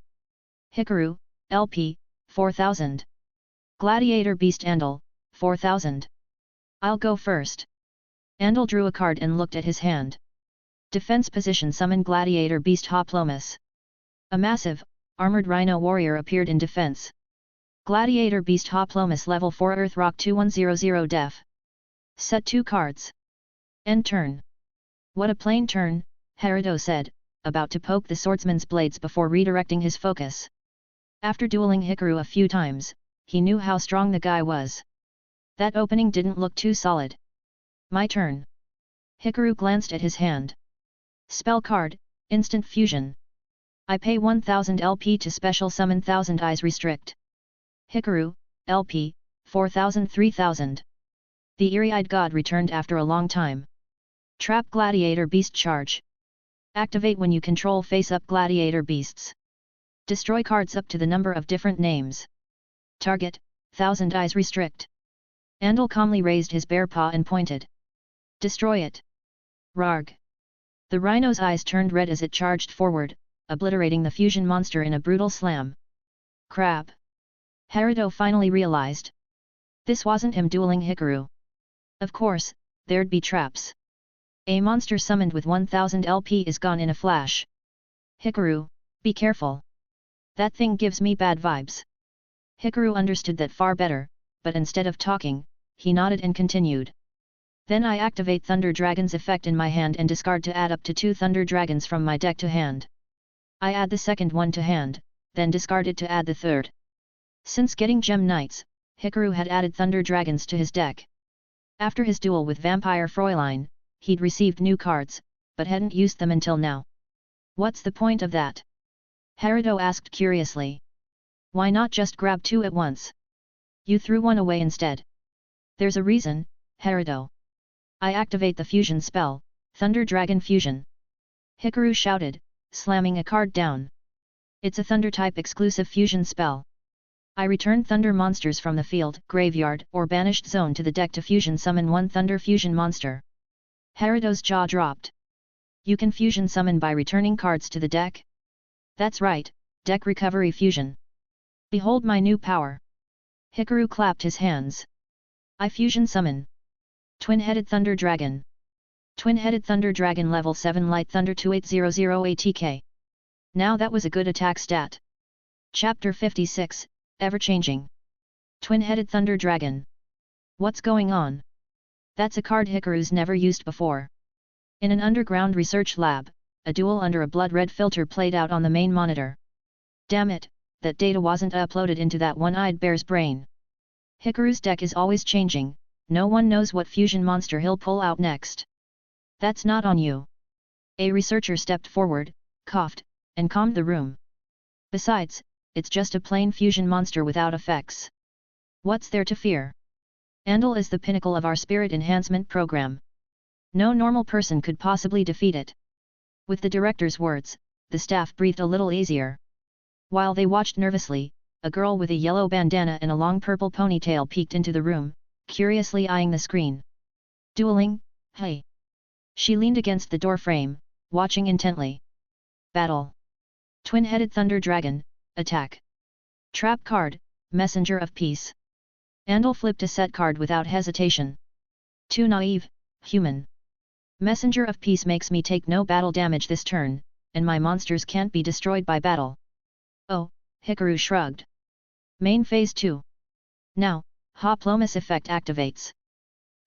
Hikaru, LP, 4000. Gladiator beast Andal, 4000. I'll go first. Andal drew a card and looked at his hand. Defense position summon Gladiator Beast Hoplomus. A massive, armored rhino warrior appeared in defense. Gladiator Beast Hoplomus level 4 Earth Rock 2100 def. Set 2 cards. End turn. What a plain turn, Haruto said, about to poke the swordsman's blades before redirecting his focus. After dueling Hikaru a few times, he knew how strong the guy was. That opening didn't look too solid. My turn. Hikaru glanced at his hand. Spell card, Instant Fusion. I pay 1000 LP to special summon 1000 Eyes Restrict. Hikaru, LP, 4000 3000. The eerie-eyed god returned after a long time. Trap Gladiator Beast Charge. Activate when you control face-up Gladiator Beasts. Destroy cards up to the number of different names. Target, 1000 Eyes Restrict. Andal calmly raised his bare paw and pointed. Destroy it. Rarg. The rhino's eyes turned red as it charged forward, obliterating the fusion monster in a brutal slam. Crap. Haruto finally realized. This wasn't him dueling Hikaru. Of course, there'd be traps. A monster summoned with 1000 LP is gone in a flash. Hikaru, be careful. That thing gives me bad vibes. Hikaru understood that far better, but instead of talking, he nodded and continued. Then I activate Thunder Dragon's effect in my hand and discard to add up to 2 Thunder Dragons from my deck to hand. I add the second one to hand, then discard it to add the third. Since getting Gem Knights, Hikaru had added Thunder Dragons to his deck. After his duel with Vampire Fräulein, he'd received new cards, but hadn't used them until now. What's the point of that? Haruto asked curiously. Why not just grab 2 at once? You threw one away instead. There's a reason, Haruto. I activate the fusion spell, Thunder Dragon Fusion. Hikaru shouted, slamming a card down. It's a Thunder-type exclusive fusion spell. I return Thunder monsters from the field, graveyard, or banished zone to the deck to fusion summon 1 Thunder fusion monster. Haruto's jaw dropped. You can fusion summon by returning cards to the deck? That's right, deck recovery fusion. Behold my new power. Hikaru clapped his hands. I fusion summon. Twin-headed Thunder Dragon. Twin-headed Thunder Dragon level 7 Light Thunder 2800 ATK. Now that was a good attack stat. Chapter 56, Ever-Changing. Twin-headed Thunder Dragon. What's going on? That's a card Hikaru's never used before. In an underground research lab, a duel under a blood-red filter played out on the main monitor. Damn it, that data wasn't uploaded into that one-eyed bear's brain. Hikaru's deck is always changing. No one knows what fusion monster he'll pull out next. That's not on you. A researcher stepped forward, coughed, and calmed the room. Besides, it's just a plain fusion monster without effects. What's there to fear? Andal is the pinnacle of our spirit enhancement program. No normal person could possibly defeat it. With the director's words, the staff breathed a little easier. While they watched nervously, a girl with a yellow bandana and a long purple ponytail peeked into the room, curiously eyeing the screen. Dueling, hey. She leaned against the doorframe, watching intently. Battle. Twin-headed Thunder Dragon, attack. Trap card, Messenger of Peace. Andal flipped a set card without hesitation. Too naive, human. Messenger of Peace makes me take no battle damage this turn, and my monsters can't be destroyed by battle. Oh, Hikaru shrugged. Main phase 2. Now, Hoplomus effect activates.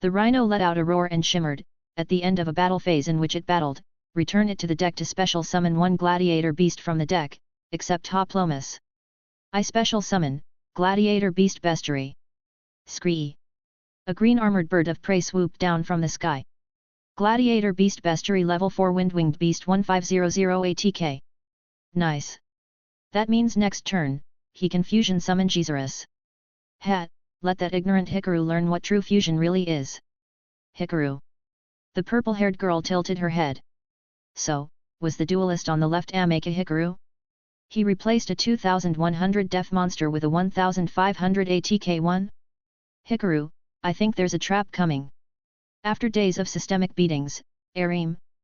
The rhino let out a roar and shimmered. At the end of a battle phase in which it battled, return it to the deck to special summon one gladiator beast from the deck, except Hoplomus. I special summon, Gladiator Beast Bestiary. Scree. A green armored bird of prey swooped down from the sky. Gladiator Beast Bestiary level 4 Wind-Winged Beast 1500 ATK. Nice. That means next turn, he can fusion summon Geezerus. Hat, let that ignorant Hikaru learn what true fusion really is. Hikaru. The purple-haired girl tilted her head. So, was the duelist on the left Amaki Hikaru? He replaced a 2100 def monster with a 1500 ATK one? Hikaru, I think there's a trap coming. After days of systemic beatings,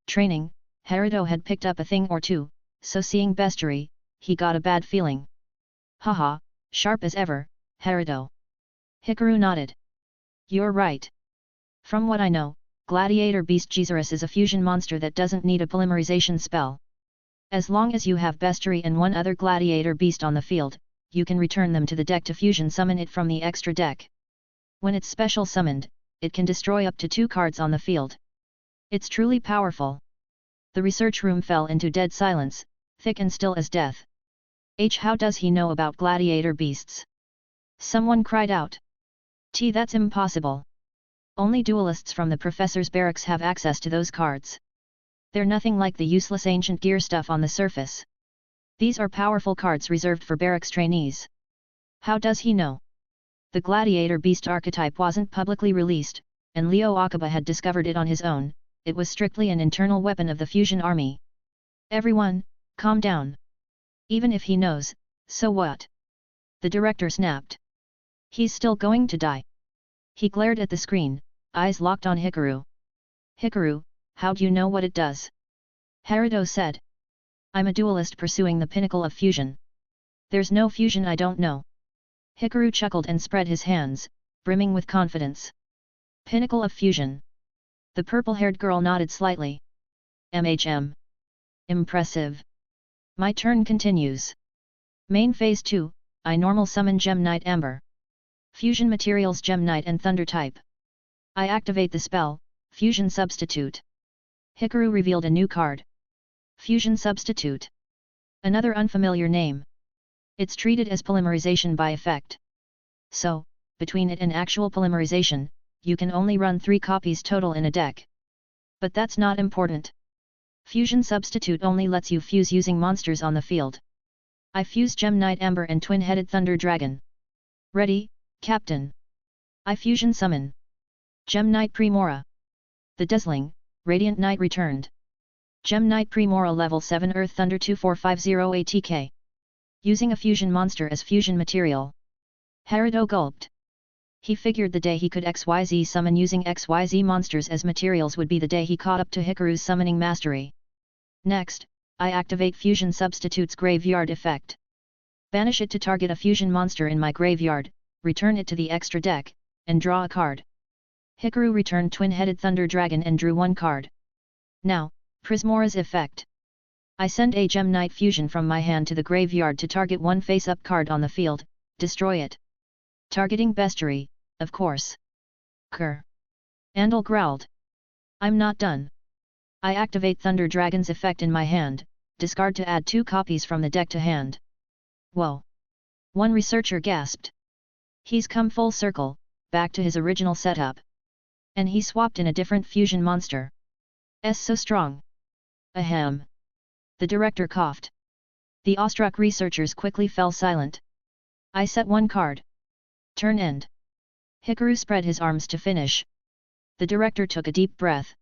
training, Haruto had picked up a thing or two, so seeing bestiary, he got a bad feeling. Haha, sharp as ever, Haruto. Hikaru nodded. You're right. From what I know, Gladiator Beast Geezerus is a fusion monster that doesn't need a polymerization spell. As long as you have bestiary and one other gladiator beast on the field, you can return them to the deck to fusion summon it from the extra deck. When it's special summoned, it can destroy up to 2 cards on the field. It's truly powerful. The research room fell into dead silence, thick and still as death. How does he know about gladiator beasts? Someone cried out. That's impossible. Only duelists from the professor's barracks have access to those cards. They're nothing like the useless ancient gear stuff on the surface. These are powerful cards reserved for barracks trainees. How does he know? The gladiator beast archetype wasn't publicly released, and Leo Akiba had discovered it on his own. It was strictly an internal weapon of the fusion army. Everyone, calm down. Even if he knows, so what? The director snapped. He's still going to die. He glared at the screen, eyes locked on Hikaru. Hikaru, how do you know what it does? Haruto said. I'm a duelist pursuing the pinnacle of fusion. There's no fusion I don't know. Hikaru chuckled and spread his hands, brimming with confidence. Pinnacle of fusion. The purple-haired girl nodded slightly. MHM. Impressive. My turn continues. Main phase 2, I normal summon Gem Knight Amber. Fusion materials Gem Knight and Thunder type. I activate the spell, Fusion Substitute. Hikaru revealed a new card. Fusion Substitute. Another unfamiliar name. It's treated as polymerization by effect. So, between it and actual polymerization, you can only run 3 copies total in a deck. But that's not important. Fusion Substitute only lets you fuse using monsters on the field. I fuse Gem Knight Amber and Twin-headed Thunder Dragon. Ready, Captain. I fusion summon. Gem Knight Primora. The dazzling, Radiant Knight returned. Gem Knight Primora level 7 Earth Thunder 2450 ATK. Using a fusion monster as fusion material. Haruto gulped. He figured the day he could XYZ summon using XYZ monsters as materials would be the day he caught up to Hikaru's summoning mastery. Next, I activate Fusion Substitute's Graveyard effect. Banish it to target a fusion monster in my graveyard, return it to the extra deck, and draw a card. Hikaru returned Twin-headed Thunder Dragon and drew 1 card. Now, Prismora's effect. I send a Gem Knight fusion from my hand to the graveyard to target 1 face-up card on the field, destroy it. Targeting bestiary, of course. Grr. Andal growled. I'm not done. I activate Thunder Dragon's effect in my hand, discard to add 2 copies from the deck to hand. Whoa! One researcher gasped. He's come full circle, back to his original setup. And he swapped in a different fusion monster. So strong. Ahem. The director coughed. The awestruck researchers quickly fell silent. I set 1 card. Turn end. Hikaru spread his arms to finish. The director took a deep breath.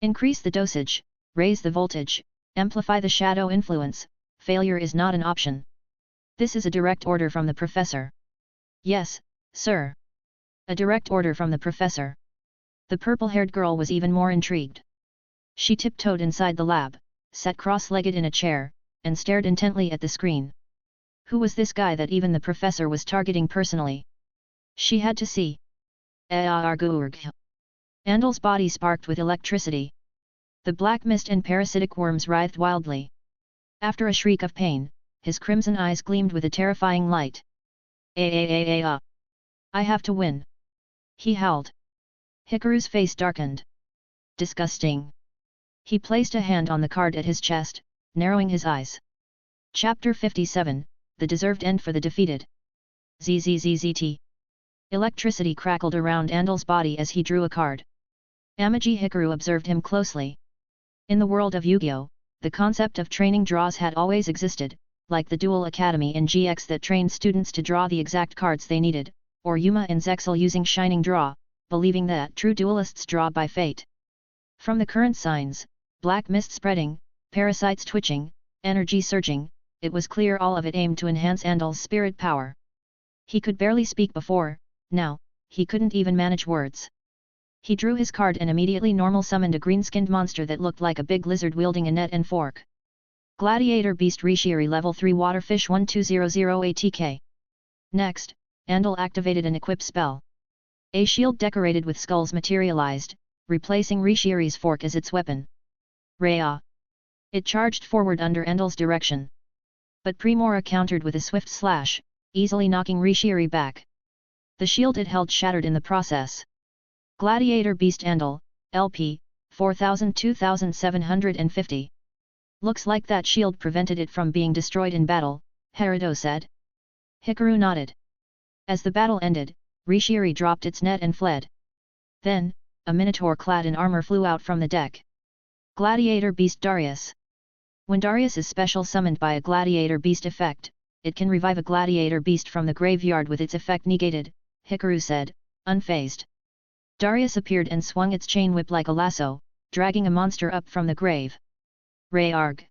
Increase the dosage, raise the voltage, amplify the shadow influence, failure is not an option. This is a direct order from the professor. Yes, sir. A direct order from the professor. The purple-haired girl was even more intrigued. She tiptoed inside the lab, sat cross-legged in a chair, and stared intently at the screen. Who was this guy that even the professor was targeting personally? She had to see. Andel's body sparked with electricity. The black mist and parasitic worms writhed wildly. After a shriek of pain, his crimson eyes gleamed with a terrifying light. I have to win! He howled. Hikaru's face darkened. Disgusting! He placed a hand on the card at his chest, narrowing his eyes. Chapter 57, The Deserved End for the Defeated. ZZZZT. Electricity crackled around Andel's body as he drew a card. Amaki Hikaru observed him closely. In the world of Yu-Gi-Oh!, the concept of training draws had always existed, like the Duel Academy in GX that trained students to draw the exact cards they needed, or Yuma and Zexal using Shining Draw, believing that true duelists draw by fate. From the current signs, black mist spreading, parasites twitching, energy surging, it was clear all of it aimed to enhance Andel's spirit power. He could barely speak before, now, he couldn't even manage words. He drew his card and immediately normal summoned a green-skinned monster that looked like a big lizard wielding a net and fork. Gladiator Beast Rishiri Level 3 Waterfish 1200 ATK. Next, Andel activated an equip spell. A shield decorated with skulls materialized, replacing Rishiri's fork as its weapon. Raya! It charged forward under Andel's direction. But Primora countered with a swift slash, easily knocking Rishiri back. The shield it held shattered in the process. Gladiator Beast Andel, LP, 2750. Looks like that shield prevented it from being destroyed in battle, Haruto said. Hikaru nodded. As the battle ended, Rishiri dropped its net and fled. Then, a minotaur clad in armor flew out from the deck. Gladiator Beast Darius. When Darius is special summoned by a Gladiator Beast effect, it can revive a Gladiator Beast from the graveyard with its effect negated, Hikaru said, unfazed. Darius appeared and swung its chain whip like a lasso, dragging a monster up from the grave. Rayarg!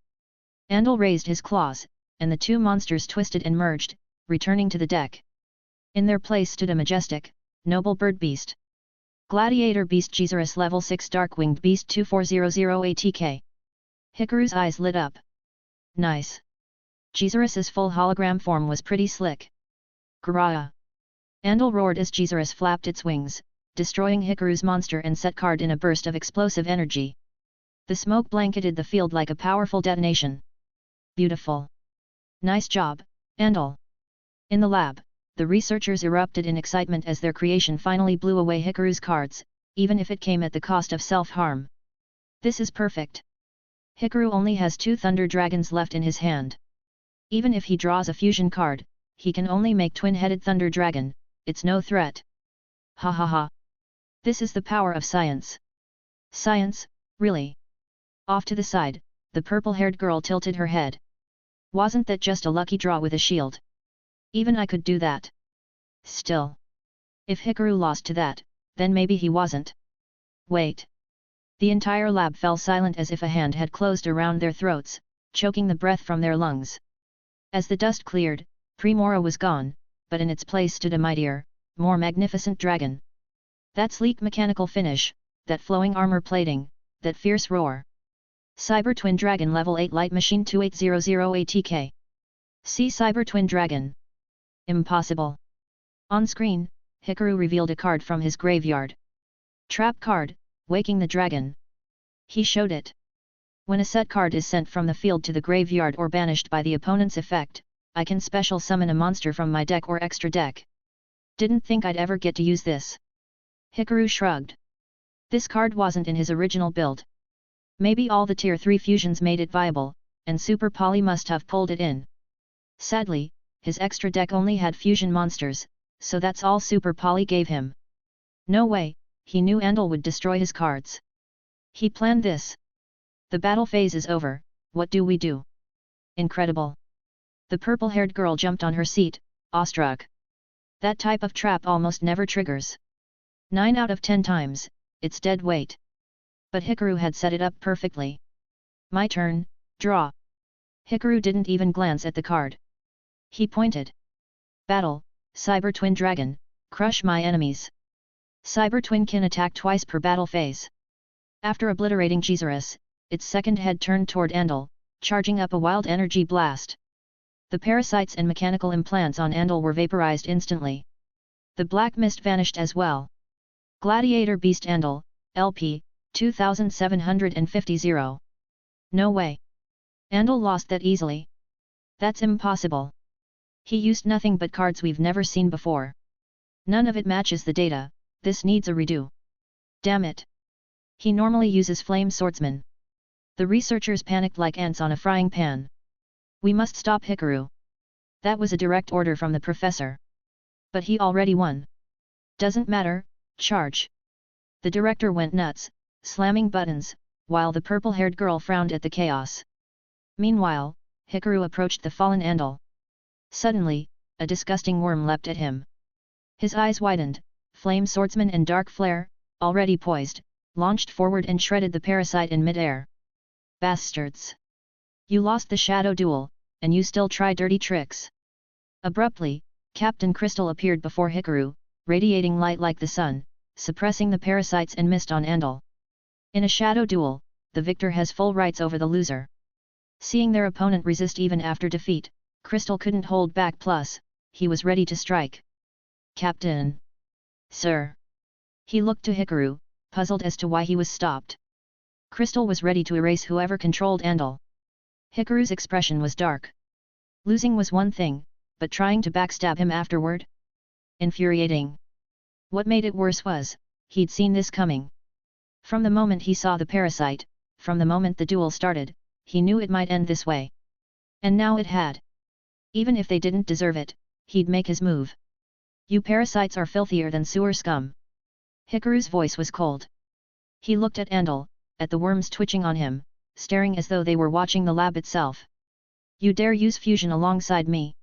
Andel raised his claws, and the two monsters twisted and merged, returning to the deck. In their place stood a majestic, noble bird beast. Gladiator Beast Geezerus Level 6 Dark-Winged Beast 2400 ATK. Hikaru's eyes lit up. Nice. Geezerus's full hologram form was pretty slick. Grah! Andel roared as Geezerus flapped its wings, destroying Hikaru's monster and set card in a burst of explosive energy. The smoke blanketed the field like a powerful detonation. Beautiful. Nice job, Andel. In the lab, the researchers erupted in excitement as their creation finally blew away Hikaru's cards, even if it came at the cost of self-harm. This is perfect. Hikaru only has 2 Thunder Dragons left in his hand. Even if he draws a fusion card, he can only make twin-headed Thunder Dragon, it's no threat. Ha ha ha. This is the power of science. Science, really? Off to the side, the purple-haired girl tilted her head. Wasn't that just a lucky draw with a shield? Even I could do that. Still. If Hikaru lost to that, then maybe he wasn't. Wait. The entire lab fell silent as if a hand had closed around their throats, choking the breath from their lungs. As the dust cleared, Primora was gone, but in its place stood a mightier, more magnificent dragon. That sleek mechanical finish, that flowing armor plating, that fierce roar. Cyber Twin Dragon Level 8 Light Machine 2800 ATK. See Cyber Twin Dragon. Impossible. On screen, Hikaru revealed a card from his graveyard. Trap card, Waking the Dragon. He showed it. When a set card is sent from the field to the graveyard or banished by the opponent's effect, I can special summon a monster from my deck or extra deck. Didn't think I'd ever get to use this. Hikaru shrugged. This card wasn't in his original build. Maybe all the Tier 3 fusions made it viable, and Super Poly must have pulled it in. Sadly, his extra deck only had fusion monsters, so that's all Super Poly gave him. No way, he knew Andel would destroy his cards. He planned this. The battle phase is over, what do we do? Incredible. The purple-haired girl jumped on her seat, awestruck. That type of trap almost never triggers. 9 out of 10 times, it's dead weight. But Hikaru had set it up perfectly. My turn, draw. Hikaru didn't even glance at the card. He pointed. Battle, Cyber Twin Dragon, crush my enemies. Cyber Twin can attack twice per battle phase. After obliterating Geezerus, its second head turned toward Andel, charging up a wild energy blast. The parasites and mechanical implants on Andal were vaporized instantly. The black mist vanished as well. Gladiator Beast Andal, LP, 2750. No way. Andal lost that easily. That's impossible. He used nothing but cards we've never seen before. None of it matches the data, this needs a redo. Damn it. He normally uses Flame Swordsman. The researchers panicked like ants on a frying pan. We must stop Hikaru. That was a direct order from the professor. But he already won. Doesn't matter, charge. The director went nuts, slamming buttons, while the purple-haired girl frowned at the chaos. Meanwhile, Hikaru approached the fallen Andal. Suddenly, a disgusting worm leapt at him. His eyes widened, Flame Swordsman and Dark Flare, already poised, launched forward and shredded the parasite in mid-air. Bastards! You lost the shadow duel, and you still try dirty tricks. Abruptly, Captain Crystal appeared before Hikaru, radiating light like the sun, suppressing the parasites and mist on Andal. In a shadow duel, the victor has full rights over the loser. Seeing their opponent resist even after defeat, Crystal couldn't hold back, plus, he was ready to strike. Captain! Sir! He looked to Hikaru, puzzled as to why he was stopped. Crystal was ready to erase whoever controlled Andal. Hikaru's expression was dark. Losing was one thing, but trying to backstab him afterward? Infuriating. What made it worse was, he'd seen this coming. From the moment he saw the parasite, from the moment the duel started, he knew it might end this way. And now it had. Even if they didn't deserve it, he'd make his move. You parasites are filthier than sewer scum. Hikaru's voice was cold. He looked at Andal, at the worms twitching on him, staring as though they were watching the lab itself. You dare use fusion alongside me?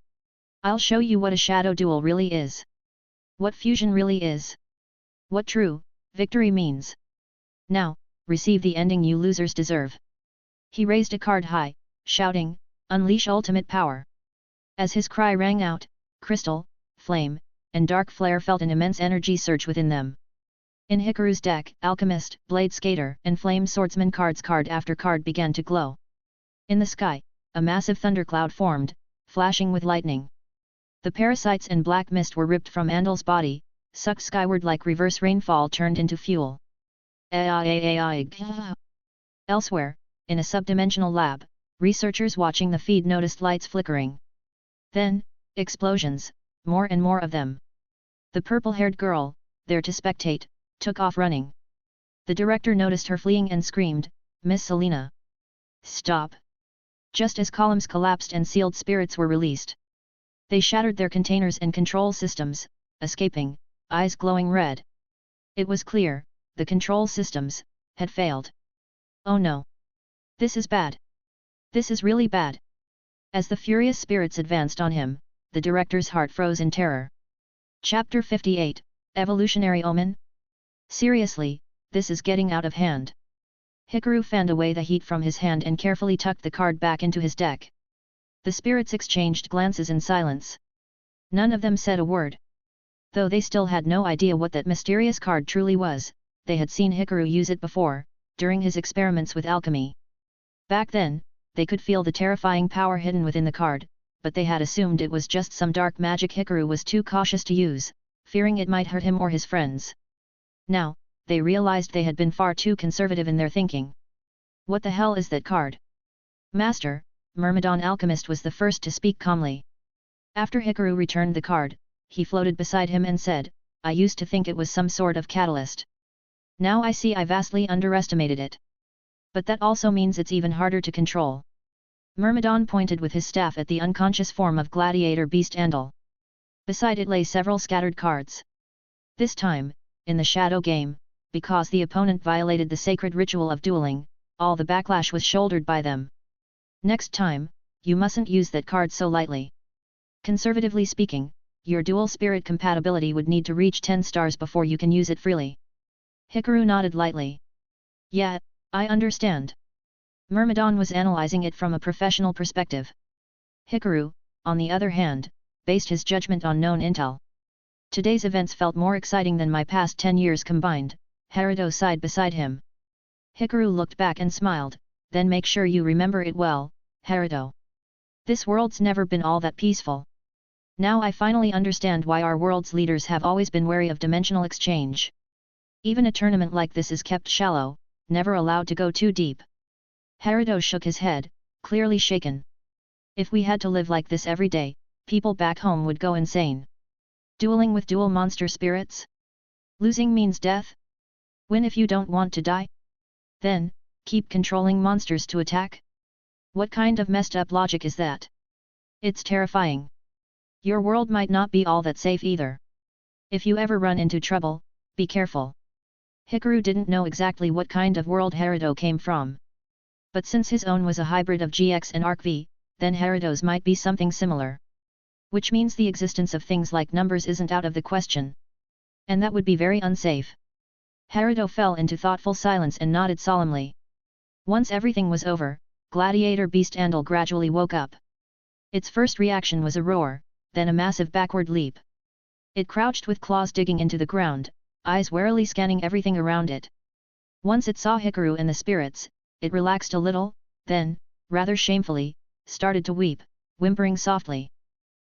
I'll show you what a shadow duel really is. What fusion really is. What true victory means. Now, receive the ending you losers deserve. He raised a card high, shouting, Unleash ultimate power. As his cry rang out, Crystal, Flame, and Dark Flare felt an immense energy surge within them. In Hikaru's deck, Alchemist, Blade Skater, and Flame Swordsman cards, card after card began to glow. In the sky, a massive thundercloud formed, flashing with lightning. The parasites and black mist were ripped from Andal's body, sucked skyward like reverse rainfall turned into fuel. Elsewhere, in a subdimensional lab, researchers watching the feed noticed lights flickering. Then, explosions, more and more of them. The purple-haired girl, there to spectate, took off running. The director noticed her fleeing and screamed, Miss Selena! Stop! Just as columns collapsed and sealed spirits were released. They shattered their containers and control systems, escaping, eyes glowing red. It was clear, the control systems had failed. Oh no! This is bad! This is really bad! As the furious spirits advanced on him, the director's heart froze in terror. Chapter 58, Evolutionary Omen? Seriously, this is getting out of hand. Hikaru fanned away the heat from his hand and carefully tucked the card back into his deck. The spirits exchanged glances in silence. None of them said a word. Though they still had no idea what that mysterious card truly was, they had seen Hikaru use it before, during his experiments with alchemy. Back then, they could feel the terrifying power hidden within the card, but they had assumed it was just some dark magic Hikaru was too cautious to use, fearing it might hurt him or his friends. Now, they realized they had been far too conservative in their thinking. What the hell is that card? Master, Myrmidon Alchemist was the first to speak calmly. After Hikaru returned the card, he floated beside him and said, I used to think it was some sort of catalyst. Now I see I vastly underestimated it. But that also means it's even harder to control. Myrmidon pointed with his staff at the unconscious form of Gladiator Beast Andal. Beside it lay several scattered cards. This time, in the shadow game, because the opponent violated the sacred ritual of dueling, all the backlash was shouldered by them. Next time, you mustn't use that card so lightly. Conservatively speaking, your dual spirit compatibility would need to reach 10 stars before you can use it freely. Hikaru nodded lightly. Yeah, I understand. Myrmidon was analyzing it from a professional perspective. Hikaru, on the other hand, based his judgment on known intel. Today's events felt more exciting than my past 10 years combined, Haruto sighed beside him. Hikaru looked back and smiled, then make sure you remember it well, Haruto. This world's never been all that peaceful. Now I finally understand why our world's leaders have always been wary of dimensional exchange. Even a tournament like this is kept shallow, never allowed to go too deep. Haruto shook his head, clearly shaken. If we had to live like this every day, people back home would go insane. Dueling with dual monster spirits? Losing means death? Win if you don't want to die? Then, keep controlling monsters to attack? What kind of messed up logic is that? It's terrifying. Your world might not be all that safe either. If you ever run into trouble, be careful. Hikaru didn't know exactly what kind of world Haruto came from. But since his own was a hybrid of GX and ARC-V, then Haruto's might be something similar. Which means the existence of things like numbers isn't out of the question. And that would be very unsafe. Haruto fell into thoughtful silence and nodded solemnly. Once everything was over, gladiator beast Andal gradually woke up. Its first reaction was a roar, then a massive backward leap. It crouched with claws digging into the ground, eyes warily scanning everything around it. Once it saw Hikaru and the spirits, it relaxed a little, then, rather shamefully, started to weep, whimpering softly.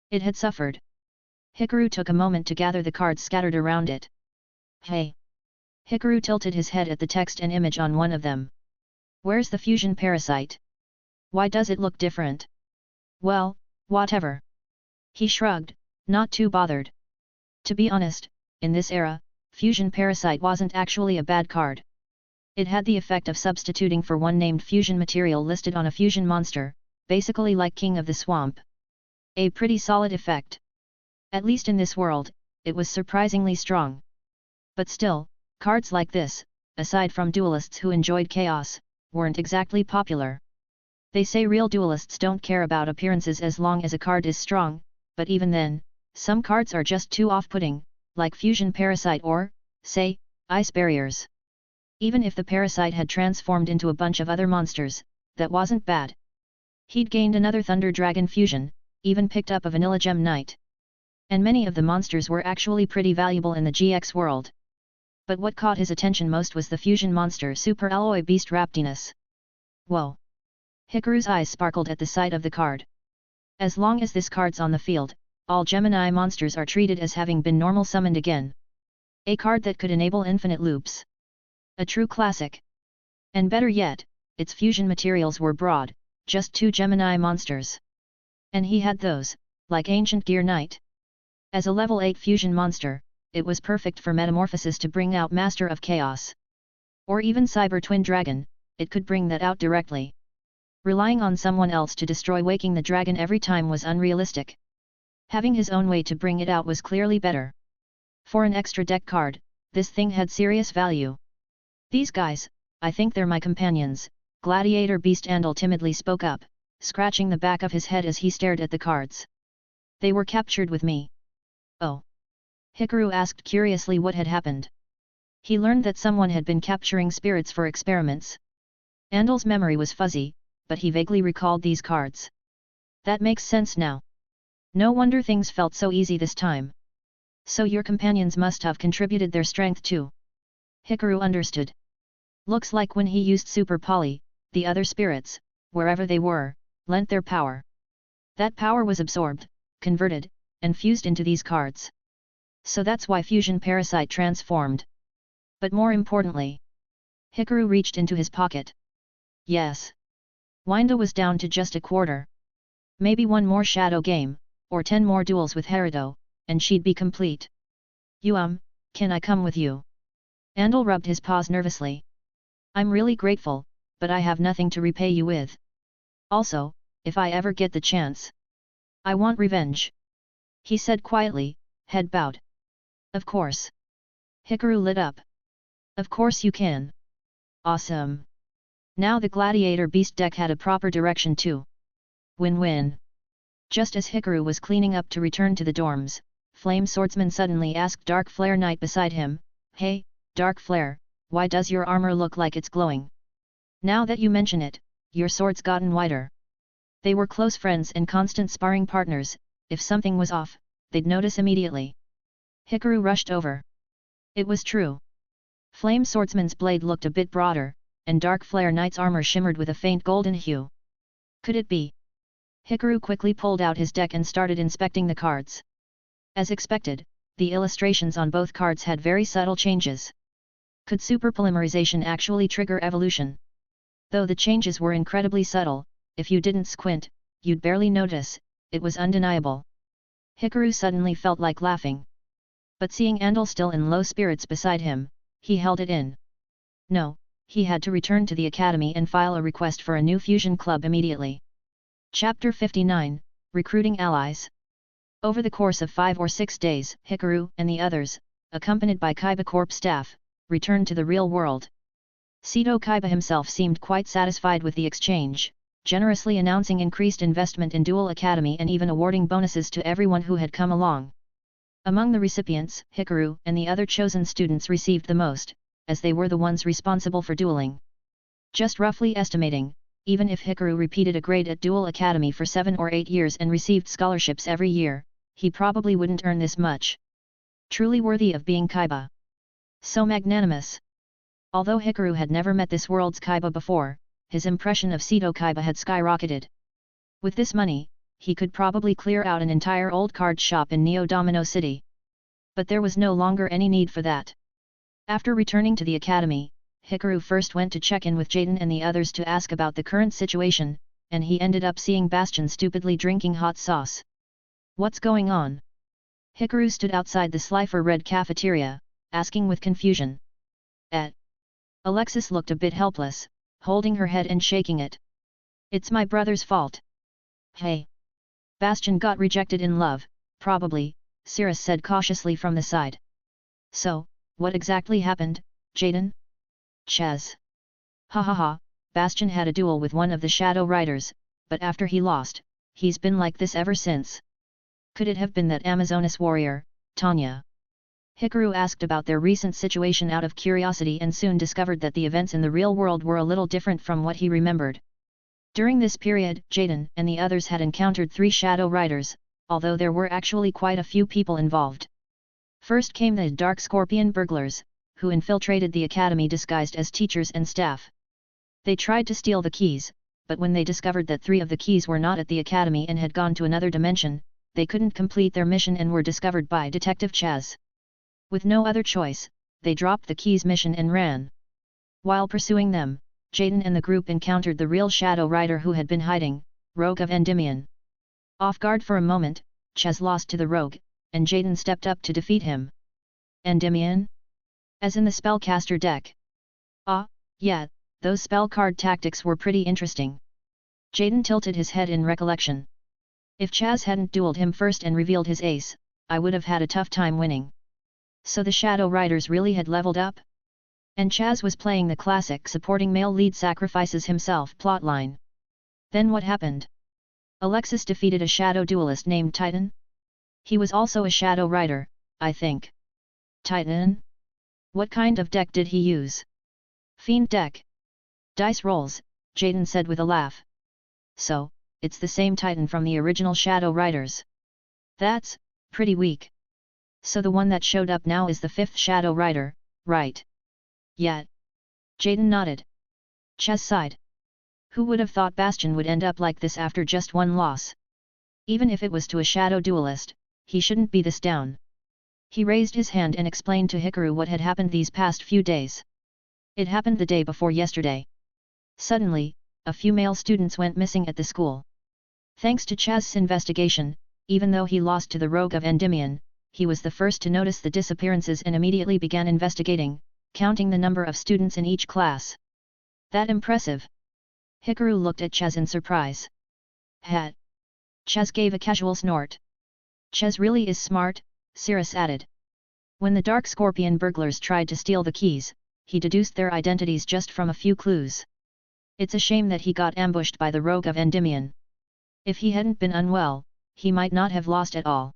It had suffered. Hikaru took a moment to gather the cards scattered around it. Hey! Hikaru tilted his head at the text and image on one of them. Where's the fusion parasite? Why does it look different? Well, whatever. He shrugged, not too bothered. To be honest, in this era, fusion parasite wasn't actually a bad card. It had the effect of substituting for one named fusion material listed on a fusion monster, basically like King of the Swamp. A pretty solid effect. At least in this world, it was surprisingly strong. But still, cards like this, aside from duelists who enjoyed chaos, weren't exactly popular. They say real duelists don't care about appearances as long as a card is strong, but even then, some cards are just too off-putting, like Fusion Parasite or, say, Ice Barriers. Even if the parasite had transformed into a bunch of other monsters, that wasn't bad. He'd gained another Thunder Dragon fusion, even picked up a Vanilla Gem Knight. And many of the monsters were actually pretty valuable in the GX world. But what caught his attention most was the fusion monster Super Alloy Beast Raptinus. Whoa! Hikaru's eyes sparkled at the sight of the card. As long as this card's on the field, all Gemini monsters are treated as having been normal summoned again. A card that could enable infinite loops. A true classic. And better yet, its fusion materials were broad, just 2 Gemini monsters. And he had those, like Ancient Gear Knight. As a level 8 fusion monster, it was perfect for metamorphosis to bring out Master of Chaos. Or even Cyber Twin Dragon, it could bring that out directly. Relying on someone else to destroy Waking the Dragon every time was unrealistic. Having his own way to bring it out was clearly better. For an extra deck card, this thing had serious value. These guys, I think they're my companions, Gladiator Beast Andal timidly spoke up, scratching the back of his head as he stared at the cards. They were captured with me. Oh. Hikaru asked curiously what had happened. He learned that someone had been capturing spirits for experiments. Andal's memory was fuzzy, but he vaguely recalled these cards. That makes sense now. No wonder things felt so easy this time. So your companions must have contributed their strength too. Hikaru understood. Looks like when he used Super Poly, the other spirits, wherever they were, lent their power. That power was absorbed, converted, and fused into these cards. So that's why Fusion Parasite transformed. But more importantly, Hikaru reached into his pocket. Yes. Winda was down to just a quarter. Maybe one more shadow game, or 10 more duels with Haruto, and she'd be complete. Can I come with you? Andal rubbed his paws nervously. I'm really grateful, but I have nothing to repay you with. Also, if I ever get the chance, I want revenge. He said quietly, head bowed. Of course. Hikaru lit up. Of course you can. Awesome. Now the Gladiator Beast deck had a proper direction too. Win-win. Just as Hikaru was cleaning up to return to the dorms, Flame Swordsman suddenly asked Dark Flare Knight beside him, Hey, Dark Flare, why does your armor look like it's glowing? Now that you mention it, your sword's gotten wider. They were close friends and constant sparring partners, if something was off, they'd notice immediately. Hikaru rushed over. It was true. Flame Swordsman's blade looked a bit broader, and Dark Flare Knight's armor shimmered with a faint golden hue. Could it be? Hikaru quickly pulled out his deck and started inspecting the cards. As expected, the illustrations on both cards had very subtle changes. Could superpolymerization actually trigger evolution? Though the changes were incredibly subtle, if you didn't squint, you'd barely notice, it was undeniable. Hikaru suddenly felt like laughing. But seeing Andal still in low spirits beside him, he held it in. No, he had to return to the academy and file a request for a new fusion club immediately. Chapter 59, Recruiting Allies. Over the course of 5 or 6 days, Hikaru and the others, accompanied by Kaiba Corp staff, returned to the real world. Seto Kaiba himself seemed quite satisfied with the exchange, generously announcing increased investment in Duel Academy and even awarding bonuses to everyone who had come along. Among the recipients, Hikaru and the other chosen students received the most, as they were the ones responsible for dueling. Just roughly estimating, even if Hikaru repeated a grade at Duel Academy for 7 or 8 years and received scholarships every year, he probably wouldn't earn this much. Truly worthy of being Kaiba. So magnanimous. Although Hikaru had never met this world's Kaiba before, his impression of Seto Kaiba had skyrocketed. With this money, he could probably clear out an entire old card shop in Neo Domino City. But there was no longer any need for that. After returning to the academy, Hikaru first went to check in with Jaden and the others to ask about the current situation, and he ended up seeing Bastion stupidly drinking hot sauce. What's going on? Hikaru stood outside the Slifer Red cafeteria, asking with confusion. Alexis looked a bit helpless, holding her head and shaking it. It's my brother's fault. Hey! Bastion got rejected in love, probably, Cirrus said cautiously from the side. So, what exactly happened, Jaden? Chaz. Ha ha ha, Bastion had a duel with one of the Shadow Riders, but after he lost, he's been like this ever since. Could it have been that Amazonas warrior, Tanya? Hikaru asked about their recent situation out of curiosity and soon discovered that the events in the real world were a little different from what he remembered. During this period, Jaden and the others had encountered 3 Shadow Riders, although there were actually quite a few people involved. First came the Dark Scorpion burglars, who infiltrated the academy disguised as teachers and staff. They tried to steal the keys, but when they discovered that 3 of the keys were not at the academy and had gone to another dimension, they couldn't complete their mission and were discovered by Detective Chaz. With no other choice, they dropped the keys mission and ran. While pursuing them, Jaden and the group encountered the real Shadow Rider who had been hiding, Rogue of Endymion. Off guard for a moment, Chaz lost to the Rogue, and Jaden stepped up to defeat him. Endymion? As in the spellcaster deck. Ah, yeah, those spell card tactics were pretty interesting. Jaden tilted his head in recollection. If Chaz hadn't dueled him first and revealed his ace, I would have had a tough time winning. So the Shadow Riders really had leveled up? And Chaz was playing the classic supporting male lead sacrifices himself plotline. Then what happened? Alexis defeated a shadow duelist named Titan? He was also a Shadow Rider, I think. Titan? What kind of deck did he use? Fiend deck. Dice rolls, Jaden said with a laugh. So, it's the same Titan from the original Shadow Riders. That's pretty weak. So the one that showed up now is the 5th Shadow Rider, right? Yeah. Jaden nodded. Chaz sighed. Who would have thought Bastion would end up like this after just one loss? Even if it was to a shadow duelist, he shouldn't be this down. He raised his hand and explained to Hikaru what had happened these past few days. It happened the day before yesterday. Suddenly, a few male students went missing at the school. Thanks to Chaz's investigation, even though he lost to the Rogue of Endymion, he was the first to notice the disappearances and immediately began investigating, counting the number of students in each class. That impressive? Hikaru looked at Chaz in surprise. Hat. Chaz gave a casual snort. Chaz really is smart, Cirrus added. When the Dark Scorpion burglars tried to steal the keys, he deduced their identities just from a few clues. It's a shame that he got ambushed by the Rogue of Endymion. If he hadn't been unwell, he might not have lost at all.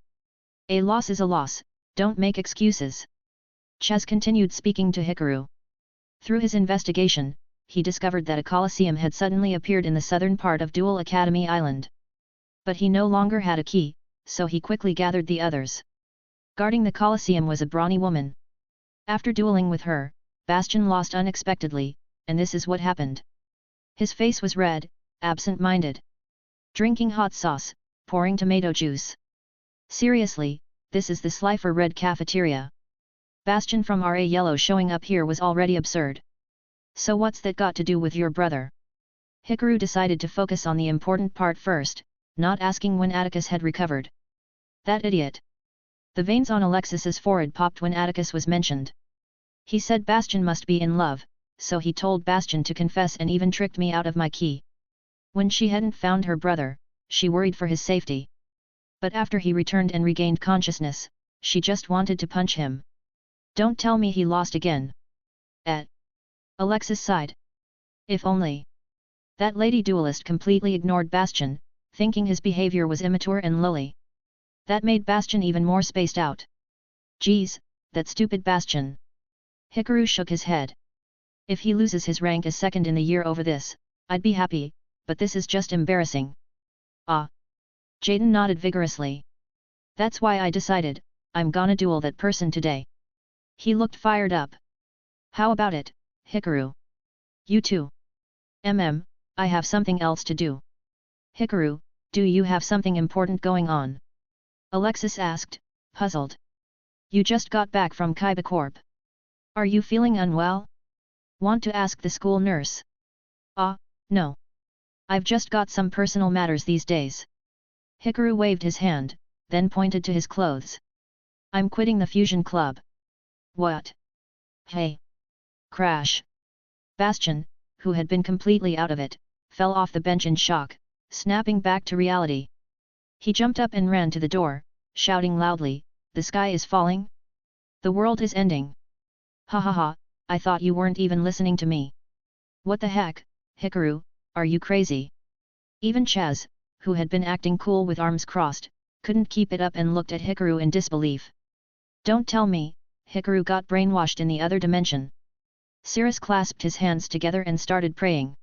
A loss is a loss, don't make excuses. Chaz continued speaking to Hikaru. Through his investigation, he discovered that a Colosseum had suddenly appeared in the southern part of Duel Academy Island. But he no longer had a key, so he quickly gathered the others. Guarding the Colosseum was a brawny woman. After dueling with her, Bastion lost unexpectedly, and this is what happened. His face was red, absent-minded. Drinking hot sauce, pouring tomato juice. Seriously, this is the Slifer Red cafeteria. Bastion from RA Yellow showing up here was already absurd. So what's that got to do with your brother? Hikaru decided to focus on the important part first, not asking when Atticus had recovered. That idiot. The veins on Alexis's forehead popped when Atticus was mentioned. He said Bastion must be in love, so he told Bastion to confess and even tricked me out of my key. When she hadn't found her brother, she worried for his safety. But after he returned and regained consciousness, she just wanted to punch him. Don't tell me he lost again. Alexis sighed. If only. That lady duelist completely ignored Bastion, thinking his behavior was immature and lowly. That made Bastion even more spaced out. Geez, that stupid Bastion. Hikaru shook his head. If he loses his rank as second in the year over this, I'd be happy, but this is just embarrassing. Ah. Jaden nodded vigorously. That's why I decided, I'm gonna duel that person today. He looked fired up. How about it, Hikaru? You too. I have something else to do. Hikaru, do you have something important going on? Alexis asked, puzzled. You just got back from Kaiba Corp. Are you feeling unwell? Want to ask the school nurse? No. I've just got some personal matters these days. Hikaru waved his hand, then pointed to his clothes. I'm quitting the fusion club. What? Hey. Crash. Bastion, who had been completely out of it, fell off the bench in shock, snapping back to reality. He jumped up and ran to the door, shouting loudly, the sky is falling? The world is ending. Ha ha ha, I thought you weren't even listening to me. What the heck, Hikaru, are you crazy? Even Chaz, who had been acting cool with arms crossed, couldn't keep it up and looked at Hikaru in disbelief. Don't tell me, Hikaru got brainwashed in the other dimension. Cirrus clasped his hands together and started praying.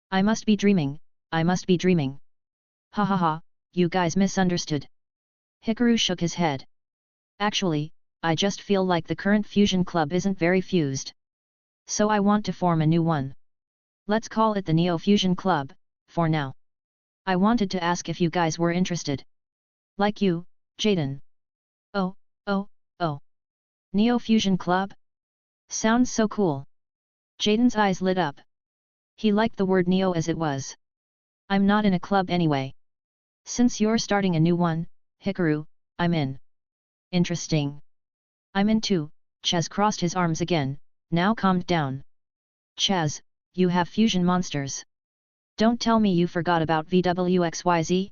I must be dreaming, I must be dreaming. Ha ha ha, you guys misunderstood. Hikaru shook his head. Actually, I just feel like the current fusion club isn't very fused. So I want to form a new one. Let's call it the Neo Fusion Club, for now. I wanted to ask if you guys were interested. Like you, Jaden. Oh. Neo Fusion Club? Sounds so cool. Jaden's eyes lit up. He liked the word Neo as it was. I'm not in a club anyway. Since you're starting a new one, Hikaru, I'm in. Interesting. I'm in too. Chaz crossed his arms again, now calmed down. Chaz, you have fusion monsters. Don't tell me you forgot about VWXYZ?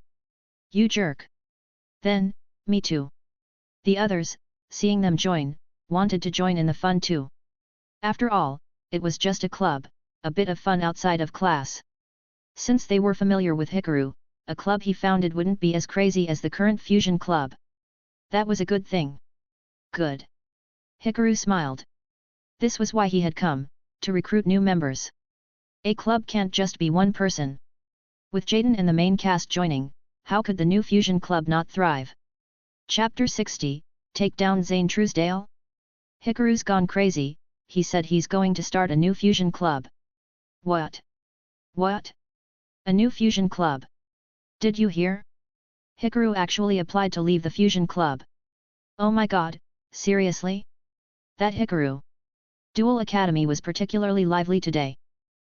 You jerk. Then, me too. The others, seeing them join, wanted to join in the fun too. After all, it was just a club, a bit of fun outside of class. Since they were familiar with Hikaru, a club he founded wouldn't be as crazy as the current fusion club. That was a good thing. Good. Hikaru smiled. This was why he had come, to recruit new members. A club can't just be one person. With Jaden and the main cast joining, how could the new fusion club not thrive? Chapter 60, Take Down Zane Truesdale? Hikaru's gone crazy, he said he's going to start a new fusion club. What? What? A new fusion club? Did you hear? Hikaru actually applied to leave the fusion club. Oh my god, seriously? That Hikaru. Duel Academy was particularly lively today.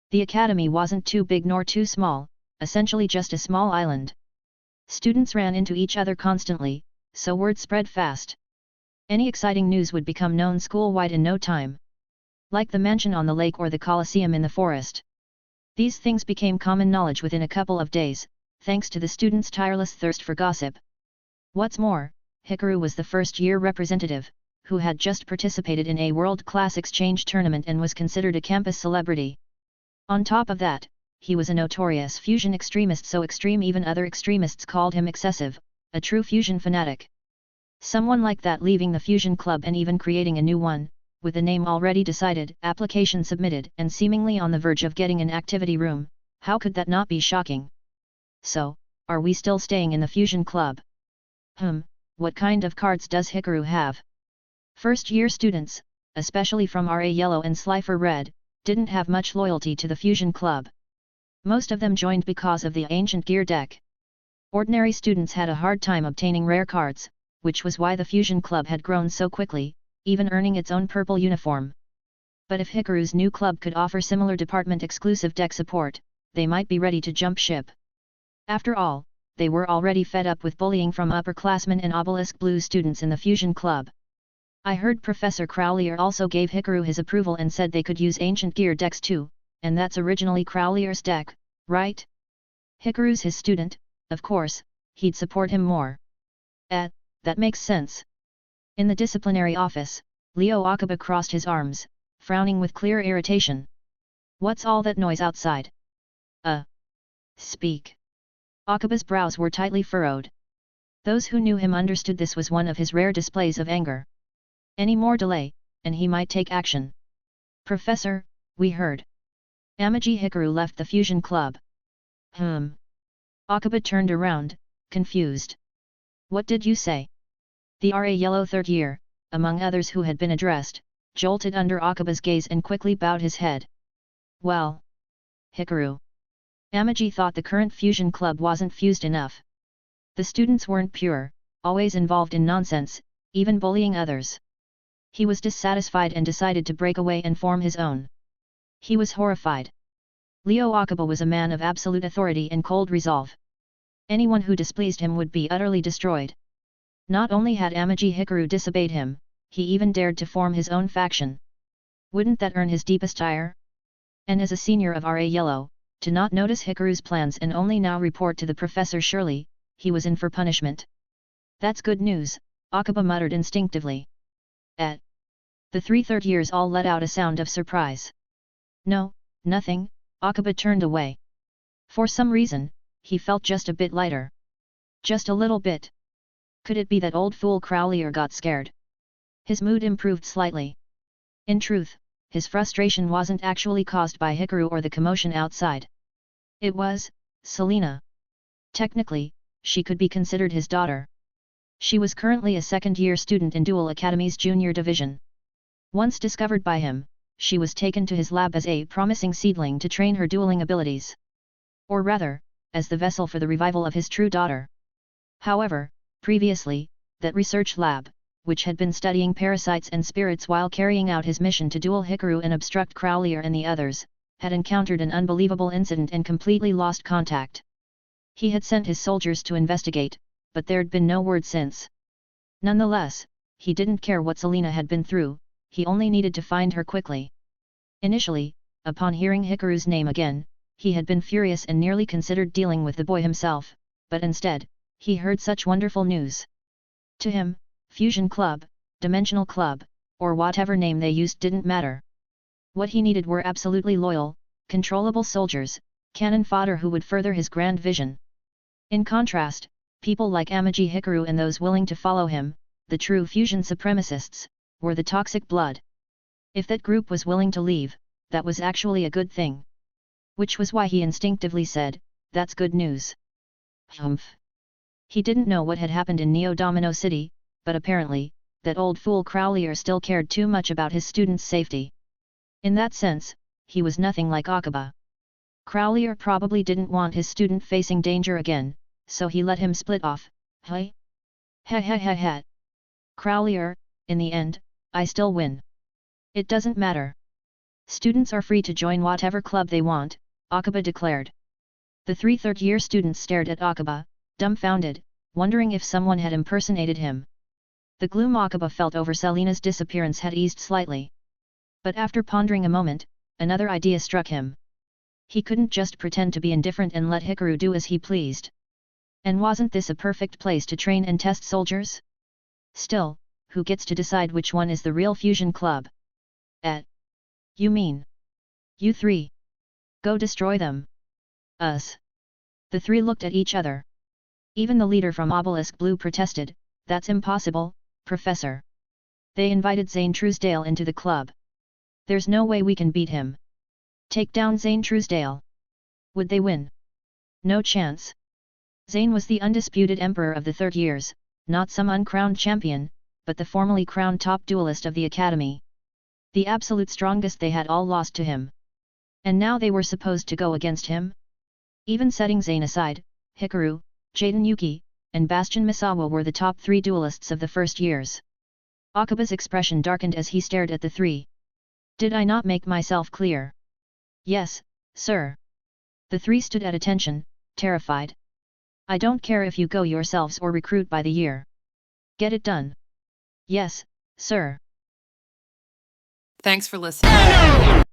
The academy wasn't too big nor too small, essentially just a small island. Students ran into each other constantly, so word spread fast. Any exciting news would become known school-wide in no time. Like the mansion on the lake or the Colosseum in the forest. These things became common knowledge within a couple of days, thanks to the students' tireless thirst for gossip. What's more, Hikaru was the first-year representative, who had just participated in a world-class exchange tournament and was considered a campus celebrity. On top of that, he was a notorious fusion extremist, so extreme even other extremists called him excessive, a true fusion fanatic. Someone like that leaving the fusion club and even creating a new one, with a name already decided, application submitted, and seemingly on the verge of getting an activity room, how could that not be shocking? So, are we still staying in the fusion club? What kind of cards does Hikaru have? First-year students, especially from RA Yellow and Slifer Red, didn't have much loyalty to the fusion club. Most of them joined because of the ancient gear deck. Ordinary students had a hard time obtaining rare cards, which was why the Fusion Club had grown so quickly, even earning its own purple uniform. But if Hikaru's new club could offer similar department-exclusive deck support, they might be ready to jump ship. After all, they were already fed up with bullying from upperclassmen and obelisk blue students in the Fusion Club. I heard Professor Crowlier also gave Hikaru his approval and said they could use ancient gear decks too, and that's originally Crowlier's deck, right? Hikaru's his student, of course, he'd support him more. That makes sense. In the disciplinary office, Leo Akiba crossed his arms, frowning with clear irritation. What's all that noise outside? Speak. Akiba's brows were tightly furrowed. Those who knew him understood this was one of his rare displays of anger. Any more delay, and he might take action. Professor, we heard. Amaki Hikaru left the Fusion Club. Akiba turned around, confused. What did you say? The RA Yellow third year, among others who had been addressed, jolted under Akiba's gaze and quickly bowed his head. Well, Hikaru. Amaki thought the current Fusion Club wasn't fused enough. The students weren't pure, always involved in nonsense, even bullying others. He was dissatisfied and decided to break away and form his own. He was horrified. Leo Akiba was a man of absolute authority and cold resolve. Anyone who displeased him would be utterly destroyed. Not only had Amaki Hikaru disobeyed him, he even dared to form his own faction. Wouldn't that earn his deepest ire? And as a senior of RA Yellow, to not notice Hikaru's plans and only now report to the professor surely, he was in for punishment. That's good news, Akiba muttered instinctively. The three third years all let out a sound of surprise. No, nothing, Akiba turned away. For some reason, he felt just a bit lighter. Just a little bit. Could it be that old fool Crowlier got scared? His mood improved slightly. In truth, his frustration wasn't actually caused by Hikaru or the commotion outside. It was Selena. Technically, she could be considered his daughter. She was currently a second-year student in Duel Academy's junior division. Once discovered by him, she was taken to his lab as a promising seedling to train her dueling abilities. Or rather, as the vessel for the revival of his true daughter. However, previously, that research lab, which had been studying parasites and spirits while carrying out his mission to duel Hikaru and obstruct Crowlier and the others, had encountered an unbelievable incident and completely lost contact. He had sent his soldiers to investigate, but there'd been no word since. Nonetheless, he didn't care what Selena had been through, he only needed to find her quickly. Initially, upon hearing Hikaru's name again, he had been furious and nearly considered dealing with the boy himself, but instead, he heard such wonderful news. To him, Fusion Club, Dimensional Club, or whatever name they used didn't matter. What he needed were absolutely loyal, controllable soldiers, cannon fodder who would further his grand vision. In contrast, people like Amaki Hikaru and those willing to follow him, the true fusion supremacists, were the toxic blood. If that group was willing to leave, that was actually a good thing. Which was why he instinctively said, "That's good news." Humph. He didn't know what had happened in Neo Domino City, but apparently, that old fool Crowlier still cared too much about his students' safety. In that sense, he was nothing like Akiba. Crowlier probably didn't want his student facing danger again, so he let him split off. Hey? Ha. Crowlier, in the end, I still win. It doesn't matter. Students are free to join whatever club they want, Akiba declared. The three third-year students stared at Akiba, dumbfounded, wondering if someone had impersonated him. The gloom Akiba felt over Selena's disappearance had eased slightly. But after pondering a moment, another idea struck him. He couldn't just pretend to be indifferent and let Hikaru do as he pleased. And wasn't this a perfect place to train and test soldiers? Still, who gets to decide which one is the real fusion club? You mean? You three. Go destroy them. Us. The three looked at each other. Even the leader from Obelisk Blue protested, "That's impossible, Professor. They invited Zane Truesdale into the club. There's no way we can beat him. Take down Zane Truesdale. Would they win? No chance." Zane was the undisputed emperor of the third years, not some uncrowned champion, but the formerly crowned top duelist of the academy. The absolute strongest they had all lost to him. And now they were supposed to go against him? Even setting Zane aside, Hikaru, Jaden Yuki, and Bastion Misawa were the top 3 duelists of the first years. Akaba's expression darkened as he stared at the three. Did I not make myself clear? Yes, sir. The three stood at attention, terrified. I don't care if you go yourselves or recruit by the year. Get it done. Yes, sir. Thanks for listening.